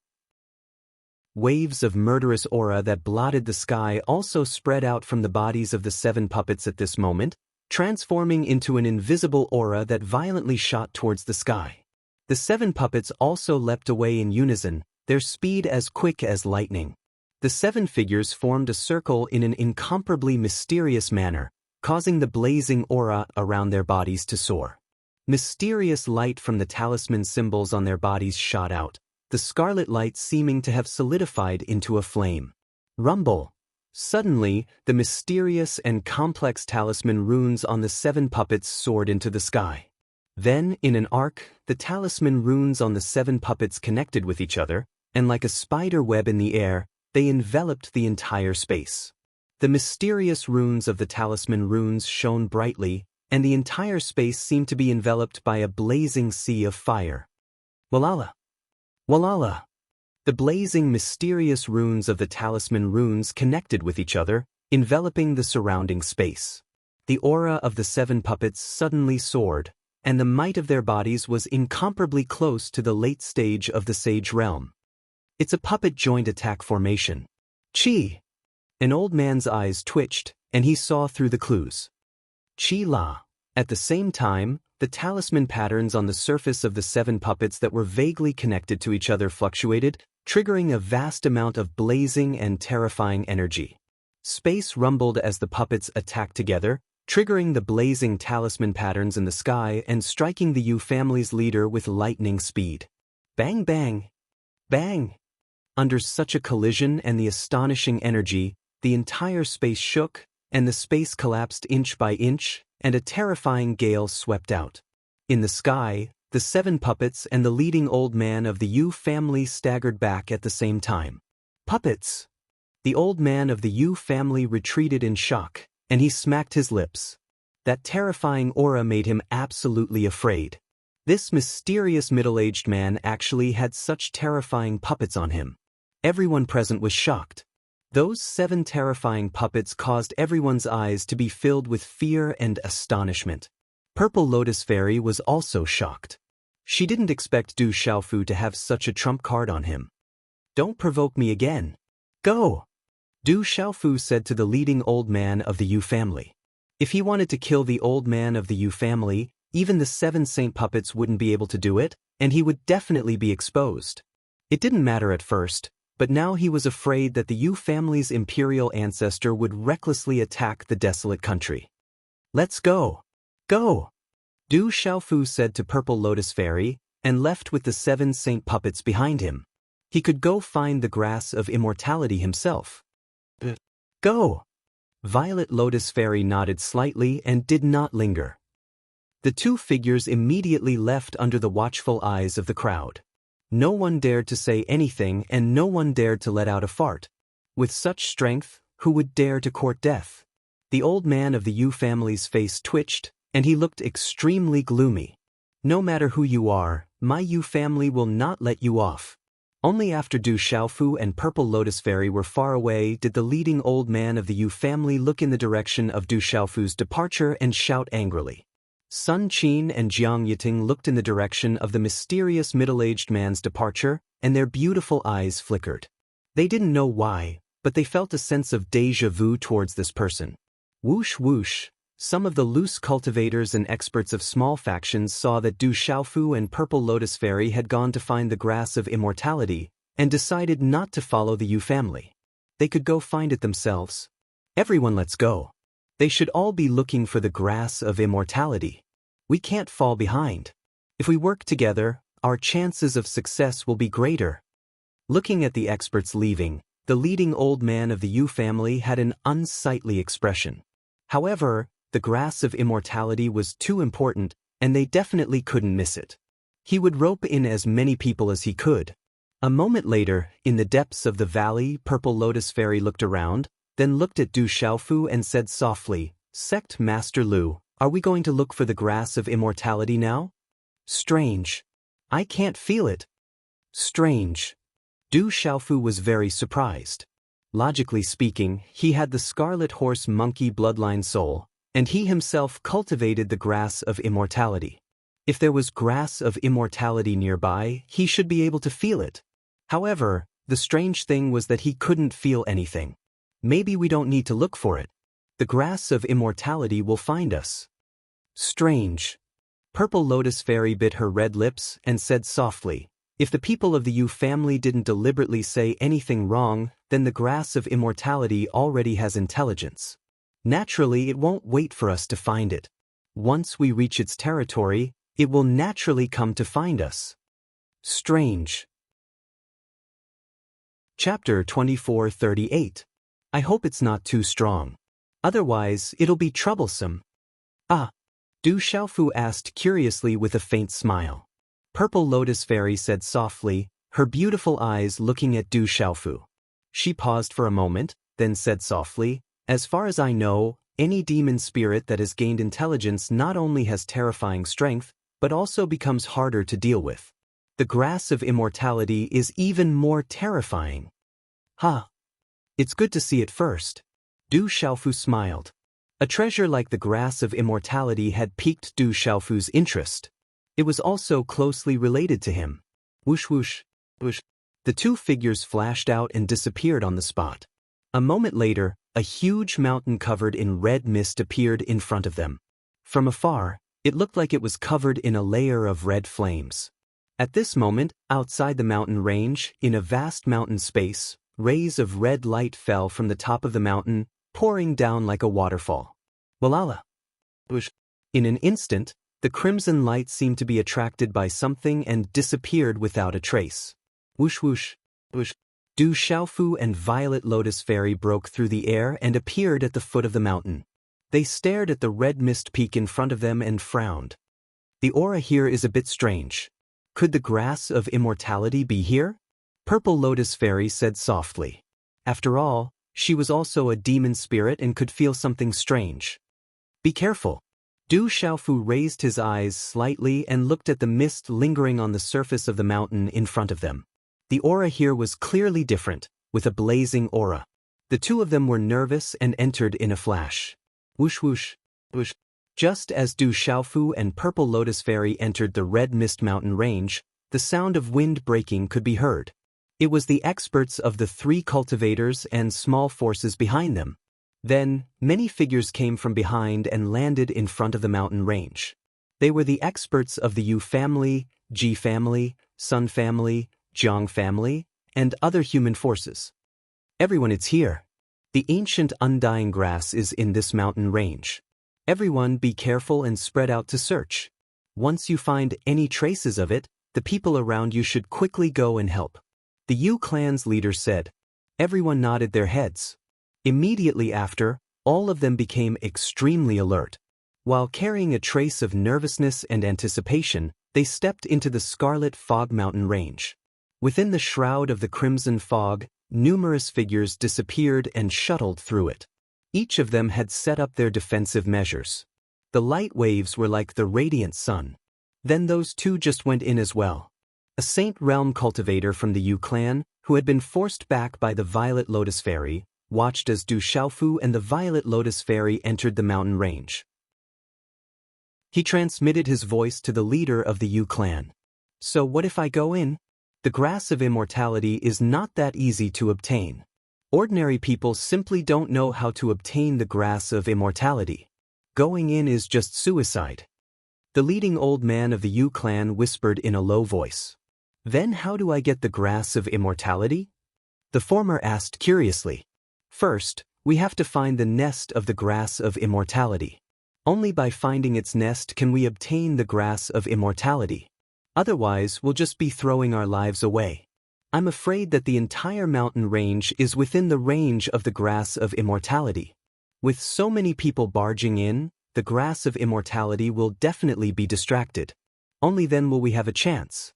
Waves of murderous aura that blotted the sky also spread out from the bodies of the 7 puppets at this moment, transforming into an invisible aura that violently shot towards the sky. The 7 puppets also leapt away in unison, their speed as quick as lightning. The 7 figures formed a circle in an incomparably mysterious manner, causing the blazing aura around their bodies to soar. Mysterious light from the talisman symbols on their bodies shot out, the scarlet light seeming to have solidified into a flame. Rumble! Suddenly, the mysterious and complex talisman runes on the 7 puppets soared into the sky. Then, in an arc, the talisman runes on the 7 puppets connected with each other, and like a spider web in the air, they enveloped the entire space. The mysterious runes of the talisman runes shone brightly, and the entire space seemed to be enveloped by a blazing sea of fire. Walala! Walala! The blazing mysterious runes of the talisman runes connected with each other, enveloping the surrounding space. The aura of the 7 puppets suddenly soared, and the might of their bodies was incomparably close to the late stage of the Sage Realm. "It's a puppet joint attack formation. Chi!" An old man's eyes twitched, and he saw through the clues. Chi La. At the same time, the talisman patterns on the surface of the 7 puppets that were vaguely connected to each other fluctuated, triggering a vast amount of blazing and terrifying energy. Space rumbled as the puppets attacked together, triggering the blazing talisman patterns in the sky and striking the Yu family's leader with lightning speed. Bang bang! Bang! Under such a collision and the astonishing energy, the entire space shook, and the space collapsed inch by inch, and a terrifying gale swept out. In the sky, the 7 puppets and the leading old man of the Yu family staggered back at the same time. Puppets! The old man of the Yu family retreated in shock, and he smacked his lips. That terrifying aura made him absolutely afraid. This mysterious middle-aged man actually had such terrifying puppets on him. Everyone present was shocked. Those 7 terrifying puppets caused everyone's eyes to be filled with fear and astonishment. Purple Lotus Fairy was also shocked. She didn't expect Du Xiaofu to have such a trump card on him. "Don't provoke me again. Go!" Du Xiaofu said to the leading old man of the Yu family. If he wanted to kill the old man of the Yu family, even the 7 saint puppets wouldn't be able to do it, and he would definitely be exposed. It didn't matter at first, but now he was afraid that the Yu family's imperial ancestor would recklessly attack the desolate country. "Let's go! Go!" Du Xiaofu said to Purple Lotus Fairy, and left with the 7 saint puppets behind him. He could go find the grass of immortality himself. Go! Violet Lotus Fairy nodded slightly and did not linger. The 2 figures immediately left under the watchful eyes of the crowd. No one dared to say anything and no one dared to let out a fart. With such strength, who would dare to court death? The old man of the Yu family's face twitched, and he looked extremely gloomy. No matter who you are, my Yu family will not let you off. Only after Du Xiaofu and Purple Lotus Fairy were far away did the leading old man of the Yu family look in the direction of Du Xiaofu's departure and shout angrily. Sun Qin and Jiang Yiting looked in the direction of the mysterious middle-aged man's departure, and their beautiful eyes flickered. They didn't know why, but they felt a sense of déjà vu towards this person. Whoosh whoosh, some of the loose cultivators and experts of small factions saw that Du Xiaofu and Purple Lotus Fairy had gone to find the grass of immortality, and decided not to follow the Yu family. They could go find it themselves. Everyone, let's go. They should all be looking for the grass of immortality. We can't fall behind. If we work together, our chances of success will be greater. Looking at the experts leaving, the leading old man of the Yu family had an unsightly expression. However, the grass of immortality was too important, and they definitely couldn't miss it. He would rope in as many people as he could. A moment later, in the depths of the valley, Purple Lotus Fairy looked around, then looked at Du Xiaofu and said softly, "Sect Master Lu, are we going to look for the grass of immortality now?" Strange. I can't feel it. Strange. Du Xiaofu was very surprised. Logically speaking, he had the Scarlet Horse Monkey bloodline soul, and he himself cultivated the grass of immortality. If there was grass of immortality nearby, he should be able to feel it. However, the strange thing was that he couldn't feel anything. Maybe we don't need to look for it. The grass of immortality will find us. Strange. Purple Lotus Fairy bit her red lips and said softly, "If the people of the Yu family didn't deliberately say anything wrong, then the grass of immortality already has intelligence. Naturally, it won't wait for us to find it. Once we reach its territory, it will naturally come to find us." Strange. Chapter 2438. I hope it's not too strong. Otherwise, it'll be troublesome. Ah. Du Xiaofu asked curiously with a faint smile. Purple Lotus Fairy said softly, her beautiful eyes looking at Du Xiaofu. She paused for a moment, then said softly, "As far as I know, any demon spirit that has gained intelligence not only has terrifying strength, but also becomes harder to deal with. The grass of immortality is even more terrifying." "Huh. It's good to see it first." Du Xiaofu smiled. A treasure like the grass of immortality had piqued Du Xiaofu's interest. It was also closely related to him. Whoosh whoosh, whoosh. The two figures flashed out and disappeared on the spot. A moment later, a huge mountain covered in red mist appeared in front of them. From afar, it looked like it was covered in a layer of red flames. At this moment, outside the mountain range, in a vast mountain space, rays of red light fell from the top of the mountain, pouring down like a waterfall. Walala. Whoosh. In an instant, the crimson light seemed to be attracted by something and disappeared without a trace. Whoosh whoosh, whoosh. Du Xiaofu and Violet Lotus Fairy broke through the air and appeared at the foot of the mountain. They stared at the red mist peak in front of them and frowned. "The aura here is a bit strange. Could the grass of immortality be here?" Purple Lotus Fairy said softly. After all, she was also a demon spirit and could feel something strange. "Be careful." Du Xiaofu raised his eyes slightly and looked at the mist lingering on the surface of the mountain in front of them. The aura here was clearly different, with a blazing aura. The two of them were nervous and entered in a flash. Whoosh whoosh, whoosh. Just as Du Xiaofu and Purple Lotus Fairy entered the red mist mountain range, the sound of wind breaking could be heard. It was the experts of the three cultivators and small forces behind them. Then, many figures came from behind and landed in front of the mountain range. They were the experts of the Yu family, Ji family, Sun family, Jiang family, and other human forces. "Everyone, it's here. The ancient undying grass is in this mountain range. Everyone be careful and spread out to search. Once you find any traces of it, the people around you should quickly go and help." The Yu clan's leader said. Everyone nodded their heads. Immediately after, all of them became extremely alert. While carrying a trace of nervousness and anticipation, they stepped into the Scarlet Fog Mountain range. Within the shroud of the crimson fog, numerous figures disappeared and shuttled through it. Each of them had set up their defensive measures. The light waves were like the radiant sun. Then those two just went in as well. A Saint Realm cultivator from the Yu clan, who had been forced back by the Violet Lotus Fairy, watched as Du Xiaofu and the Violet Lotus Fairy entered the mountain range. He transmitted his voice to the leader of the Yu clan. So what if I go in? The grass of immortality is not that easy to obtain. Ordinary people simply don't know how to obtain the grass of immortality. Going in is just suicide. The leading old man of the Yu clan whispered in a low voice. Then how do I get the grass of immortality? The former asked curiously. First, we have to find the nest of the grass of immortality. Only by finding its nest can we obtain the grass of immortality. Otherwise, we'll just be throwing our lives away. I'm afraid that the entire mountain range is within the range of the grass of immortality. With so many people barging in, the grass of immortality will definitely be distracted. Only then will we have a chance.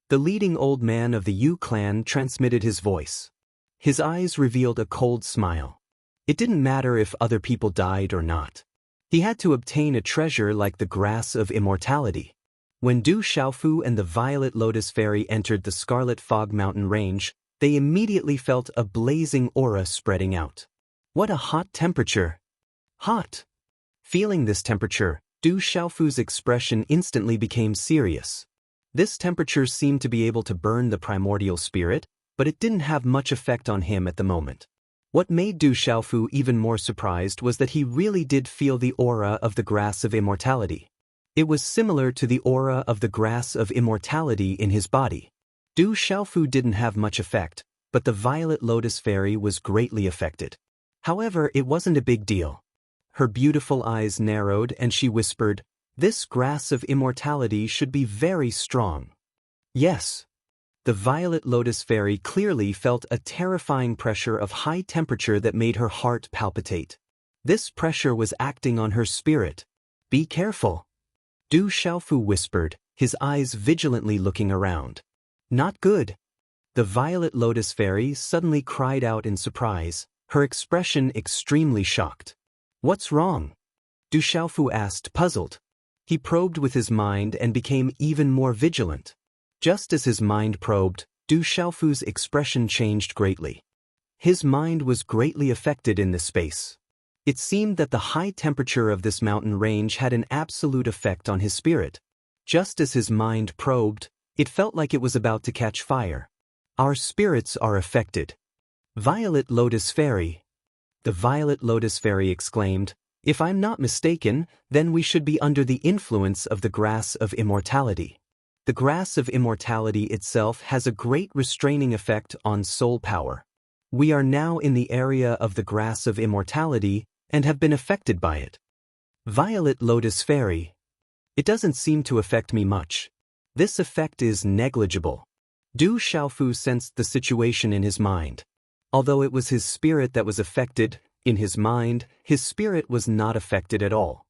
The leading old man of the Yu clan transmitted his voice. His eyes revealed a cold smile. It didn't matter if other people died or not. He had to obtain a treasure like the grass of immortality. When Du Xiaofu and the Violet Lotus Fairy entered the Scarlet Fog Mountain Range, they immediately felt a blazing aura spreading out. What a hot temperature! Hot! Feeling this temperature, Du Xiaofu's expression instantly became serious. This temperature seemed to be able to burn the primordial spirit, but it didn't have much effect on him at the moment. What made Du Xiaofu even more surprised was that he really did feel the aura of the grass of immortality. It was similar to the aura of the grass of immortality in his body. Du Xiaofu didn't have much effect, but the Violet Lotus Fairy was greatly affected. However, it wasn't a big deal. Her beautiful eyes narrowed and she whispered, "This grass of immortality should be very strong." Yes. The Violet Lotus Fairy clearly felt a terrifying pressure of high temperature that made her heart palpitate. This pressure was acting on her spirit. Be careful. Du Xiaofu whispered, his eyes vigilantly looking around. Not good. The Violet Lotus Fairy suddenly cried out in surprise, her expression extremely shocked. What's wrong? Du Xiaofu asked, puzzled. He probed with his mind and became even more vigilant. Just as his mind probed, Du Xiaofu's expression changed greatly. His mind was greatly affected in this space. It seemed that the high temperature of this mountain range had an absolute effect on his spirit. Just as his mind probed, it felt like it was about to catch fire. Our spirits are affected. Violet Lotus Fairy. The Violet Lotus Fairy exclaimed, if I'm not mistaken, then we should be under the influence of the grass of immortality. The grass of immortality itself has a great restraining effect on soul power. We are now in the area of the grass of immortality and have been affected by it. Violet Lotus Fairy. It doesn't seem to affect me much. This effect is negligible. Du Xiaofu sensed the situation in his mind. Although it was his spirit that was affected, in his mind, his spirit was not affected at all.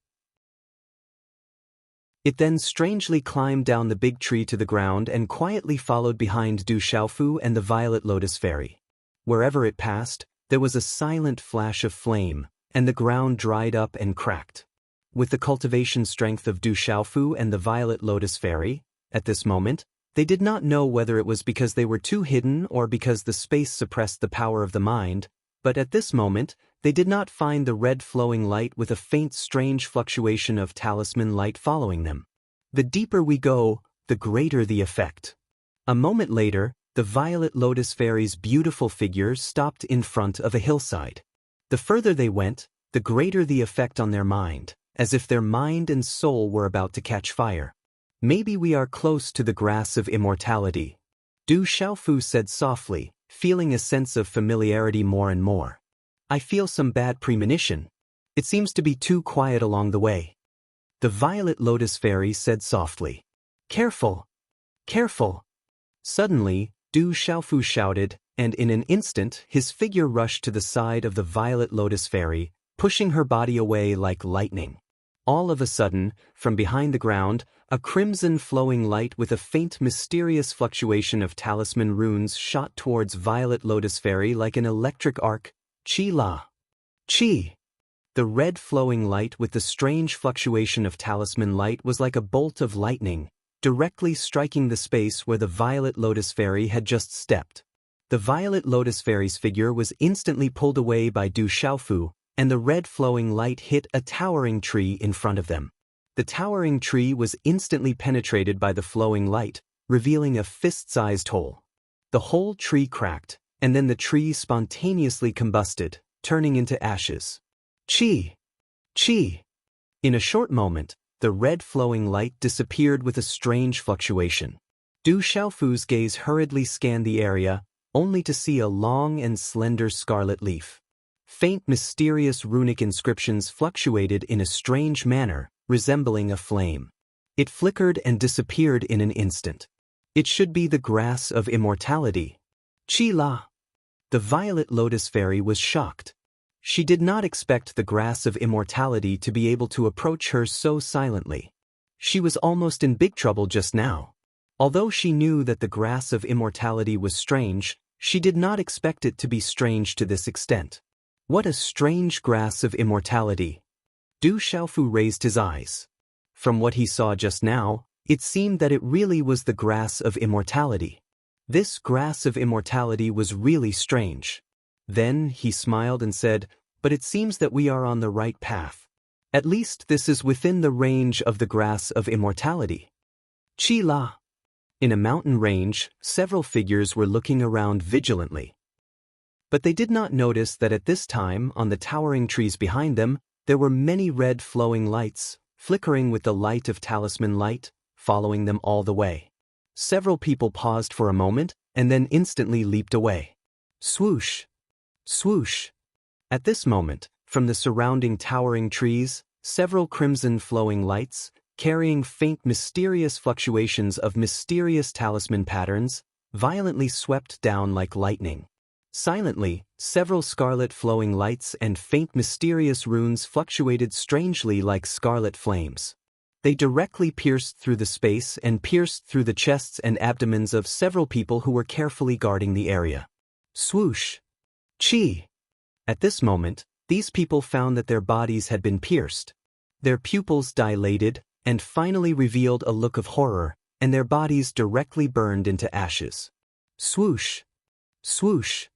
It then strangely climbed down the big tree to the ground and quietly followed behind Du Xiaofu and the Violet Lotus Fairy. Wherever it passed, there was a silent flash of flame, and the ground dried up and cracked. With the cultivation strength of Du Xiaofu and the Violet Lotus Fairy, at this moment, they did not know whether it was because they were too hidden or because the space suppressed the power of the mind, but at this moment, they did not find the red flowing light with a faint strange fluctuation of talisman light following them. The deeper we go, the greater the effect. A moment later, the Violet Lotus Fairy's beautiful figure stopped in front of a hillside. The further they went, the greater the effect on their mind, as if their mind and soul were about to catch fire. Maybe we are close to the grass of immortality. Du Xiaofu said softly, feeling a sense of familiarity more and more. I feel some bad premonition. It seems to be too quiet along the way. The Violet Lotus Fairy said softly. Careful! Careful! Suddenly, Du Xiaofu shouted, and in an instant his figure rushed to the side of the Violet Lotus Fairy, pushing her body away like lightning. All of a sudden, from behind the ground, a crimson flowing light with a faint mysterious fluctuation of talisman runes shot towards Violet Lotus Fairy like an electric arc. Chi La! Chi! The red flowing light with the strange fluctuation of talisman light was like a bolt of lightning, directly striking the space where the Violet Lotus Fairy had just stepped. The Violet Lotus Fairy's figure was instantly pulled away by Du Xiaofu, and the red flowing light hit a towering tree in front of them. The towering tree was instantly penetrated by the flowing light, revealing a fist-sized hole. The whole tree cracked, and then the tree spontaneously combusted, turning into ashes. Chi! Chi! In a short moment, the red flowing light disappeared with a strange fluctuation. Du Xiaofu's gaze hurriedly scanned the area, only to see a long and slender scarlet leaf. Faint mysterious runic inscriptions fluctuated in a strange manner, resembling a flame. It flickered and disappeared in an instant. It should be the grass of immortality. Chi La! The Violet Lotus Fairy was shocked. She did not expect the grass of immortality to be able to approach her so silently. She was almost in big trouble just now. Although she knew that the grass of immortality was strange, she did not expect it to be strange to this extent. What a strange grass of immortality! Du Xiaofu raised his eyes. From what he saw just now, it seemed that it really was the grass of immortality. This grass of immortality was really strange. Then he smiled and said, "But it seems that we are on the right path. At least this is within the range of the grass of immortality." Chi La! In a mountain range, several figures were looking around vigilantly. But they did not notice that at this time, on the towering trees behind them, there were many red flowing lights, flickering with the light of talisman light, following them all the way. Several people paused for a moment, and then instantly leaped away. Swoosh! Swoosh! At this moment, from the surrounding towering trees, several crimson flowing lights, carrying faint mysterious fluctuations of mysterious talisman patterns, violently swept down like lightning. Silently, several scarlet flowing lights and faint mysterious runes fluctuated strangely like scarlet flames. They directly pierced through the space and pierced through the chests and abdomens of several people who were carefully guarding the area. Swoosh! Chi! At this moment, these people found that their bodies had been pierced. Their pupils dilated and finally revealed a look of horror, and their bodies directly burned into ashes. Swoosh! Swoosh!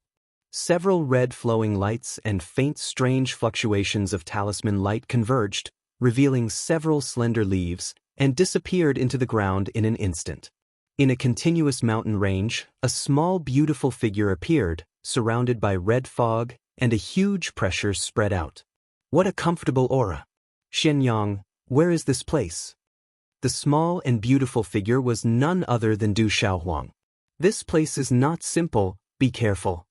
Several red flowing lights and faint strange fluctuations of talisman light converged, revealing several slender leaves, and disappeared into the ground in an instant. In a continuous mountain range, a small beautiful figure appeared, surrounded by red fog, and a huge pressure spread out. What a comfortable aura! Xianyang, where is this place? The small and beautiful figure was none other than Du Xiaohuang. This place is not simple, be careful.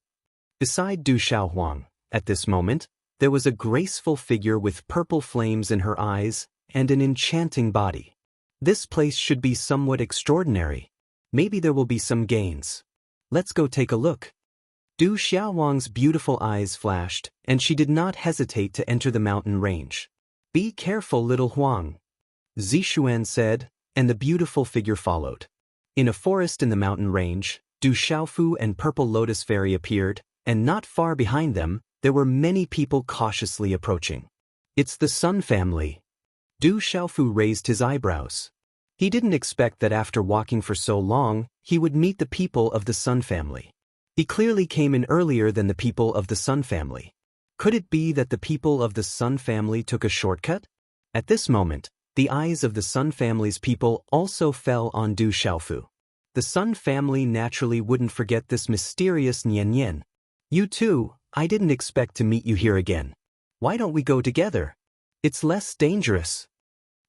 Beside Du Xiaohuang, at this moment, there was a graceful figure with purple flames in her eyes and an enchanting body. This place should be somewhat extraordinary. Maybe there will be some gains. Let's go take a look. Du Xiaohuang's beautiful eyes flashed, and she did not hesitate to enter the mountain range. Be careful, little Huang, Zixuan said, and the beautiful figure followed. In a forest in the mountain range, Du Xiaofu and Purple Lotus Fairy appeared, and not far behind them, there were many people cautiously approaching. It's the Sun family. Du Xiaofu raised his eyebrows. He didn't expect that after walking for so long, he would meet the people of the Sun family. He clearly came in earlier than the people of the Sun family. Could it be that the people of the Sun family took a shortcut? At this moment, the eyes of the Sun family's people also fell on Du Xiaofu. The Sun family naturally wouldn't forget this mysterious Nian Nian. You too, I didn't expect to meet you here again. Why don't we go together? It's less dangerous.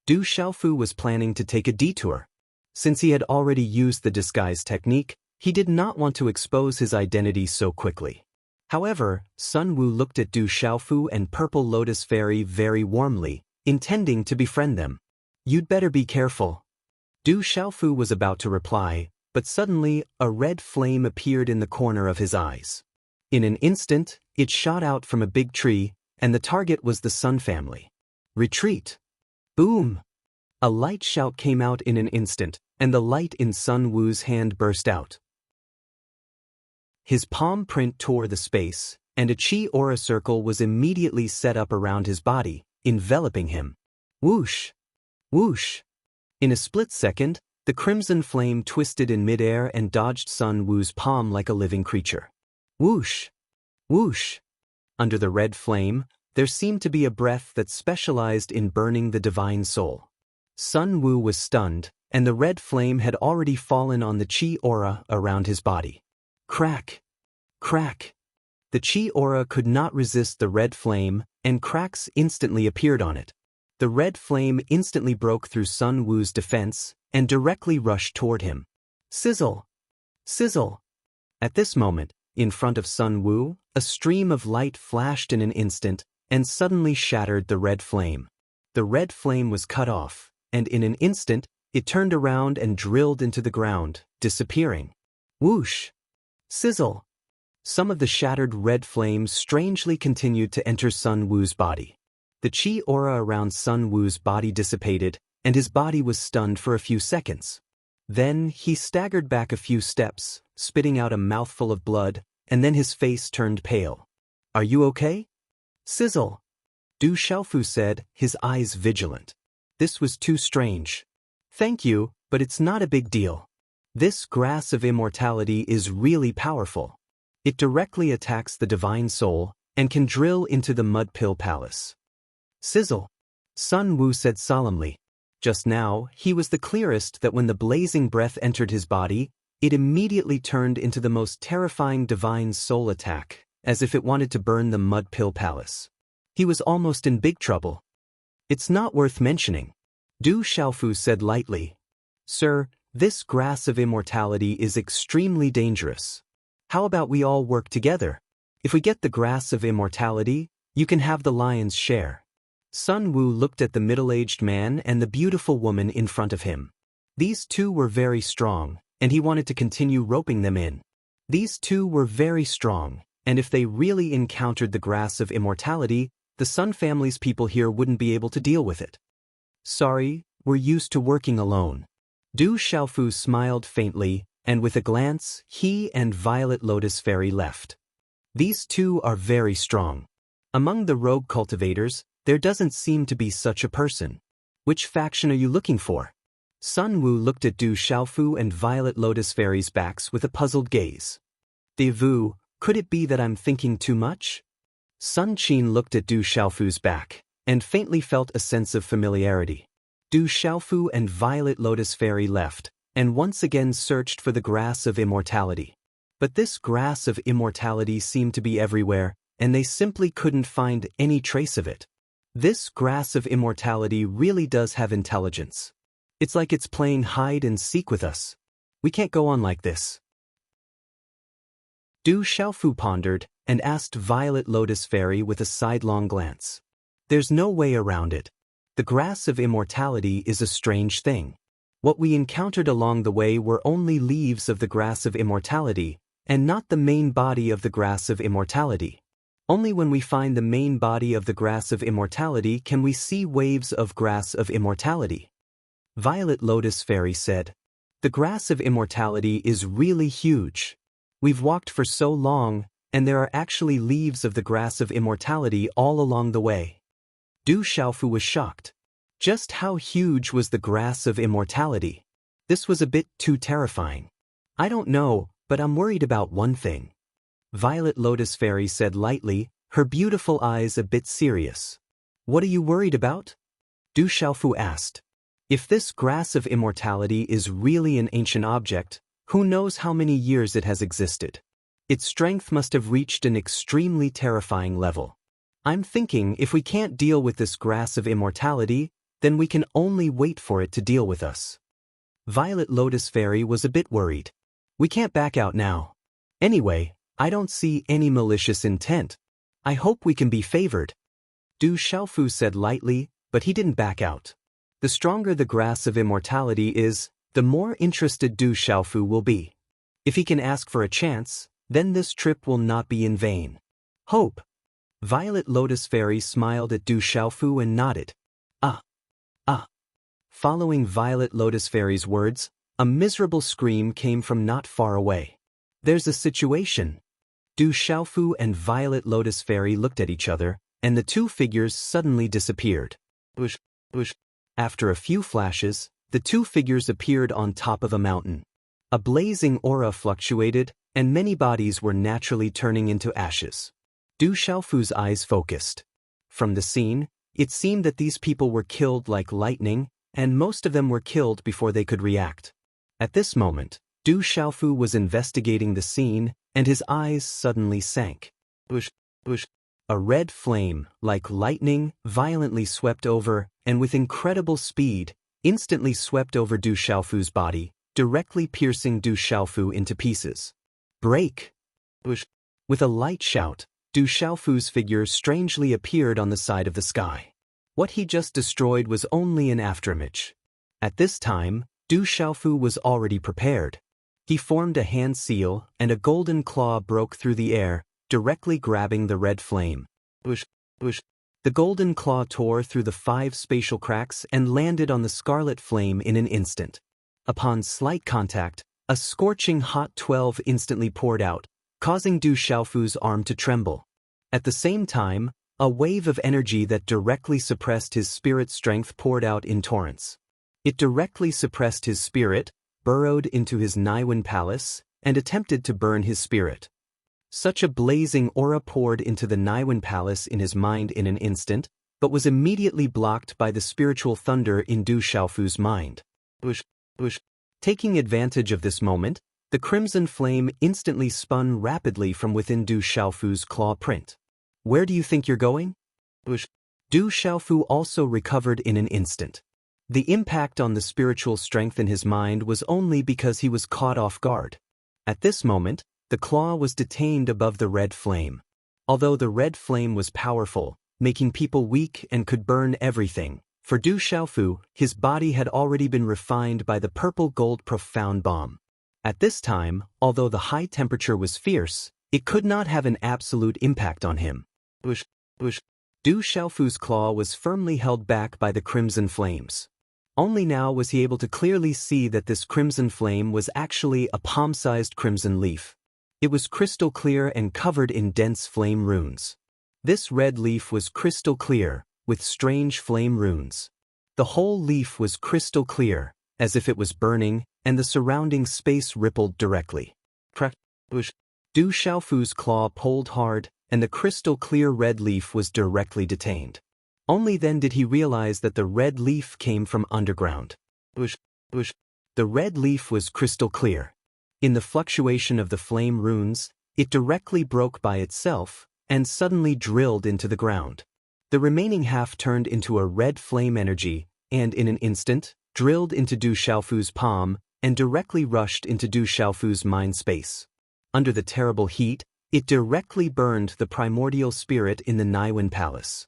Du Xiaofu was planning to take a detour. Since he had already used the disguise technique, he did not want to expose his identity so quickly. However, Sun Wu looked at Du Xiaofu and Purple Lotus Fairy very warmly, intending to befriend them. You'd better be careful. Du Xiaofu was about to reply, but suddenly a red flame appeared in the corner of his eyes. In an instant, it shot out from a big tree, and the target was the Sun family. Retreat! Boom! A light shout came out in an instant, and the light in Sun Wu's hand burst out. His palm print tore the space, and a chi aura circle was immediately set up around his body, enveloping him. Whoosh! Whoosh! In a split second, the crimson flame twisted in midair and dodged Sun Wu's palm like a living creature. Whoosh! Whoosh! Under the red flame, there seemed to be a breath that specialized in burning the divine soul. Sun Wu was stunned, and the red flame had already fallen on the chi aura around his body. Crack! Crack! The chi aura could not resist the red flame, and cracks instantly appeared on it. The red flame instantly broke through Sun Wu's defense and directly rushed toward him. Sizzle! Sizzle! At this moment, in front of Sun Wu, a stream of light flashed in an instant and suddenly shattered the red flame. The red flame was cut off, and in an instant, it turned around and drilled into the ground, disappearing. Whoosh! Sizzle! Some of the shattered red flames strangely continued to enter Sun Wu's body. The chi aura around Sun Wu's body dissipated, and his body was stunned for a few seconds. Then he staggered back a few steps, spitting out a mouthful of blood, and then his face turned pale. Are you okay? Sizzle! Du Xiaofu said, his eyes vigilant. This was too strange. Thank you, but it's not a big deal. This grass of immortality is really powerful. It directly attacks the divine soul and can drill into the mud pill palace. Sizzle! Sun Wu said solemnly. Just now, he was the clearest that when the blazing breath entered his body, it immediately turned into the most terrifying divine soul attack, as if it wanted to burn the mud pill palace. He was almost in big trouble. It's not worth mentioning. Du Xiaofu said lightly. Sir, this grass of immortality is extremely dangerous. How about we all work together? If we get the grass of immortality, you can have the lion's share. Sun Wu looked at the middle-aged man and the beautiful woman in front of him. These two were very strong, and he wanted to continue roping them in. These two were very strong, and if they really encountered the grass of immortality, the Sun family's people here wouldn't be able to deal with it. Sorry, we're used to working alone. Du Xiaofu smiled faintly, and with a glance, he and Violet Lotus Fairy left. These two are very strong. Among the rogue cultivators, there doesn't seem to be such a person. Which faction are you looking for? Sun Wu looked at Du Xiaofu and Violet Lotus Fairy's backs with a puzzled gaze. Devu, could it be that I'm thinking too much? Sun Qin looked at Du Xiaofu's back, and faintly felt a sense of familiarity. Du Xiaofu and Violet Lotus Fairy left, and once again searched for the grass of immortality. But this grass of immortality seemed to be everywhere, and they simply couldn't find any trace of it. This grass of immortality really does have intelligence. It's like it's playing hide and seek with us. We can't go on like this. Du Xiaofu pondered and asked Violet Lotus Fairy with a sidelong glance. There's no way around it. The grass of immortality is a strange thing. What we encountered along the way were only leaves of the grass of immortality, and not the main body of the grass of immortality. Only when we find the main body of the grass of immortality can we see waves of grass of immortality. Violet Lotus Fairy said, the grass of immortality is really huge. We've walked for so long, and there are actually leaves of the grass of immortality all along the way. Du Xiaofu was shocked. Just how huge was the grass of immortality? This was a bit too terrifying. I don't know, but I'm worried about one thing. Violet Lotus Fairy said lightly, her beautiful eyes a bit serious. What are you worried about? Du Xiaofu asked. If this grass of immortality is really an ancient object, who knows how many years it has existed? Its strength must have reached an extremely terrifying level. I'm thinking if we can't deal with this grass of immortality, then we can only wait for it to deal with us. Violet Lotus Fairy was a bit worried. We can't back out now. Anyway, I don't see any malicious intent. I hope we can be favored. Du Xiaofu said lightly, but he didn't back out. The stronger the grass of immortality is, the more interested Du Xiaofu will be. If he can ask for a chance, then this trip will not be in vain. Hope. Violet Lotus Fairy smiled at Du Xiaofu and nodded. Following Violet Lotus Fairy's words, a miserable scream came from not far away. There's a situation. Du Xiaofu and Violet Lotus Fairy looked at each other, and the two figures suddenly disappeared. Whoosh, whoosh. After a few flashes, the two figures appeared on top of a mountain. A blazing aura fluctuated, and many bodies were naturally turning into ashes. Du Xiaofu's eyes focused. From the scene, it seemed that these people were killed like lightning, and most of them were killed before they could react. At this moment, Du Xiaofu was investigating the scene, and his eyes suddenly sank. Whoosh, whoosh. A red flame, like lightning, violently swept over, and with incredible speed, instantly swept over Du Xiaofu's body, directly piercing Du Xiaofu into pieces. Break! Whoosh. With a light shout, Du Xiaofu's figure strangely appeared on the side of the sky. What he just destroyed was only an afterimage. At this time, Du Xiaofu was already prepared. He formed a hand seal, and a golden claw broke through the air, directly grabbing the red flame. Whoosh, whoosh. The golden claw tore through the 5 spatial cracks and landed on the scarlet flame in an instant. Upon slight contact, a scorching hot 12 instantly poured out, causing Du Xiaofu's arm to tremble. At the same time, a wave of energy that directly suppressed his spirit strength poured out in torrents. It directly suppressed his spirit, burrowed into his Naiwen palace, and attempted to burn his spirit. Such a blazing aura poured into the Naiwen palace in his mind in an instant, but was immediately blocked by the spiritual thunder in Du Xiaofu's mind. Whoosh, whoosh. Taking advantage of this moment, the crimson flame instantly spun rapidly from within Du Xiaofu's claw print. Where do you think you're going? Whoosh. Du Xiaofu also recovered in an instant. The impact on the spiritual strength in his mind was only because he was caught off guard. At this moment, the claw was detained above the red flame. Although the red flame was powerful, making people weak and could burn everything, for Du Xiaofu, his body had already been refined by the purple gold profound bomb. At this time, although the high temperature was fierce, it could not have an absolute impact on him. Whoosh, whoosh. Du Xiaofu's claw was firmly held back by the crimson flames. Only now was he able to clearly see that this crimson flame was actually a palm-sized crimson leaf. It was crystal clear and covered in dense flame runes. This red leaf was crystal clear, with strange flame runes. The whole leaf was crystal clear, as if it was burning, and the surrounding space rippled directly. Crack, whoosh. Du Xiaofu's claw pulled hard, and the crystal clear red leaf was directly detained. Only then did he realize that the red leaf came from underground. Whoosh, whoosh. The red leaf was crystal clear. In the fluctuation of the flame runes, it directly broke by itself, and suddenly drilled into the ground. The remaining half turned into a red flame energy, and in an instant, drilled into Du Xiaofu's palm, and directly rushed into Du Xiaofu's mind space. Under the terrible heat, it directly burned the primordial spirit in the Naiwen palace.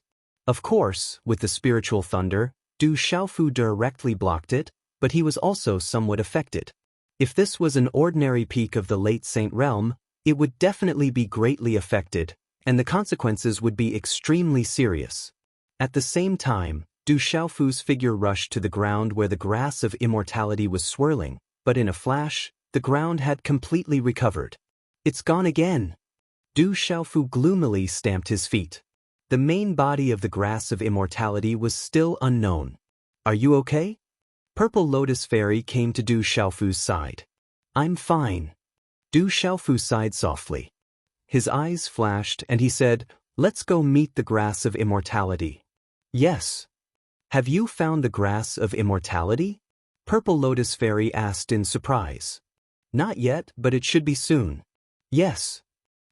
Of course, with the spiritual thunder, Du Xiaofu directly blocked it, but he was also somewhat affected. If this was an ordinary peak of the late Saint realm, it would definitely be greatly affected, and the consequences would be extremely serious. At the same time, Du Xiaofu's figure rushed to the ground where the grass of immortality was swirling, but in a flash, the ground had completely recovered. It's gone again! Du Xiaofu gloomily stamped his feet. The main body of the grass of immortality was still unknown. Are you okay? Purple Lotus Fairy came to Du Xiaofu's side. I'm fine. Du Xiaofu sighed softly. His eyes flashed and he said, Let's go meet the grass of immortality. Yes. Have you found the grass of immortality? Purple Lotus Fairy asked in surprise. Not yet, but it should be soon. Yes.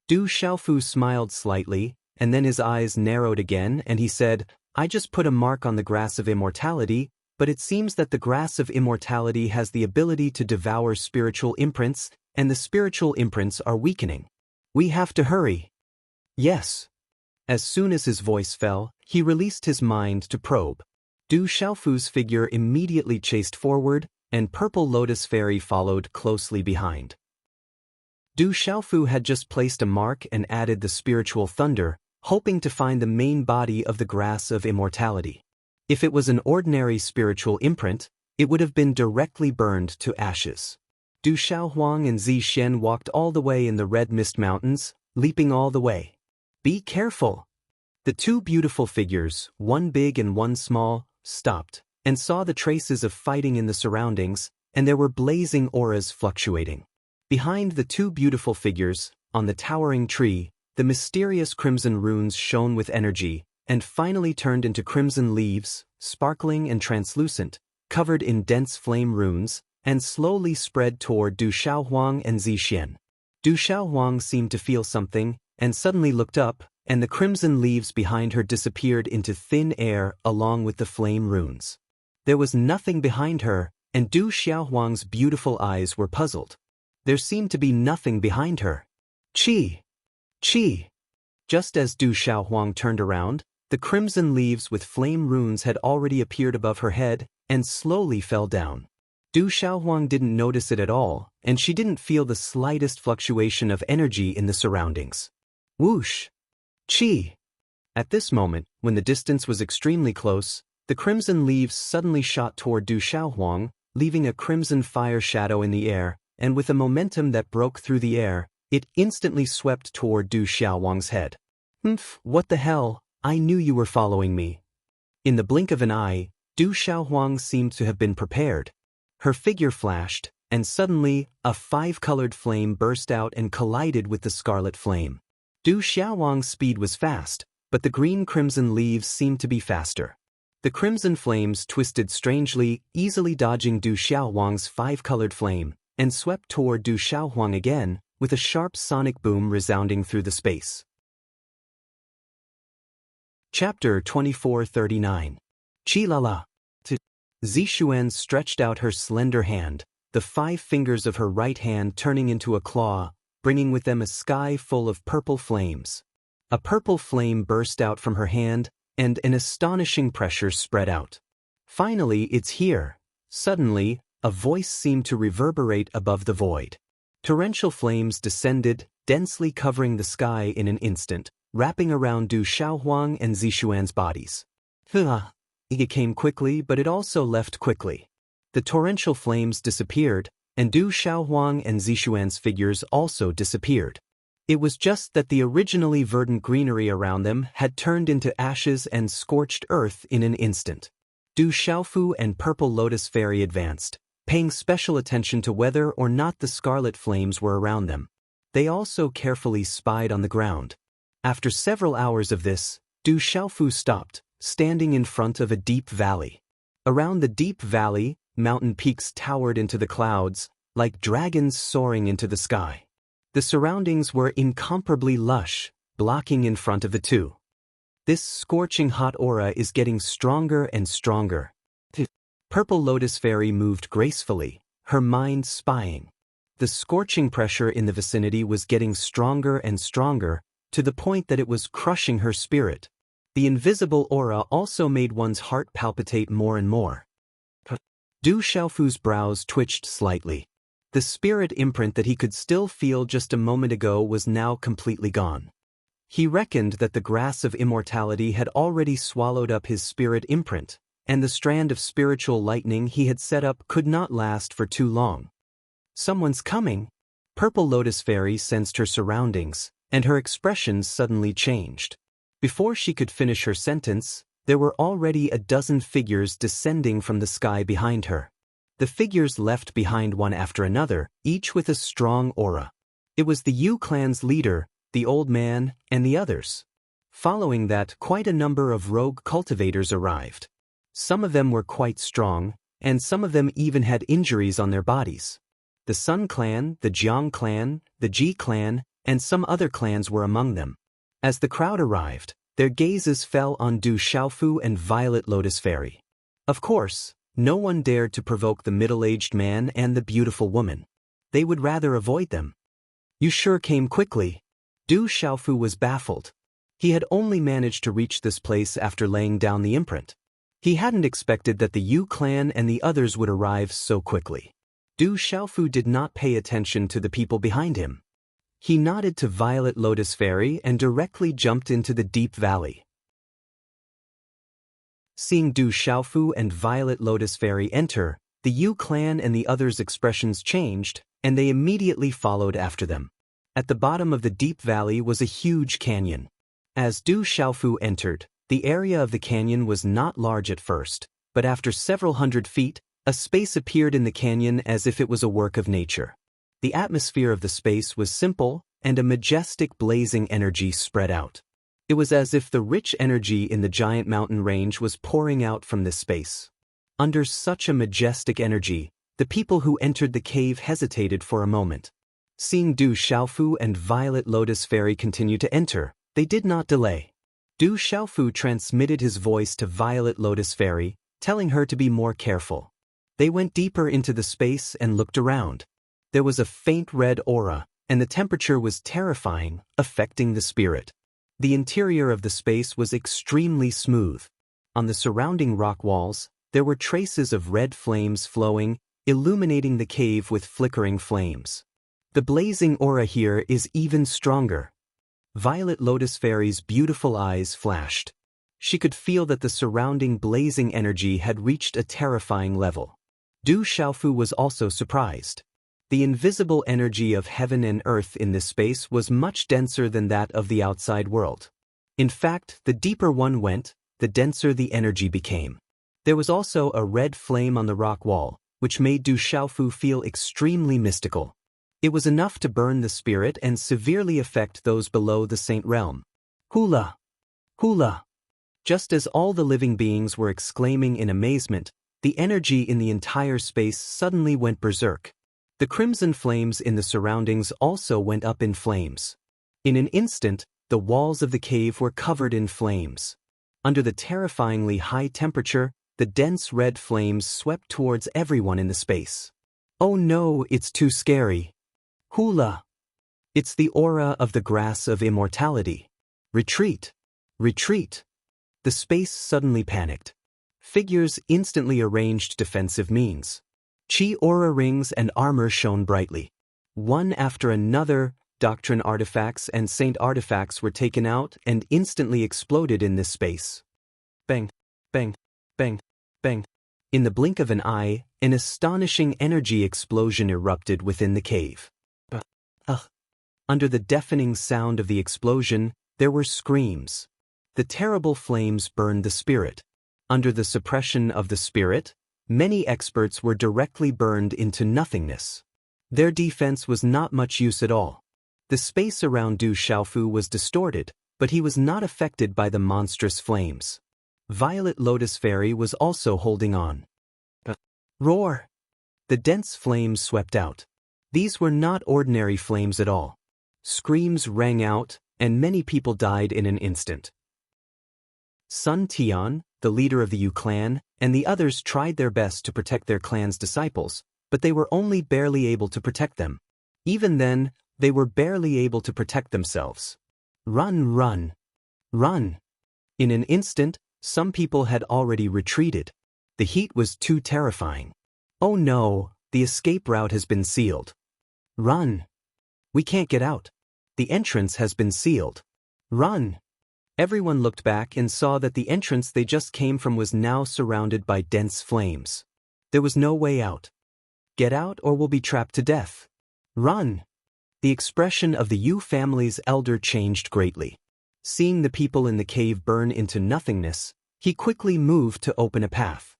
Du Xiaofu smiled slightly, and then his eyes narrowed again and he said, I just put a mark on the grass of immortality, but it seems that the grass of immortality has the ability to devour spiritual imprints, and the spiritual imprints are weakening. We have to hurry. Yes. As soon as his voice fell, he released his mind to probe. Du Xiaofu's figure immediately chased forward, and Purple Lotus Fairy followed closely behind. Du Xiaofu had just placed a mark and added the spiritual thunder, hoping to find the main body of the grass of immortality. If it was an ordinary spiritual imprint, it would have been directly burned to ashes. Du Xiaohuang and Zi Shen walked all the way in the Red Mist Mountains, leaping all the way. Be careful! The two beautiful figures, one big and one small, stopped, and saw the traces of fighting in the surroundings, and there were blazing auras fluctuating. Behind the two beautiful figures, on the towering tree, the mysterious crimson runes shone with energy, and finally turned into crimson leaves, sparkling and translucent, covered in dense flame runes, and slowly spread toward Du Xiaohuang and Zixian. Du Xiaohuang seemed to feel something, and suddenly looked up, and the crimson leaves behind her disappeared into thin air along with the flame runes. There was nothing behind her, and Du Xiaohuang's beautiful eyes were puzzled. There seemed to be nothing behind her. Qi! Qi! Just as Du Xiaohuang turned around, the crimson leaves with flame runes had already appeared above her head and slowly fell down. Du Xiaohuang didn't notice it at all, and she didn't feel the slightest fluctuation of energy in the surroundings. Whoosh! Qi! At this moment, when the distance was extremely close, the crimson leaves suddenly shot toward Du Xiaohuang, leaving a crimson fire shadow in the air, and with a momentum that broke through the air, it instantly swept toward Du Xiaohuang's head. What the hell? I knew you were following me. In the blink of an eye, Du Xiaohuang seemed to have been prepared. Her figure flashed, and suddenly, a five-colored flame burst out and collided with the scarlet flame. Du Xiaohuang's speed was fast, but the green-crimson leaves seemed to be faster. The crimson flames twisted strangely, easily dodging Du Xiaohuang's five-colored flame, and swept toward Du Xiaohuang again, with a sharp sonic boom resounding through the space. Chapter 2439. Qi-la-la. Zixuan stretched out her slender hand, the 5 fingers of her right hand turning into a claw, bringing with them a sky full of purple flames. A purple flame burst out from her hand, and an astonishing pressure spread out. Finally, it's here. Suddenly, a voice seemed to reverberate above the void. Torrential flames descended, densely covering the sky in an instant, wrapping around Du Xiaohuang and Zixuan's bodies. It came quickly, but it also left quickly. The torrential flames disappeared, and Du Xiaohuang and Zixuan's figures also disappeared. It was just that the originally verdant greenery around them had turned into ashes and scorched earth in an instant. Du Xiaofu and Purple Lotus Fairy advanced, paying special attention to whether or not the scarlet flames were around them. They also carefully spied on the ground. After several hours of this, Du Xiaofu stopped, standing in front of a deep valley. Around the deep valley, mountain peaks towered into the clouds, like dragons soaring into the sky. The surroundings were incomparably lush, blocking in front of the two. This scorching hot aura is getting stronger and stronger. Purple Lotus Fairy moved gracefully, her mind spying. The scorching pressure in the vicinity was getting stronger and stronger, to the point that it was crushing her spirit. The invisible aura also made one's heart palpitate more and more. Du Xiaofu's brows twitched slightly. The spirit imprint that he could still feel just a moment ago was now completely gone. He reckoned that the grass of immortality had already swallowed up his spirit imprint, and the strand of spiritual lightning he had set up could not last for too long. Someone's coming. Purple Lotus Fairy sensed her surroundings, and her expression suddenly changed. Before she could finish her sentence, there were already a dozen figures descending from the sky behind her. The figures left behind one after another, each with a strong aura. It was the Yu clan's leader, the old man, and the others. Following that, quite a number of rogue cultivators arrived. Some of them were quite strong, and some of them even had injuries on their bodies. The Sun clan, the Jiang clan, the Ji clan, and some other clans were among them. As the crowd arrived, their gazes fell on Du Xiaofu and Violet Lotus Fairy. Of course, no one dared to provoke the middle-aged man and the beautiful woman. They would rather avoid them. You sure came quickly. Du Xiaofu was baffled. He had only managed to reach this place after laying down the imprint. He hadn't expected that the Yu clan and the others would arrive so quickly. Du Xiaofu did not pay attention to the people behind him. He nodded to Violet Lotus Fairy and directly jumped into the deep valley. Seeing Du Xiaofu and Violet Lotus Fairy enter, the Yu clan and the others' expressions changed, and they immediately followed after them. At the bottom of the deep valley was a huge canyon. As Du Xiaofu entered, the area of the canyon was not large at first, but after several hundred feet, a space appeared in the canyon as if it was a work of nature. The atmosphere of the space was simple, and a majestic blazing energy spread out. It was as if the rich energy in the giant mountain range was pouring out from this space. Under such a majestic energy, the people who entered the cave hesitated for a moment. Seeing Du Xiaofu and Violet Lotus Fairy continue to enter, they did not delay. Du Xiaofu transmitted his voice to Violet Lotus Fairy, telling her to be more careful. They went deeper into the space and looked around. There was a faint red aura, and the temperature was terrifying, affecting the spirit. The interior of the space was extremely smooth. On the surrounding rock walls, there were traces of red flames flowing, illuminating the cave with flickering flames. The blazing aura here is even stronger. Violet Lotus Fairy's beautiful eyes flashed. She could feel that the surrounding blazing energy had reached a terrifying level. Du Xiaofu was also surprised. The invisible energy of heaven and earth in this space was much denser than that of the outside world. In fact, the deeper one went, the denser the energy became. There was also a red flame on the rock wall, which made Du Xiaofu feel extremely mystical. It was enough to burn the spirit and severely affect those below the Saint Realm. Hula! Hula! Just as all the living beings were exclaiming in amazement, the energy in the entire space suddenly went berserk. The crimson flames in the surroundings also went up in flames. In an instant, the walls of the cave were covered in flames. Under the terrifyingly high temperature, the dense red flames swept towards everyone in the space. Oh no, it's too scary. Hula! It's the aura of the grass of immortality. Retreat! Retreat! The space suddenly panicked. Figures instantly arranged defensive means. Chi aura rings and armor shone brightly. One after another, doctrine artifacts and saint artifacts were taken out and instantly exploded in this space. Bang, bang, bang, bang. In the blink of an eye, an astonishing energy explosion erupted within the cave. Under the deafening sound of the explosion, there were screams. The terrible flames burned the spirit. Under the suppression of the spirit, many experts were directly burned into nothingness. Their defense was not much use at all. The space around Du Xiaofu was distorted, but he was not affected by the monstrous flames. Violet Lotus Fairy was also holding on. Roar! The dense flames swept out. These were not ordinary flames at all. Screams rang out, and many people died in an instant. Sun Tian, the leader of the Yu clan, and the others tried their best to protect their clan's disciples, but they were only barely able to protect them. Even then, they were barely able to protect themselves. Run, run, run! In an instant, some people had already retreated. The heat was too terrifying. Oh no, the escape route has been sealed. Run! We can't get out. The entrance has been sealed. Run! Everyone looked back and saw that the entrance they just came from was now surrounded by dense flames. There was no way out. Get out or we'll be trapped to death. Run! The expression of the Yu family's elder changed greatly. Seeing the people in the cave burn into nothingness, he quickly moved to open a path.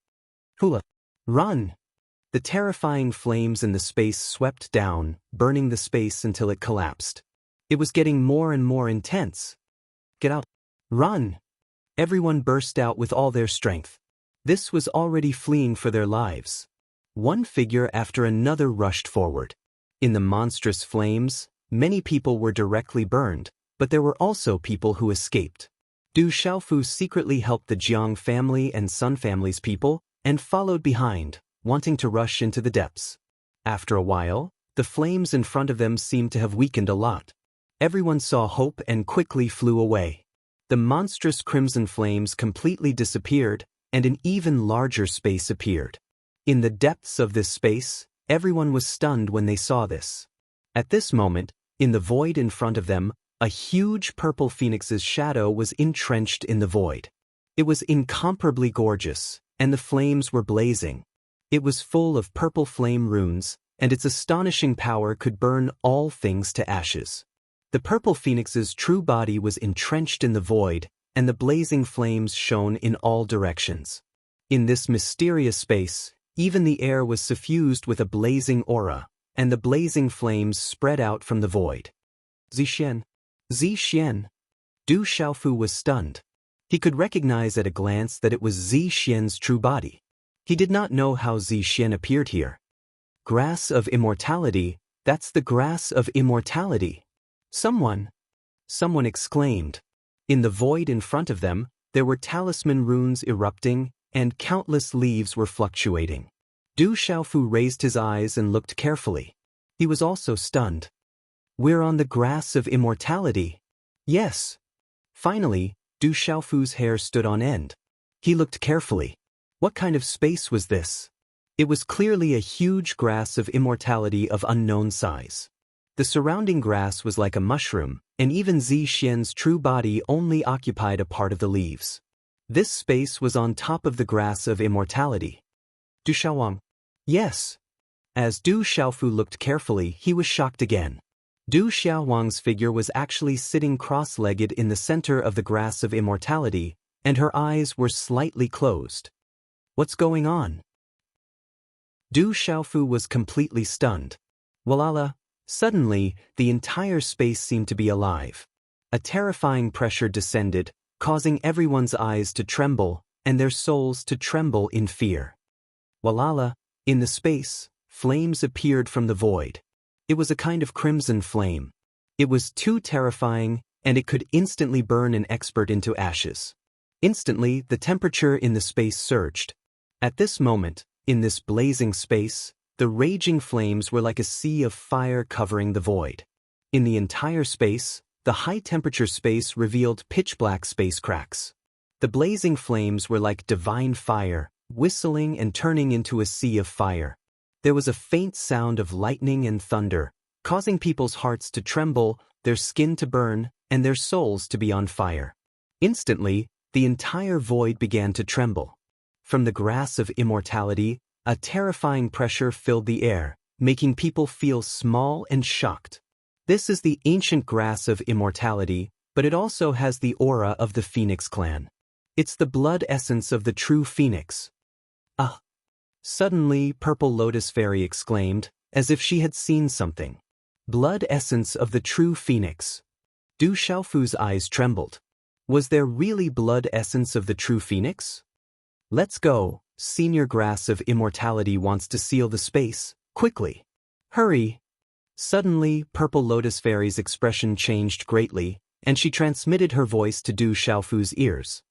Hula! Run! The terrifying flames in the space swept down, burning the space until it collapsed. It was getting more and more intense. Get out! Run! Everyone burst out with all their strength. This was already fleeing for their lives. One figure after another rushed forward. In the monstrous flames, many people were directly burned, but there were also people who escaped. Du Xiaofu secretly helped the Jiang family and Sun family's people, and followed behind, wanting to rush into the depths. After a while, the flames in front of them seemed to have weakened a lot. Everyone saw hope and quickly flew away. The monstrous crimson flames completely disappeared, and an even larger space appeared. In the depths of this space, everyone was stunned when they saw this. At this moment, in the void in front of them, a huge purple phoenix's shadow was entrenched in the void. It was incomparably gorgeous, and the flames were blazing. It was full of purple flame runes, and its astonishing power could burn all things to ashes. The purple phoenix's true body was entrenched in the void, and the blazing flames shone in all directions. In this mysterious space, even the air was suffused with a blazing aura, and the blazing flames spread out from the void. Zixian. Zixian. Du Xiaofu was stunned. He could recognize at a glance that it was Zixian's true body. He did not know how Zixian appeared here. Grass of immortality, that's the grass of immortality. Someone exclaimed. In the void in front of them, there were talisman runes erupting, and countless leaves were fluctuating. Du Xiaofu raised his eyes and looked carefully. He was also stunned. We're on the grass of immortality. Yes. Finally, Du Xiaofu's hair stood on end. He looked carefully. What kind of space was this? It was clearly a huge grass of immortality of unknown size. The surrounding grass was like a mushroom, and even Zixian's true body only occupied a part of the leaves. This space was on top of the grass of immortality. Du Xiaowang. Yes. As Du Xiaofu looked carefully, he was shocked again. Du Xiaowang's figure was actually sitting cross-legged in the center of the grass of immortality, and her eyes were slightly closed. What's going on? Du Xiaofu was completely stunned. Walala. Suddenly, the entire space seemed to be alive. A terrifying pressure descended, causing everyone's eyes to tremble, and their souls to tremble in fear. Walala. In the space, flames appeared from the void. It was a kind of crimson flame. It was too terrifying, and it could instantly burn an expert into ashes. Instantly, the temperature in the space surged. At this moment, in this blazing space, the raging flames were like a sea of fire covering the void. In the entire space, the high-temperature space revealed pitch-black space cracks. The blazing flames were like divine fire, whistling and turning into a sea of fire. There was a faint sound of lightning and thunder, causing people's hearts to tremble, their skin to burn, and their souls to be on fire. Instantly, the entire void began to tremble. From the grass of immortality, a terrifying pressure filled the air, making people feel small and shocked. This is the ancient grass of immortality, but it also has the aura of the Phoenix clan. It's the blood essence of the true Phoenix. Ah! Suddenly, Purple Lotus Fairy exclaimed, as if she had seen something. Blood essence of the true Phoenix. Du Xiaofu's eyes trembled. Was there really blood essence of the true Phoenix? Let's go. Senior Grass of Immortality wants to seal the space, quickly. Hurry! Suddenly, Purple Lotus Fairy's expression changed greatly, and she transmitted her voice to Du Xiaofu's ears.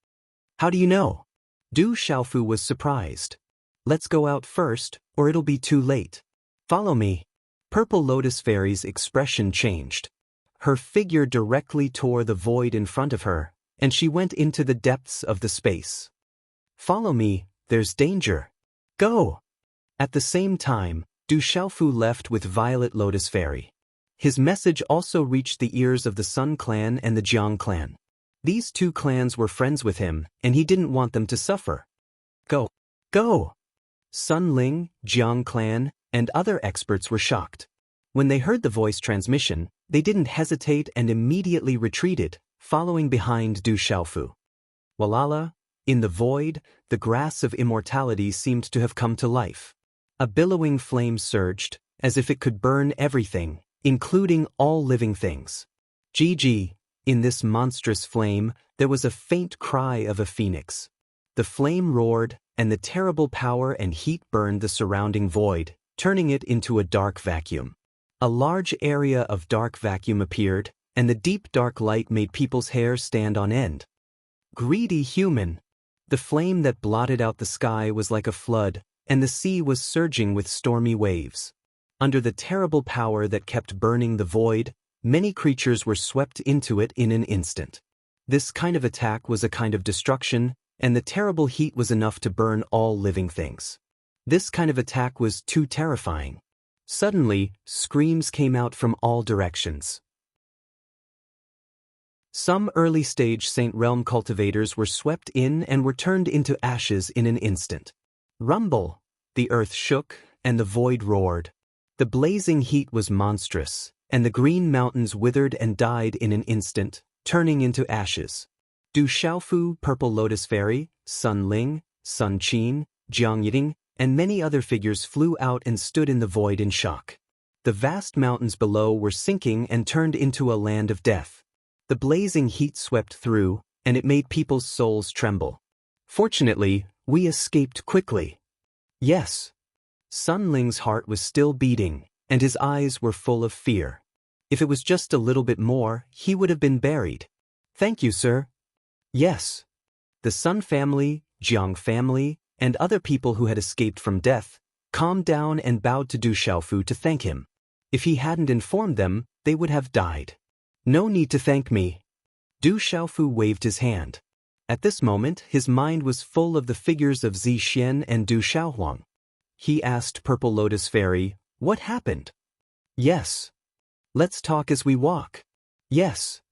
How do you know? Du Xiaofu was surprised. Let's go out first, or it'll be too late. Follow me. Purple Lotus Fairy's expression changed. Her figure directly tore the void in front of her, and she went into the depths of the space. Follow me. There's danger. Go! At the same time, Du Xiaofu left with Violet Lotus Fairy. His message also reached the ears of the Sun Clan and the Jiang Clan. These two clans were friends with him, and he didn't want them to suffer. Go! Go! Sun Ling, Jiang Clan, and other experts were shocked. When they heard the voice transmission, they didn't hesitate and immediately retreated, following behind Du Xiaofu. Walala. In the void, the grass of immortality seemed to have come to life. A billowing flame surged, as if it could burn everything, including all living things. GG. In this monstrous flame, there was a faint cry of a phoenix. The flame roared, and the terrible power and heat burned the surrounding void, turning it into a dark vacuum. A large area of dark vacuum appeared, and the deep dark light made people's hair stand on end. Greedy human! The flame that blotted out the sky was like a flood, and the sea was surging with stormy waves. Under the terrible power that kept burning the void, many creatures were swept into it in an instant. This kind of attack was a kind of destruction, and the terrible heat was enough to burn all living things. This kind of attack was too terrifying. Suddenly, screams came out from all directions. Some early-stage Saint Realm cultivators were swept in and were turned into ashes in an instant. Rumble! The earth shook, and the void roared. The blazing heat was monstrous, and the green mountains withered and died in an instant, turning into ashes. Du Xiaofu, Purple Lotus Fairy, Sun Ling, Sun Qin, Jiang Yiding, and many other figures flew out and stood in the void in shock. The vast mountains below were sinking and turned into a land of death. The blazing heat swept through, and it made people's souls tremble. Fortunately, we escaped quickly. Yes. Sun Ling's heart was still beating, and his eyes were full of fear. If it was just a little bit more, he would have been buried. Thank you, sir. Yes. The Sun family, Jiang family, and other people who had escaped from death calmed down and bowed to Du Xiaofu to thank him. If he hadn't informed them, they would have died. No need to thank me. Du Xiaofu waved his hand. At this moment, his mind was full of the figures of Zi Xian and Du Xiaohuang. He asked Purple Lotus Fairy, "What happened?" "Yes. Let's talk as we walk." "Yes."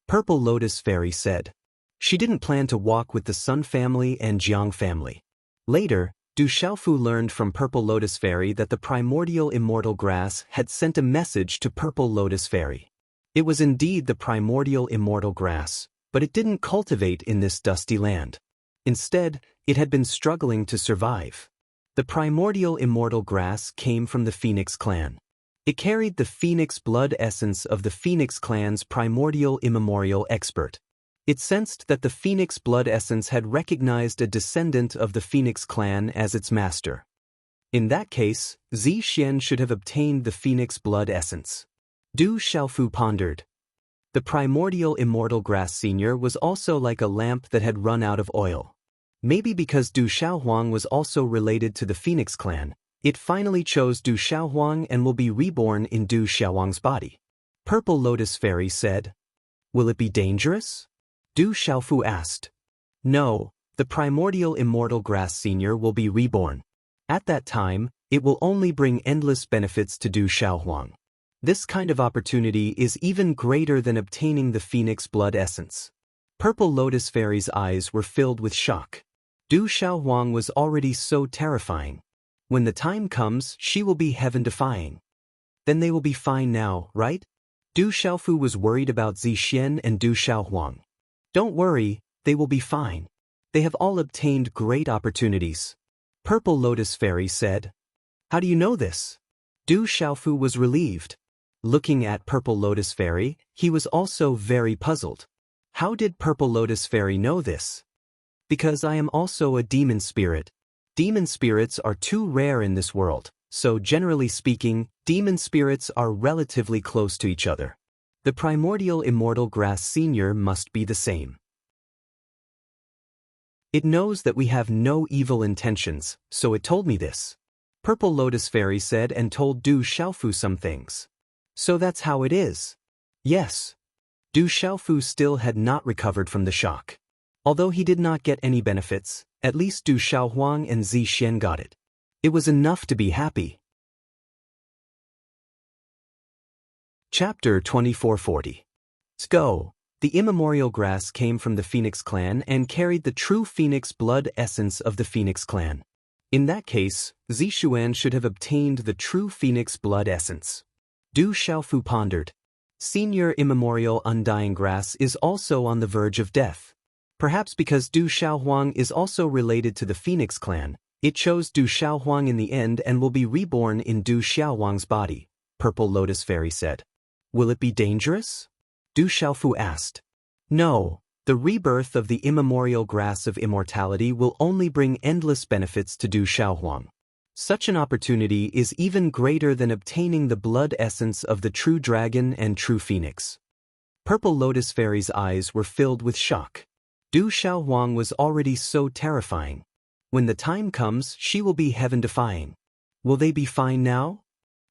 Purple Lotus Fairy said. She didn't plan to walk with the Sun family and Jiang family. Later, Du Xiaofu learned from Purple Lotus Fairy that the primordial immortal grass had sent a message to Purple Lotus Fairy. It was indeed the primordial immortal grass, but it didn't cultivate in this dusty land. Instead, it had been struggling to survive. The primordial immortal grass came from the Phoenix clan. It carried the Phoenix blood essence of the Phoenix clan's primordial immemorial expert. It sensed that the Phoenix blood essence had recognized a descendant of the Phoenix clan as its master. In that case, Zi Xian should have obtained the Phoenix blood essence. Du Xiaofu pondered. The primordial immortal grass senior was also like a lamp that had run out of oil. Maybe because Du Xiaohuang was also related to the Phoenix clan, it finally chose Du Xiaohuang and will be reborn in Du Xiaohuang's body. Purple Lotus Fairy said. Will it be dangerous? Du Xiaofu asked. No, the primordial immortal grass senior will be reborn. At that time, it will only bring endless benefits to Du Xiaohuang. This kind of opportunity is even greater than obtaining the Phoenix blood essence. Purple Lotus Fairy's eyes were filled with shock. Du Xiaohuang was already so terrifying. When the time comes, she will be heaven-defying. Then they will be fine now, right? Du Xiaofu was worried about Zi Xian and Du Xiaohuang. Don't worry, they will be fine. They have all obtained great opportunities. Purple Lotus Fairy said. How do you know this? Du Xiaofu was relieved. Looking at Purple Lotus Fairy, he was also very puzzled. How did Purple Lotus Fairy know this? Because I am also a demon spirit. Demon spirits are too rare in this world, so generally speaking, demon spirits are relatively close to each other. The primordial immortal grass senior must be the same. It knows that we have no evil intentions, so it told me this. Purple Lotus Fairy said and told Du Xiaofu some things. So that's how it is. Yes. Du Xiaofu still had not recovered from the shock. Although he did not get any benefits, at least Du Xiaohuang and Zi Xian got it. It was enough to be happy. Chapter 2440. Go. The immemorial grass came from the Phoenix clan and carried the true Phoenix blood essence of the Phoenix clan. In that case, Zi Xuan should have obtained the true Phoenix blood essence. Du Xiaofu pondered. Senior immemorial undying grass is also on the verge of death. Perhaps because Du Xiaohuang is also related to the Phoenix clan, it chose Du Xiaohuang in the end and will be reborn in Du Xiaohuang's body, Purple Lotus Fairy said. Will it be dangerous? Du Xiaofu asked. No, the rebirth of the immemorial grass of immortality will only bring endless benefits to Du Xiaohuang. Such an opportunity is even greater than obtaining the blood essence of the true dragon and true phoenix. Purple Lotus Fairy's eyes were filled with shock. Du Xiaohuang was already so terrifying. When the time comes, she will be heaven-defying. Will they be fine now?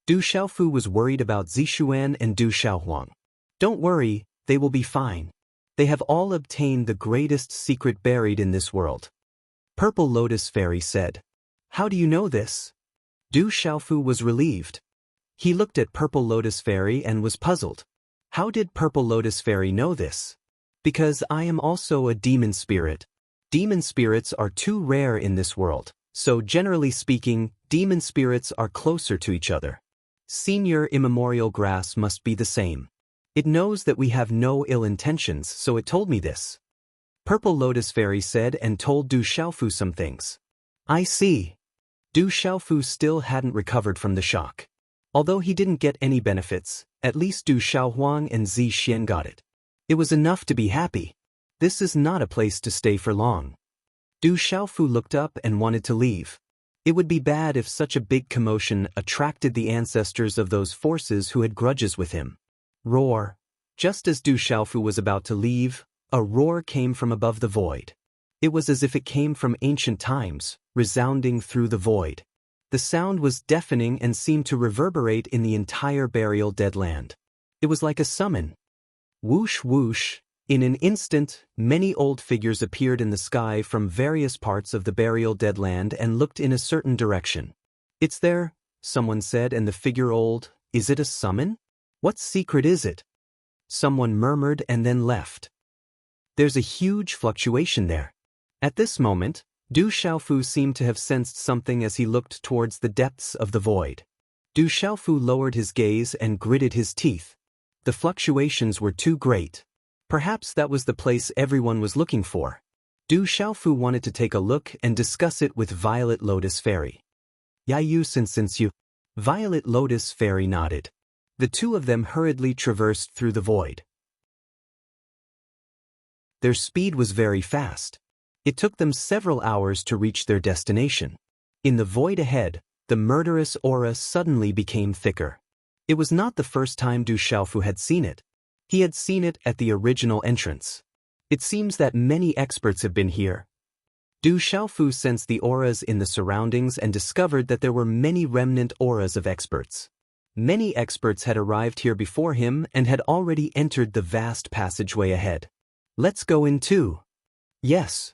Du Xiaofu was worried about Zi Xuan and Du Xiaohuang. Don't worry, they will be fine. They have all obtained the greatest secret buried in this world. Purple Lotus Fairy said. How do you know this? Du Xiaofu was relieved. He looked at Purple Lotus Fairy and was puzzled. How did Purple Lotus Fairy know this? Because I am also a demon spirit. Demon spirits are too rare in this world, so generally speaking, demon spirits are closer to each other. Senior immemorial grass must be the same. It knows that we have no ill intentions, so it told me this. Purple Lotus Fairy said and told Du Xiaofu some things. I see. Du Xiaofu still hadn't recovered from the shock. Although he didn't get any benefits, at least Du Xiaohuang and Zi Xian got it. It was enough to be happy. This is not a place to stay for long. Du Xiaofu looked up and wanted to leave. It would be bad if such a big commotion attracted the ancestors of those forces who had grudges with him. Roar. Just as Du Xiaofu was about to leave, a roar came from above the void. It was as if it came from ancient times, resounding through the void. The sound was deafening and seemed to reverberate in the entire burial dead land. It was like a summon. Whoosh whoosh. In an instant, many old figures appeared in the sky from various parts of the burial dead land and looked in a certain direction. It's there, someone said, and the figure old, is it a summon? What secret is it? Someone murmured and then left. There's a huge fluctuation there. At this moment, Du Xiaofu seemed to have sensed something as he looked towards the depths of the void. Du Xiaofu lowered his gaze and gritted his teeth. The fluctuations were too great. Perhaps that was the place everyone was looking for. Du Xiaofu wanted to take a look and discuss it with Violet Lotus Fairy. Yayu since you. Violet Lotus Fairy nodded. The two of them hurriedly traversed through the void. Their speed was very fast. It took them several hours to reach their destination. In the void ahead, the murderous aura suddenly became thicker. It was not the first time Du Xiaofu had seen it. He had seen it at the original entrance. It seems that many experts have been here. Du Xiaofu sensed the auras in the surroundings and discovered that there were many remnant auras of experts. Many experts had arrived here before him and had already entered the vast passageway ahead. Let's go in too. Yes.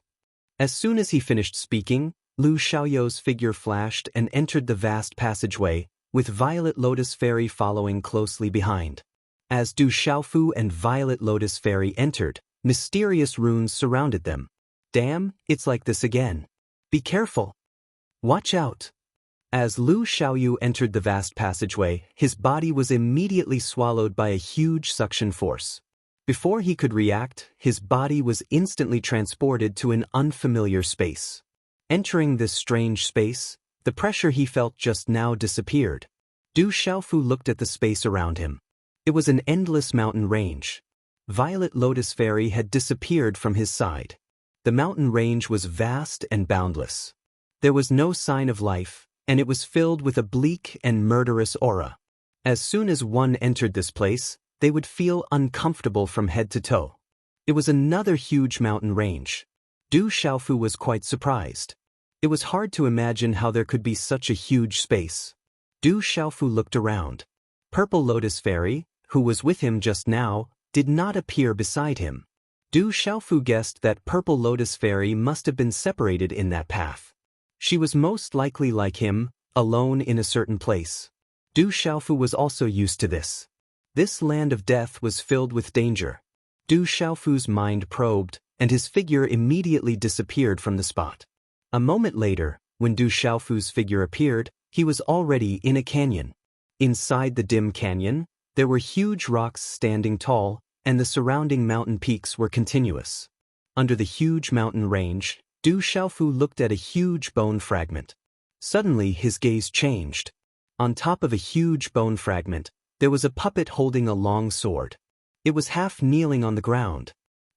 As soon as he finished speaking, Lu Xiaoyou's figure flashed and entered the vast passageway, with Violet Lotus Fairy following closely behind. As Du Xiaofu and Violet Lotus Fairy entered, mysterious runes surrounded them. Damn, it's like this again. Be careful. Watch out. As Lu Xiaoyu entered the vast passageway, his body was immediately swallowed by a huge suction force. Before he could react, his body was instantly transported to an unfamiliar space. Entering this strange space, the pressure he felt just now disappeared. Du Xiaofu looked at the space around him. It was an endless mountain range. Violet Lotus Fairy had disappeared from his side. The mountain range was vast and boundless. There was no sign of life, and it was filled with a bleak and murderous aura. As soon as one entered this place, they would feel uncomfortable from head to toe. It was another huge mountain range. Du Xiaofu was quite surprised. It was hard to imagine how there could be such a huge space. Du Xiaofu looked around. Purple Lotus Fairy, who was with him just now, did not appear beside him. Du Xiaofu guessed that Purple Lotus Fairy must have been separated in that path. She was most likely like him, alone in a certain place. Du Xiaofu was also used to this. This land of death was filled with danger. Du Xiaofu's mind probed, and his figure immediately disappeared from the spot. A moment later, when Du Xiaofu's figure appeared, he was already in a canyon. Inside the dim canyon, there were huge rocks standing tall, and the surrounding mountain peaks were continuous. Under the huge mountain range, Du Xiaofu looked at a huge bone fragment. Suddenly his gaze changed. On top of a huge bone fragment, there was a puppet holding a long sword. It was half kneeling on the ground.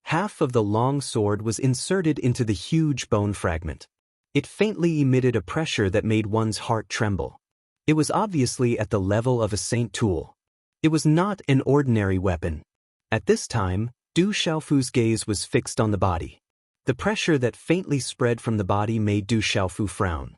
Half of the long sword was inserted into the huge bone fragment. It faintly emitted a pressure that made one's heart tremble. It was obviously at the level of a saint tool. It was not an ordinary weapon. At this time, Du Xiaofu's gaze was fixed on the body. The pressure that faintly spread from the body made Du Xiaofu frown.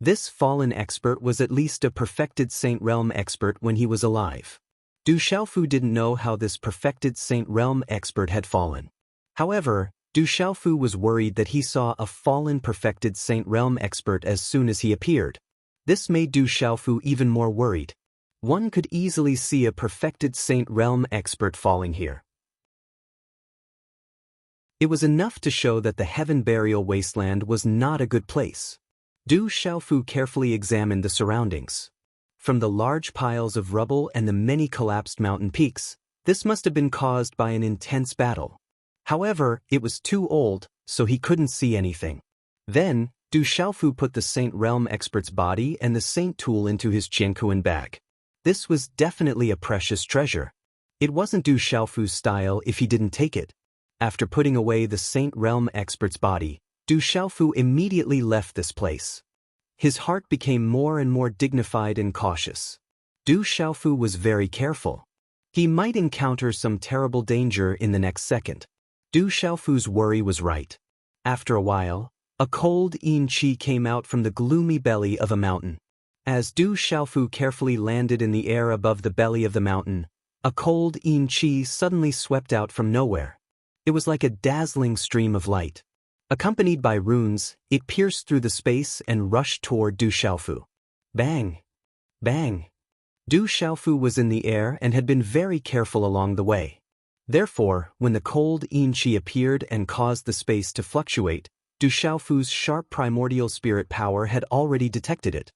This fallen expert was at least a perfected Saint Realm expert when he was alive. Du Xiaofu didn't know how this perfected Saint Realm expert had fallen. However, Du Xiaofu was worried that he saw a fallen perfected Saint Realm expert as soon as he appeared. This made Du Xiaofu even more worried. One could easily see a perfected Saint Realm expert falling here. It was enough to show that the Heaven Burial Wasteland was not a good place. Du Xiaofu carefully examined the surroundings. From the large piles of rubble and the many collapsed mountain peaks, this must have been caused by an intense battle. However, it was too old, so he couldn't see anything. Then, Du Xiaofu put the Saint Realm expert's body and the Saint tool into his Qiankuan bag. This was definitely a precious treasure. It wasn't Du Xiaofu's style if he didn't take it. After putting away the Saint Realm expert's body, Du Xiaofu immediately left this place. His heart became more and more dignified and cautious. Du Xiaofu was very careful. He might encounter some terrible danger in the next second. Du Xiaofu's worry was right. After a while, a cold yin qi came out from the gloomy belly of a mountain. As Du Xiaofu carefully landed in the air above the belly of the mountain, a cold yin qi suddenly swept out from nowhere. It was like a dazzling stream of light. Accompanied by runes, it pierced through the space and rushed toward Du Xiaofu. Bang! Bang! Du Xiaofu was in the air and had been very careful along the way. Therefore, when the cold yin qi appeared and caused the space to fluctuate, Du Xiaofu's sharp primordial spirit power had already detected it.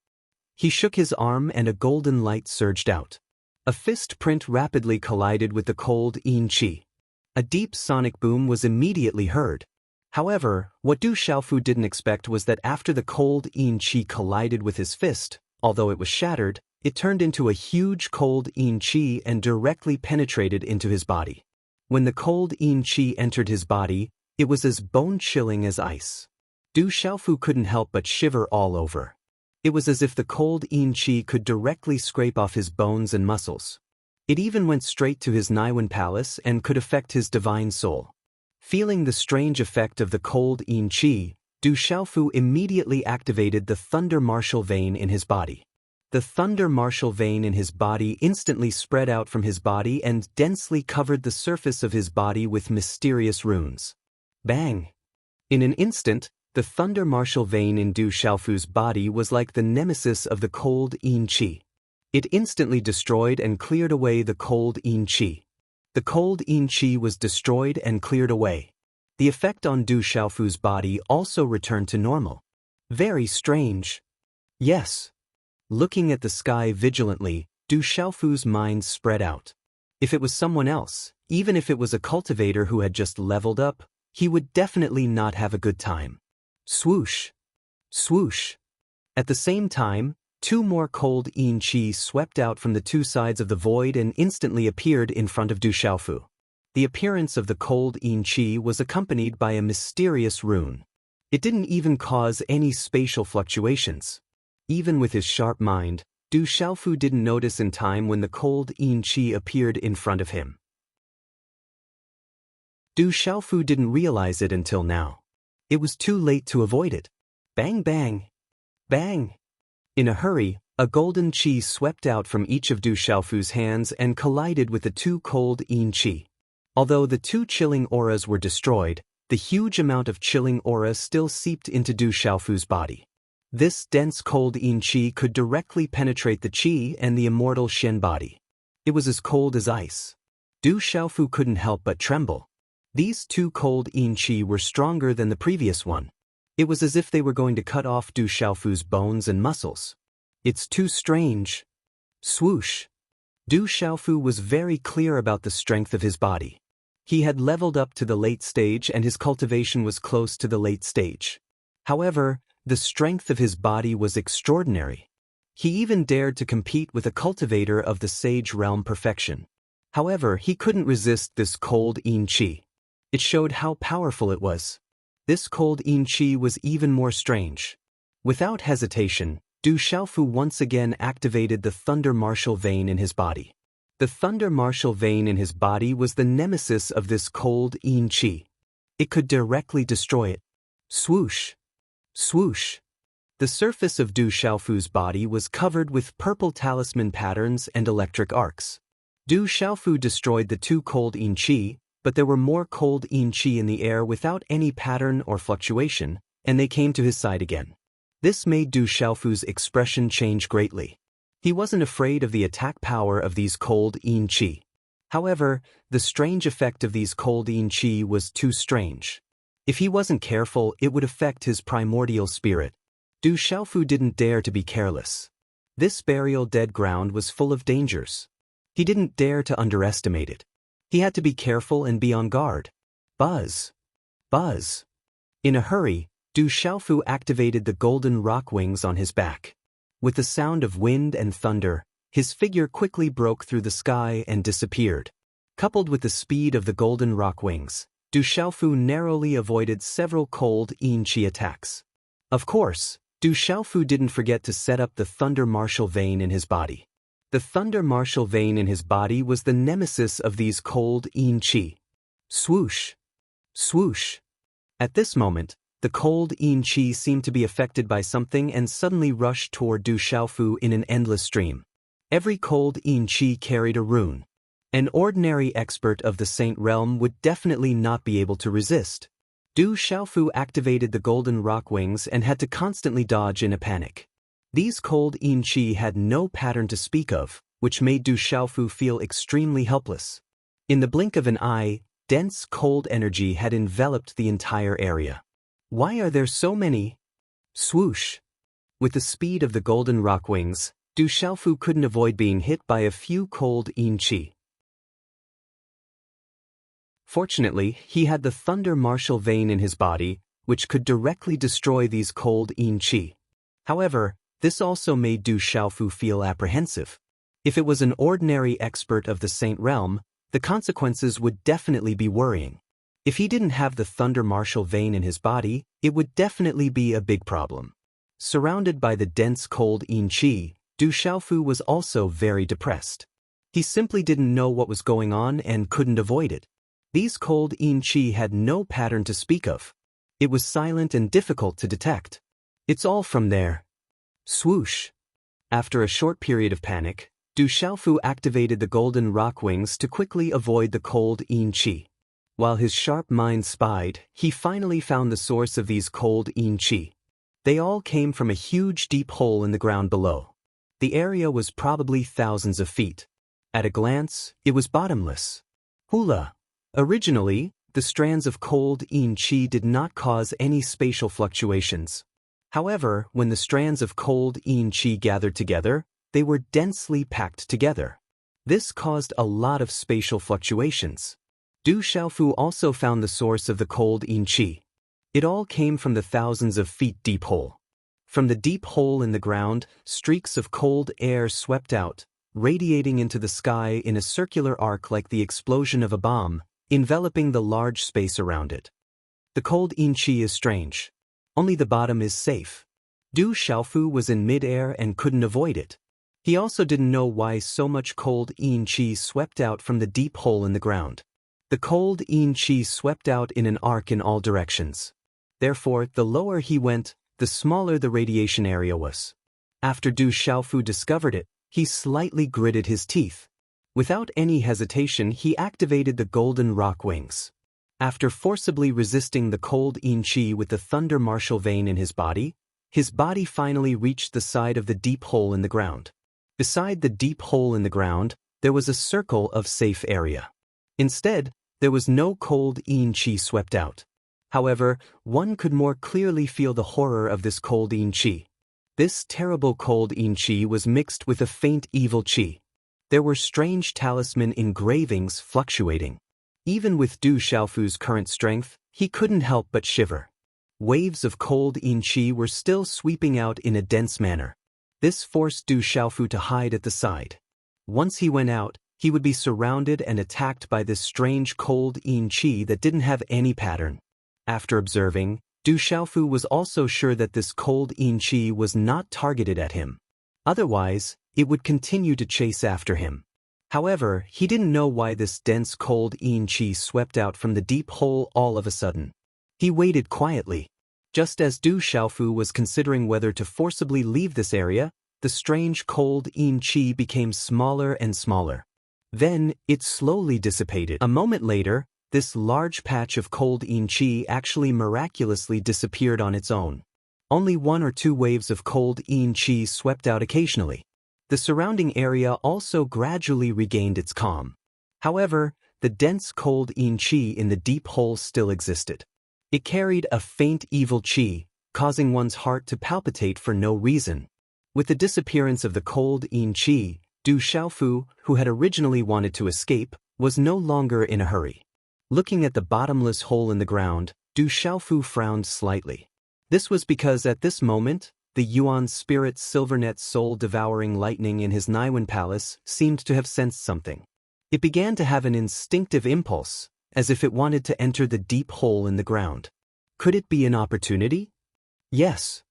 He shook his arm and a golden light surged out. A fist print rapidly collided with the cold yin qi. A deep sonic boom was immediately heard. However, what Du Xiaofu didn't expect was that after the cold yin qi collided with his fist, although it was shattered, it turned into a huge cold yin qi and directly penetrated into his body. When the cold yin qi entered his body, it was as bone-chilling as ice. Du Xiaofu couldn't help but shiver all over. It was as if the cold yin qi could directly scrape off his bones and muscles. It even went straight to his Naiwan palace and could affect his divine soul. Feeling the strange effect of the cold yin qi, Du Xiaofu immediately activated the thunder martial vein in his body. The thunder martial vein in his body instantly spread out from his body and densely covered the surface of his body with mysterious runes. Bang! In an instant, the thunder martial vein in Du Xiaofu's body was like the nemesis of the cold yin qi. It instantly destroyed and cleared away the cold yin qi. The cold yin qi was destroyed and cleared away. The effect on Du Xiaofu's body also returned to normal. Very strange. Yes. Looking at the sky vigilantly, Du Xiaofu's mind spread out. If it was someone else, even if it was a cultivator who had just leveled up, he would definitely not have a good time. Swoosh! Swoosh! At the same time, two more cold yin qi swept out from the two sides of the void and instantly appeared in front of Du Xiaofu. The appearance of the cold yin qi was accompanied by a mysterious rune. It didn't even cause any spatial fluctuations. Even with his sharp mind, Du Xiaofu didn't notice in time when the cold yin qi appeared in front of him. Du Xiaofu didn't realize it until now. It was too late to avoid it. Bang bang! Bang! In a hurry, a golden qi swept out from each of Du Xiaofu's hands and collided with the two cold yin qi. Although the two chilling auras were destroyed, the huge amount of chilling aura still seeped into Du Xiaofu's body. This dense cold yin qi could directly penetrate the qi and the immortal Shen body. It was as cold as ice. Du Xiaofu couldn't help but tremble. These two cold yin qi were stronger than the previous one. It was as if they were going to cut off Du Xiaofu's bones and muscles. It's too strange. Swoosh! Du Xiaofu was very clear about the strength of his body. He had leveled up to the late stage and his cultivation was close to the late stage. However, the strength of his body was extraordinary. He even dared to compete with a cultivator of the Sage Realm perfection. However, he couldn't resist this cold yin qi. It showed how powerful it was. This cold yin qi was even more strange. Without hesitation, Du Xiaofu once again activated the thunder martial vein in his body. The thunder martial vein in his body was the nemesis of this cold yin qi. It could directly destroy it. Swoosh! Swoosh! The surface of Du Xiaofu's body was covered with purple talisman patterns and electric arcs. Du Xiaofu destroyed the two cold yin qi, but there were more cold yin qi in the air without any pattern or fluctuation, and they came to his side again. This made Du Xiaofu's expression change greatly. He wasn't afraid of the attack power of these cold yin qi. However, the strange effect of these cold yin qi was too strange. If he wasn't careful, it would affect his primordial spirit. Du Xiaofu didn't dare to be careless. This burial dead ground was full of dangers. He didn't dare to underestimate it. He had to be careful and be on guard. Buzz! Buzz! In a hurry, Du Xiaofu activated the golden rock wings on his back. With the sound of wind and thunder, his figure quickly broke through the sky and disappeared. Coupled with the speed of the golden rock wings, Du Xiaofu narrowly avoided several cold yin qi attacks. Of course, Du Xiaofu didn't forget to set up the thunder martial vein in his body. The thunder martial vein in his body was the nemesis of these cold yin qi. Swoosh! Swoosh! At this moment, the cold yin qi seemed to be affected by something and suddenly rushed toward Du Xiaofu in an endless stream. Every cold yin qi carried a rune. An ordinary expert of the Saint Realm would definitely not be able to resist. Du Xiaofu activated the golden rock wings and had to constantly dodge in a panic. These cold yin qi had no pattern to speak of, which made Du Xiaofu feel extremely helpless. In the blink of an eye, dense cold energy had enveloped the entire area. Why are there so many? Swoosh! With the speed of the golden rock wings, Du Xiaofu couldn't avoid being hit by a few cold yin qi. Fortunately, he had the thunder martial vein in his body, which could directly destroy these cold yin qi. However, this also made Du Xiaofu feel apprehensive. If it was an ordinary expert of the Saint Realm, the consequences would definitely be worrying. If he didn't have the thunder martial vein in his body, it would definitely be a big problem. Surrounded by the dense cold yin qi, Du Xiaofu was also very depressed. He simply didn't know what was going on and couldn't avoid it. These cold yin qi had no pattern to speak of. It was silent and difficult to detect. It's all from there. Swoosh! After a short period of panic, Du Xiaofu activated the golden rock wings to quickly avoid the cold yin qi. While his sharp mind spied, he finally found the source of these cold yin qi. They all came from a huge deep hole in the ground below. The area was probably thousands of feet. At a glance, it was bottomless. Hula! Originally, the strands of cold yin qi did not cause any spatial fluctuations. However, when the strands of cold yin qi gathered together, they were densely packed together. This caused a lot of spatial fluctuations. Du Xiaofu also found the source of the cold yin qi. It all came from the thousands of feet deep hole. From the deep hole in the ground, streaks of cold air swept out, radiating into the sky in a circular arc like the explosion of a bomb, enveloping the large space around it. The cold yin qi is strange. Only the bottom is safe. Du Xiaofu was in mid-air and couldn't avoid it. He also didn't know why so much cold yin qi swept out from the deep hole in the ground. The cold yin qi swept out in an arc in all directions. Therefore, the lower he went, the smaller the radiation area was. After Du Xiaofu discovered it, he slightly gritted his teeth. Without any hesitation, he activated the golden rock wings. After forcibly resisting the cold yin qi with the thunder martial vein in his body finally reached the side of the deep hole in the ground. Beside the deep hole in the ground, there was a circle of safe area. Instead, there was no cold yin qi swept out. However, one could more clearly feel the horror of this cold yin qi. This terrible cold yin qi was mixed with a faint evil qi. There were strange talisman engravings fluctuating. Even with Du Xiaofu's current strength, he couldn't help but shiver. Waves of cold yin qi were still sweeping out in a dense manner. This forced Du Xiaofu to hide at the side. Once he went out, he would be surrounded and attacked by this strange cold yin qi that didn't have any pattern. After observing, Du Xiaofu was also sure that this cold yin qi was not targeted at him. Otherwise, it would continue to chase after him. However, he didn't know why this dense cold yin qi swept out from the deep hole all of a sudden. He waited quietly. Just as Du Xiaofu was considering whether to forcibly leave this area, the strange cold yin qi became smaller and smaller. Then, it slowly dissipated. A moment later, this large patch of cold yin qi actually miraculously disappeared on its own. Only 1 or 2 waves of cold yin qi swept out occasionally. The surrounding area also gradually regained its calm. However, the dense cold yin qi in the deep hole still existed. It carried a faint evil qi, causing one's heart to palpitate for no reason. With the disappearance of the cold yin qi, Du Xiaofu, who had originally wanted to escape, was no longer in a hurry. Looking at the bottomless hole in the ground, Du Xiaofu frowned slightly. This was because at this moment, the Yuan spirit's silvernet soul-devouring lightning in his Naiwan palace seemed to have sensed something. It began to have an instinctive impulse, as if it wanted to enter the deep hole in the ground. Could it be an opportunity? Yes.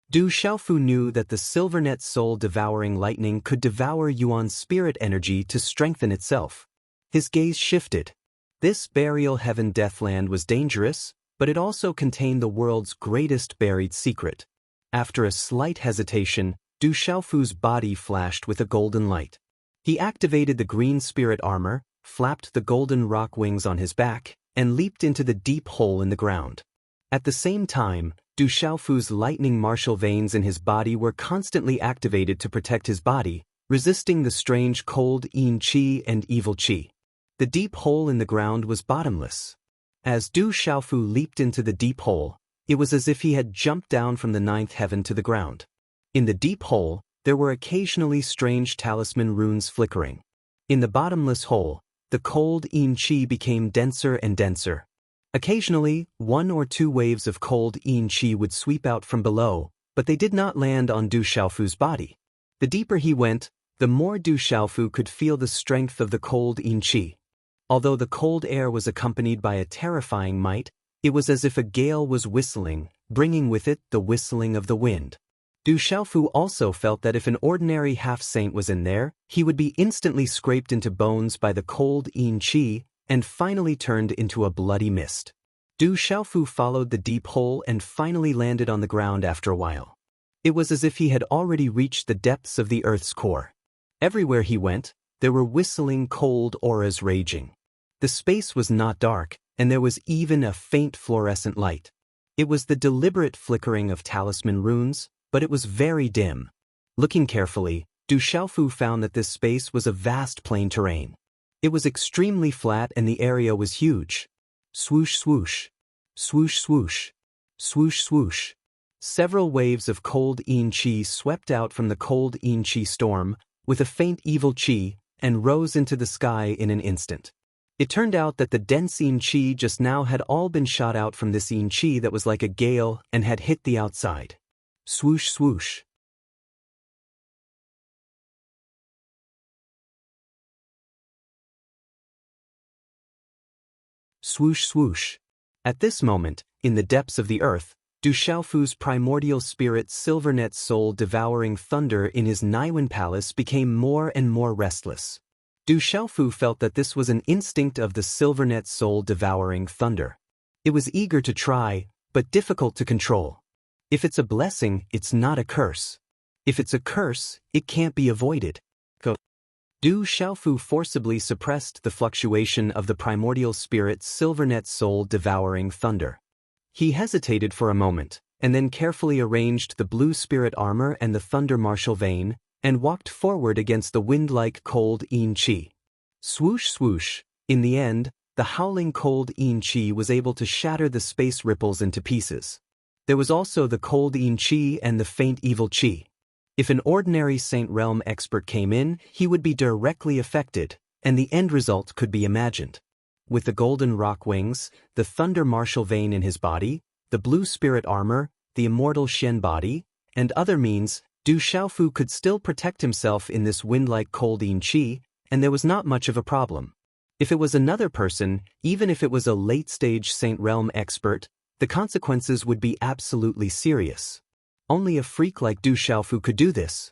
Du Xiaofu knew that the silvernet soul-devouring lightning could devour Yuan's spirit energy to strengthen itself. His gaze shifted. This burial heaven deathland was dangerous, but it also contained the world's greatest buried secret. After a slight hesitation, Du Xiaofu's body flashed with a golden light. He activated the green spirit armor, flapped the golden rock wings on his back, and leaped into the deep hole in the ground. At the same time, Du Xiaofu's lightning martial veins in his body were constantly activated to protect his body, resisting the strange cold yin qi and evil qi. The deep hole in the ground was bottomless. As Du Xiaofu leaped into the deep hole, it was as if he had jumped down from the ninth heaven to the ground. In the deep hole, there were occasionally strange talisman runes flickering. In the bottomless hole, the cold yin qi became denser and denser. Occasionally, 1 or 2 waves of cold yin qi would sweep out from below, but they did not land on Du Xiaofu's body. The deeper he went, the more Du Xiaofu could feel the strength of the cold yin qi. Although the cold air was accompanied by a terrifying might, it was as if a gale was whistling, bringing with it the whistling of the wind. Du Xiaofu also felt that if an ordinary half-saint was in there, he would be instantly scraped into bones by the cold yin qi and finally turned into a bloody mist. Du Xiaofu followed the deep hole and finally landed on the ground after a while. It was as if he had already reached the depths of the earth's core. Everywhere he went, there were whistling cold auras raging. The space was not dark, and there was even a faint fluorescent light. It was the deliberate flickering of talisman runes, but it was very dim. Looking carefully, Du Xiaofu found that this space was a vast plain terrain. It was extremely flat and the area was huge. Swoosh swoosh, swoosh swoosh, swoosh swoosh. Several waves of cold yin qi swept out from the cold yin qi storm, with a faint evil qi, and rose into the sky in an instant. It turned out that the dense yin qi just now had all been shot out from this yin qi that was like a gale and had hit the outside. Swoosh swoosh. Swoosh swoosh. At this moment, in the depths of the earth, Du Xiaofu's primordial spirit silvernet soul devouring thunder in his Naiwan palace became more and more restless. Du Xiaofu felt that this was an instinct of the silvernet soul devouring thunder. It was eager to try, but difficult to control. If it's a blessing, it's not a curse. If it's a curse, it can't be avoided. Du Xiaofu forcibly suppressed the fluctuation of the primordial spirit's silvernet soul devouring thunder. He hesitated for a moment, and then carefully arranged the blue spirit armor and the thunder martial vein, and walked forward against the wind-like cold yin qi. Swoosh swoosh. In the end, the howling cold yin qi was able to shatter the space ripples into pieces. There was also the cold yin qi and the faint evil qi. If an ordinary Saint Realm expert came in, he would be directly affected, and the end result could be imagined. With the golden rock wings, the thunder martial vein in his body, the blue spirit armor, the immortal Shen body, and other means, Du Xiaofu could still protect himself in this wind-like cold yin qi, and there was not much of a problem. If it was another person, even if it was a late-stage Saint Realm expert, the consequences would be absolutely serious. Only a freak like Du Xiaofu could do this.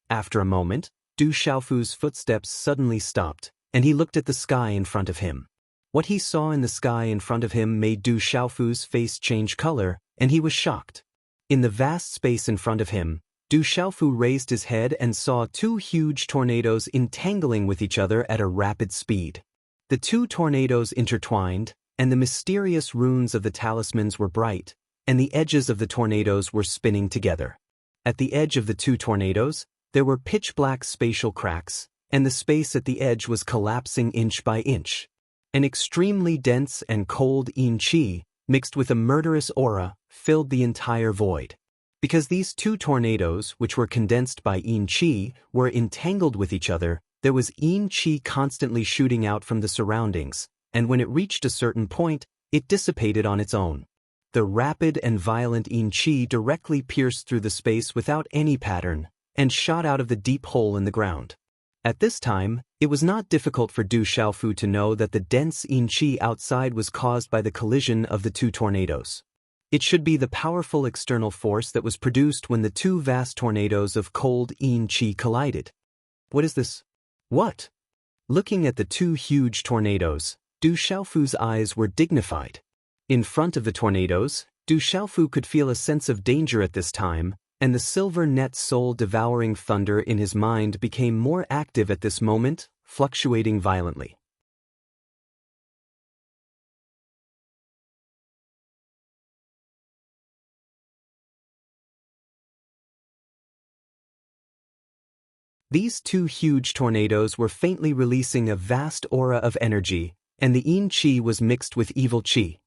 After a moment, Du Xiaofu's footsteps suddenly stopped, and he looked at the sky in front of him. What he saw in the sky in front of him made Du Xiaofu's face change color, and he was shocked. In the vast space in front of him, Du Xiaofu raised his head and saw 2 huge tornadoes entangling with each other at a rapid speed. The 2 tornadoes intertwined, and the mysterious runes of the talismans were bright, and the edges of the tornadoes were spinning together. At the edge of the 2 tornadoes, there were pitch-black spatial cracks, and the space at the edge was collapsing inch by inch. An extremely dense and cold yin qi, mixed with a murderous aura, filled the entire void. Because these two tornadoes, which were condensed by yin qi, were entangled with each other, there was yin qi constantly shooting out from the surroundings, and when it reached a certain point, it dissipated on its own. The rapid and violent yin qi directly pierced through the space without any pattern, and shot out of the deep hole in the ground. At this time, it was not difficult for Du Xiaofu to know that the dense yin qi outside was caused by the collision of the two tornadoes. It should be the powerful external force that was produced when the two vast tornadoes of cold yin qi collided. What is this? What? Looking at the two huge tornadoes, Du Xiaofu's eyes were dignified. In front of the tornadoes, Du Xiaofu could feel a sense of danger at this time, and the silver net soul-devouring thunder in his mind became more active at this moment, fluctuating violently. These two huge tornadoes were faintly releasing a vast aura of energy, and the yin qi was mixed with evil qi.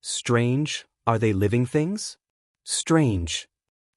Strange, are they living things? Strange.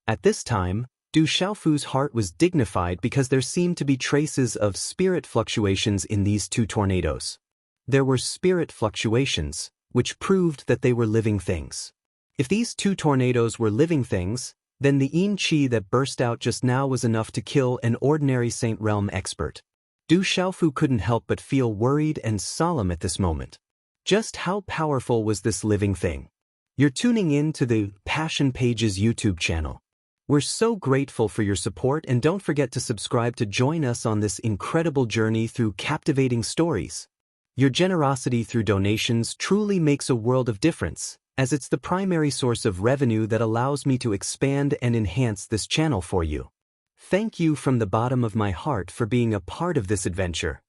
At this time, Du Xiaofu's heart was dignified because there seemed to be traces of spirit fluctuations in these two tornadoes. There were spirit fluctuations, which proved that they were living things. If these two tornadoes were living things, then the yin qi that burst out just now was enough to kill an ordinary Saint Realm expert. Du Xiaofu couldn't help but feel worried and solemn at this moment. Just how powerful was this living thing? You're tuning in to the Passion Pages YouTube channel. We're so grateful for your support, and don't forget to subscribe to join us on this incredible journey through captivating stories. Your generosity through donations truly makes a world of difference, as it's the primary source of revenue that allows me to expand and enhance this channel for you. Thank you from the bottom of my heart for being a part of this adventure.